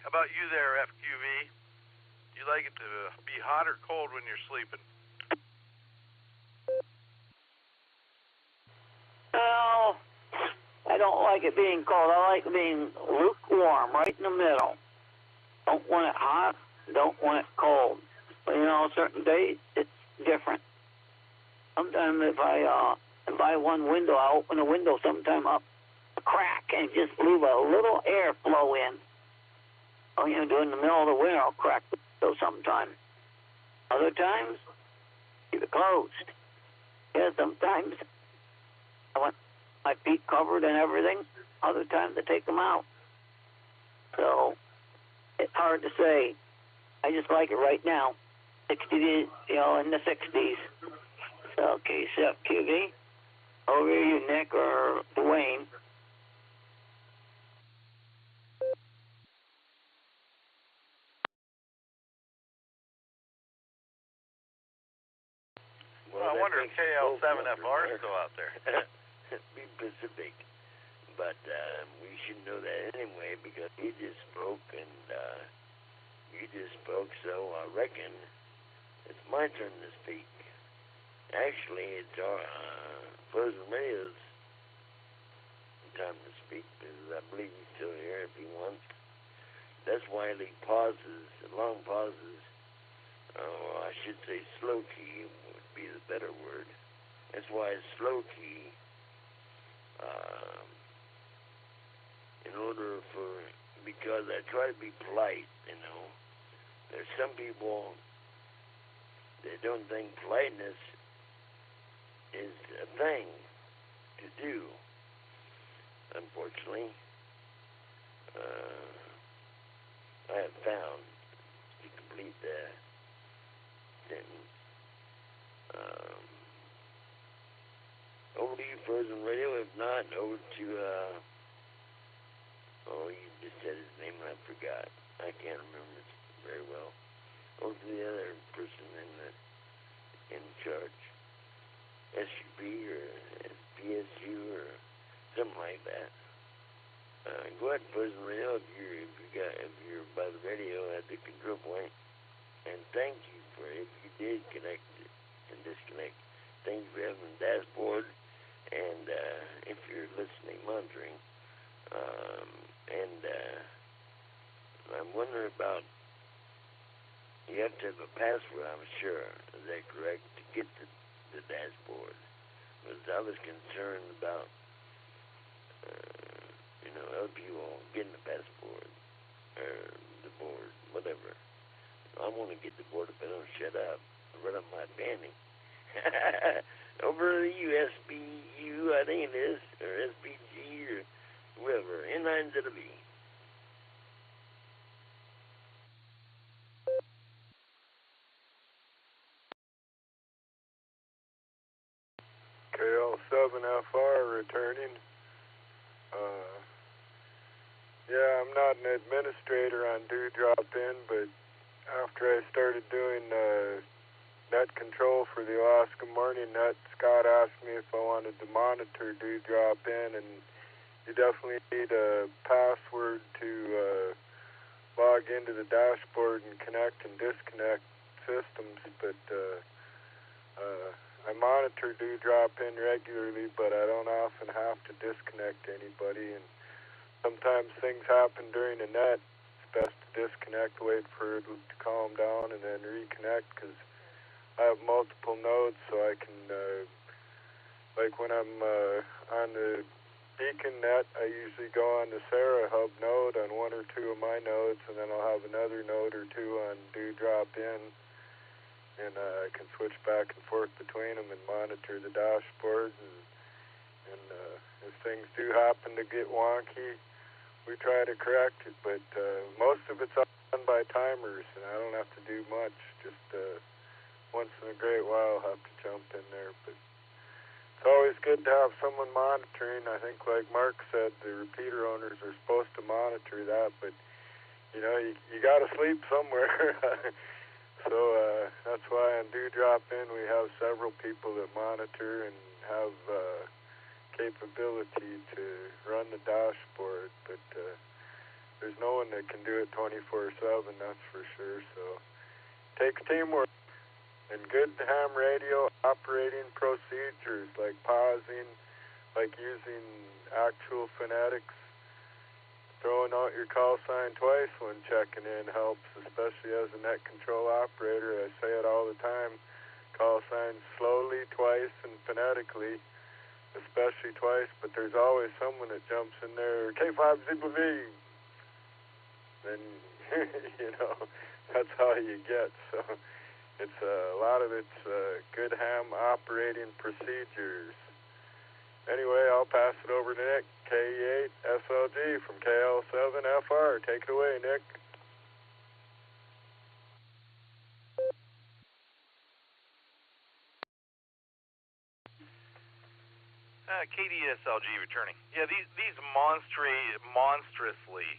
How about you there, FQV? Do you like it to be hot or cold when you're sleeping? Well, I don't like it being cold. I like it being lukewarm, right in the middle. Don't want it hot, don't want it cold. But, you know, certain days it's different. Sometimes if I one window, I open a window sometime up a crack and just leave a little air flow in. Oh, you know, during the middle of the winter, I'll crack the window sometime. Other times, keep it closed. Yeah, sometimes I want my feet covered and everything. Other times I take them out. So it's hard to say. I just like it right now. 60, you know, in the 60s. So, QV, over to you, Nick or Dwayne. Well, I wonder if KL7FR is still out there. Be Pacific. But we should know that anyway, because he just spoke and you just spoke, so I reckon it's my turn to speak. Actually, it's our Frozen Radio's time to speak because I believe he's still here if he wants. That's why he pauses, long pauses. I should say slow key would be the better word. That's why it's slow key. In order for, because I try to be polite, you know. There's some people, they don't think politeness is a thing to do, unfortunately. I have found, to complete the sentence, over to you, Frozen Radio. If not, over to, you just said his name and I forgot. I can't remember it very well. Over to the other person in charge. SUB or PSU or something like that. Go ahead, Frozen Radio, if you're by the radio at the control point. And thank you for, if you did connect and disconnect, thank you for having the dashboard. And if you're listening, monitoring, I'm wondering about, you have to have a password, I'm sure. Is that correct? To get the dashboard. Because I was concerned about, other people getting the passport or the board, whatever. I want to get the board if I don't shut up. Run up my banning. Over the USBU, I think it is, or SBG, or whoever, N9ZB. KL7FR returning. Yeah, I'm not an administrator on Dewdrop In, but after I started doing net control for the Alaska Morning Net, Scott asked me if I wanted to monitor Dewdrop In, and you definitely need a password to log into the dashboard and connect and disconnect systems, but I monitor Dewdrop In regularly, but I don't often have to disconnect anybody, and sometimes things happen during the net. It's best to disconnect, wait for it to calm down, and then reconnect, because I have multiple nodes, so I can, like when I'm on the Beacon Net, I usually go on the Sarah Hub node on one or two of my nodes, and then I'll have another node or two on Dewdrop In, and I can switch back and forth between them and monitor the dashboard, and if things do happen to get wonky, we try to correct it, but most of it's done by timers, and I don't have to do much, just once in a great while I'll have to jump in there, but it's always good to have someone monitoring. I think, like Mark said, the repeater owners are supposed to monitor that, but you got to sleep somewhere. So that's why on Dewdrop In we have several people that monitor and have capability to run the dashboard, but there's no one that can do it 24/7, that's for sure. So it takes teamwork. And good ham radio operating procedures like pausing, like using actual phonetics, throwing out your call sign twice when checking in helps, especially as a net control operator. I say it all the time, call signs slowly twice and phonetically, especially twice, but there's always someone that jumps in there, K5ZB. Then, that's how you get. So it's a lot of it's good ham operating procedures. Anyway, I'll pass it over to Nick, KE8SLG from KL7FR. Take it away, Nick. KDSLG returning. Yeah, these monstrously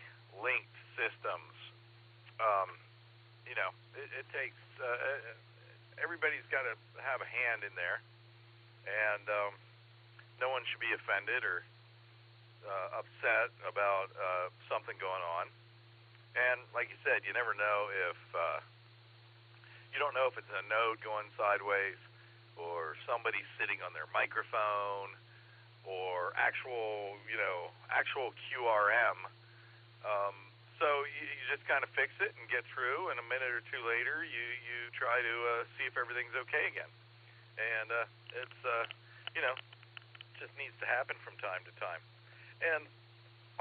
linked systems, it takes, everybody's got to have a hand in there, and no one should be offended or upset about something going on. And like you said, you never know if, you don't know if it's a node going sideways or somebody sitting on their microphone or actual QRM. So you just kind of fix it and get through, and a minute or two later, you try to see if everything's okay again. And it's just needs to happen from time to time. And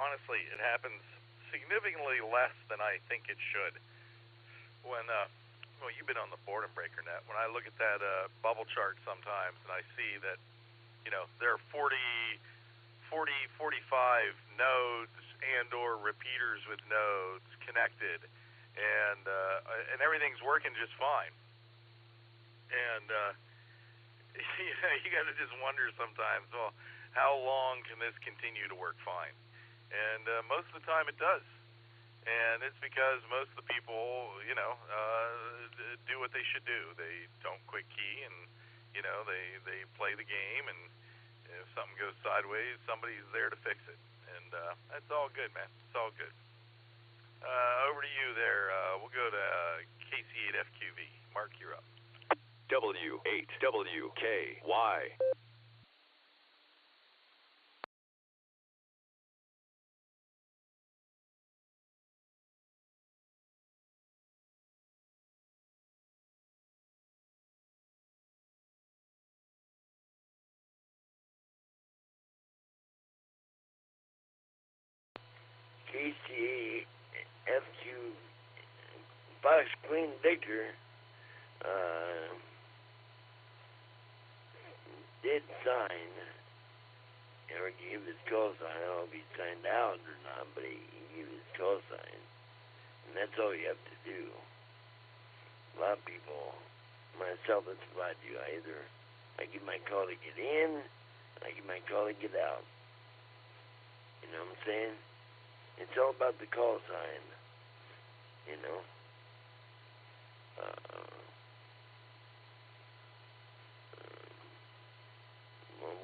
honestly, it happens significantly less than I think it should. When well, you've been on the Boredom Breaker net. When I look at that bubble chart sometimes, and I see that there are 45 nodes and/or repeaters with nodes connected, and everything's working just fine. And you got to just wonder sometimes, well, how long can this continue to work fine? And most of the time it does. And it's because most of the people, do what they should do. They don't quick key, and they play the game, and if something goes sideways, somebody's there to fix it. And that's all good, man. It's all good. Over to you there. We'll go to KC8FQV. Mark, you're up. W8WKY. KCAFQ Fox Queen Victor did sign or give his call sign. I don't know if he signed out or not, but he gave his call sign. And that's all you have to do. A lot of people, myself, that's what I do. I give my call to get in, and I give my call to get out. You know what I'm saying? It's all about the call sign,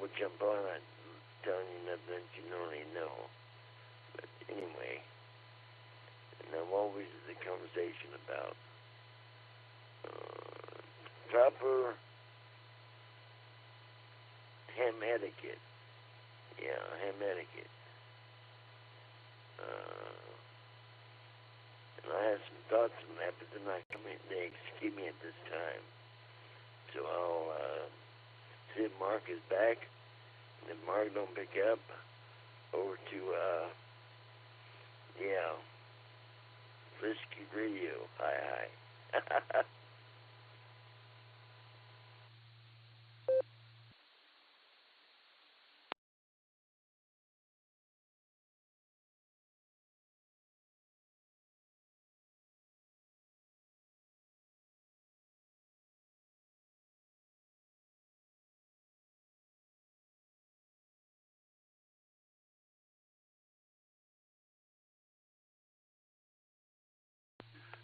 which I'm probably not telling you nothing that you normally know. But anyway, and I'm always in the conversation about proper ham etiquette. Yeah, ham etiquette. And I have some thoughts on that, but they're not coming next. Give me at this time. So I'll see if Mark is back. And if Mark don't pick up, over to, Frisky Radio. Hi.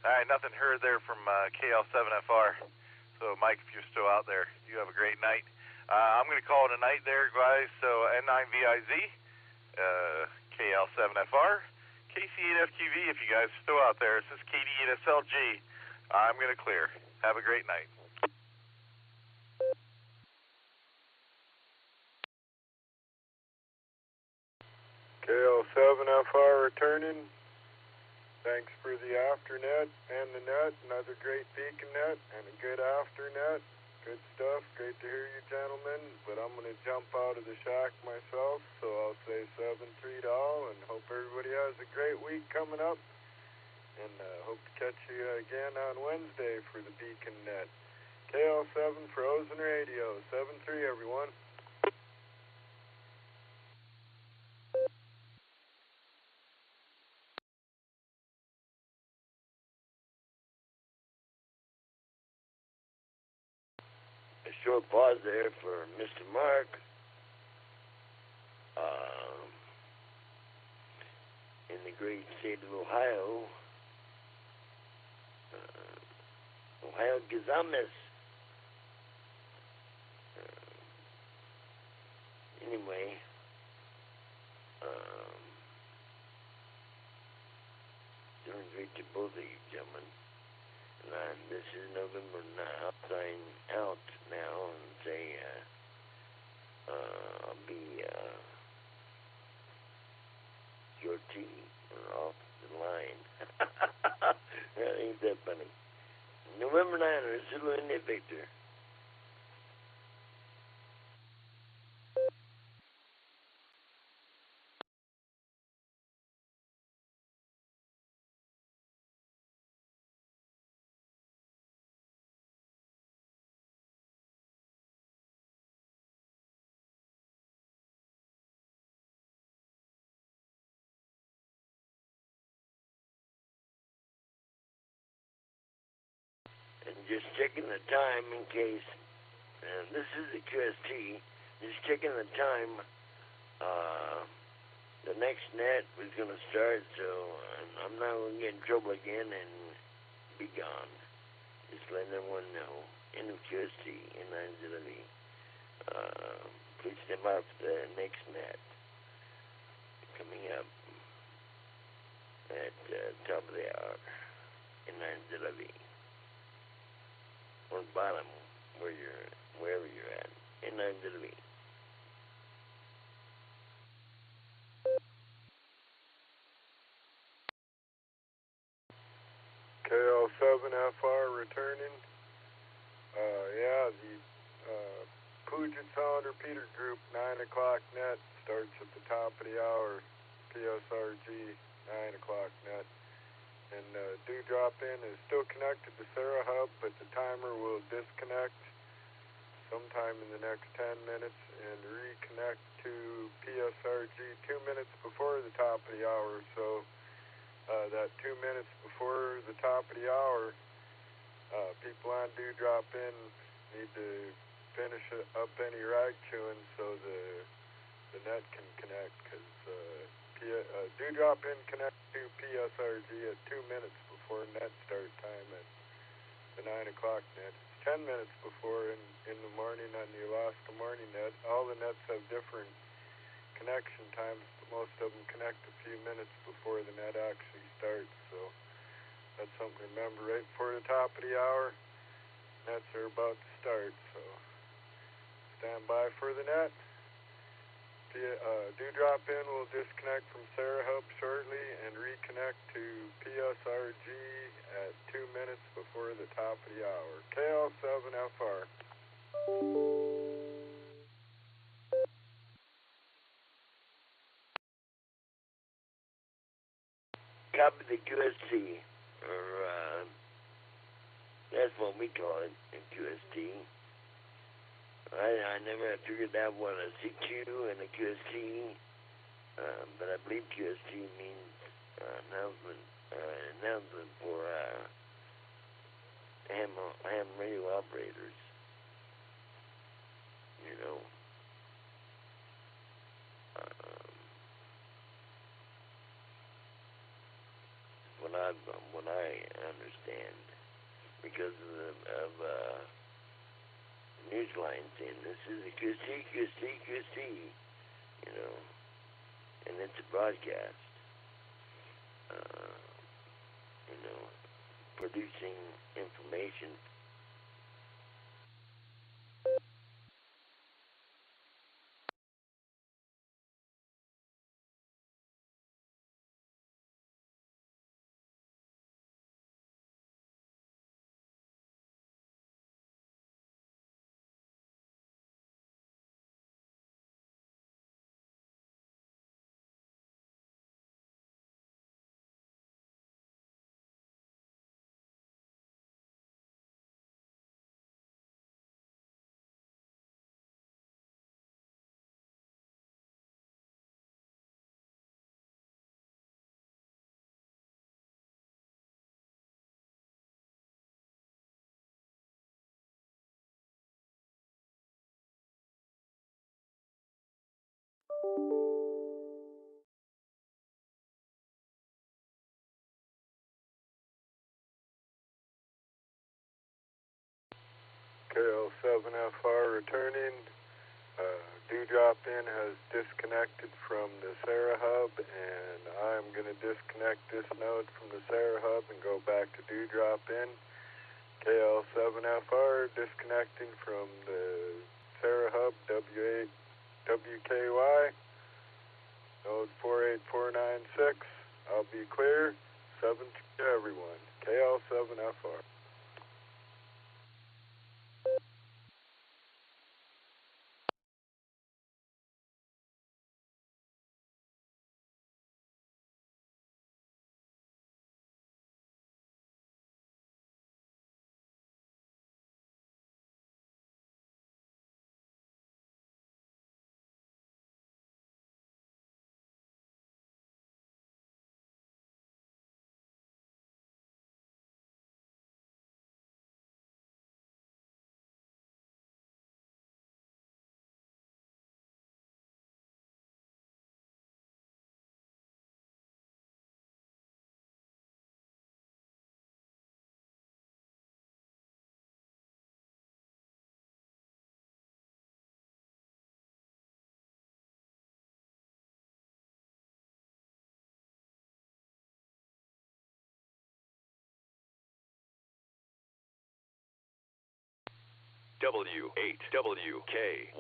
All right, nothing heard there from KL7FR. So, Mike, if you're still out there, you have a great night. I'm going to call it a night there, guys. So, N9VIZ, KL7FR, KC8FQV, if you guys are still out there. This is KD8SLG. I'm going to clear. Have a great night. KL7FR returning. Thanks for the afternet and the net. Another great beacon net and a good afternet. Good stuff. Great to hear you, gentlemen. But I'm going to jump out of the shack myself, so I'll say 7-3 all, and hope everybody has a great week coming up. And hope to catch you again on Wednesday for the beacon net. KL7 Frozen Radio. 7-3, everyone. A short pause there for Mr. Mark. In the great state of Ohio, Ohio Gazamis. Anyway, doing great to both of you gentlemen. And this is November now. I'll sign out now and say I'll be your T off the line. Ain't that funny? November 9ers, Zulu India Victor. And just checking the time in case, this is the QST, just checking the time, the next net was going to start, so I'm not going to get in trouble again and be gone. Just letting everyone know, in the QST, in 9ZLV, please step out for the next net, coming up at top of the hour, in 9ZLV. On bottom, wherever you're at, in 9ZLV. KL7FR returning. The Puget Sound Repeater Group 9 o'clock net starts at the top of the hour. PSRG 9 o'clock net. And Dewdrop In is still connected to Sarah Hub, but the timer will disconnect sometime in the next 10 minutes and reconnect to PSRG 2 minutes before the top of the hour. So that 2 minutes before the top of the hour, people on Dewdrop In need to finish up any rag chewing so the net can connect, because Dewdrop In connect to PSRG at 2 minutes before net start time at the 9 o'clock net. It's 10 minutes before in the morning on the Alaska morning net. All the nets have different connection times, but most of them connect a few minutes before the net actually starts. So that's something to remember. Right before the top of the hour, nets are about to start. So stand by for the net. Dewdrop In will disconnect from Sarah Hub shortly and reconnect to PSRG at 2 minutes before the top of the hour. KL7FR. Copy the QST, or that's what we call it, in QST. I never figured out what a CQ and a QST, but I believe QST means announcement for ham radio operators. You know, what I understand, because of Newsline saying this is a QST, you know, and it's a broadcast, you know, producing information. KL7FR returning. Dewdrop In has disconnected from the Sarah Hub, and I'm going to disconnect this node from the Sarah Hub and go back to Dewdrop In. KL7FR disconnecting from the Sarah Hub, W8 WKY, node 48496. I'll be clear. 7 to everyone. KL7FR. W8WKY.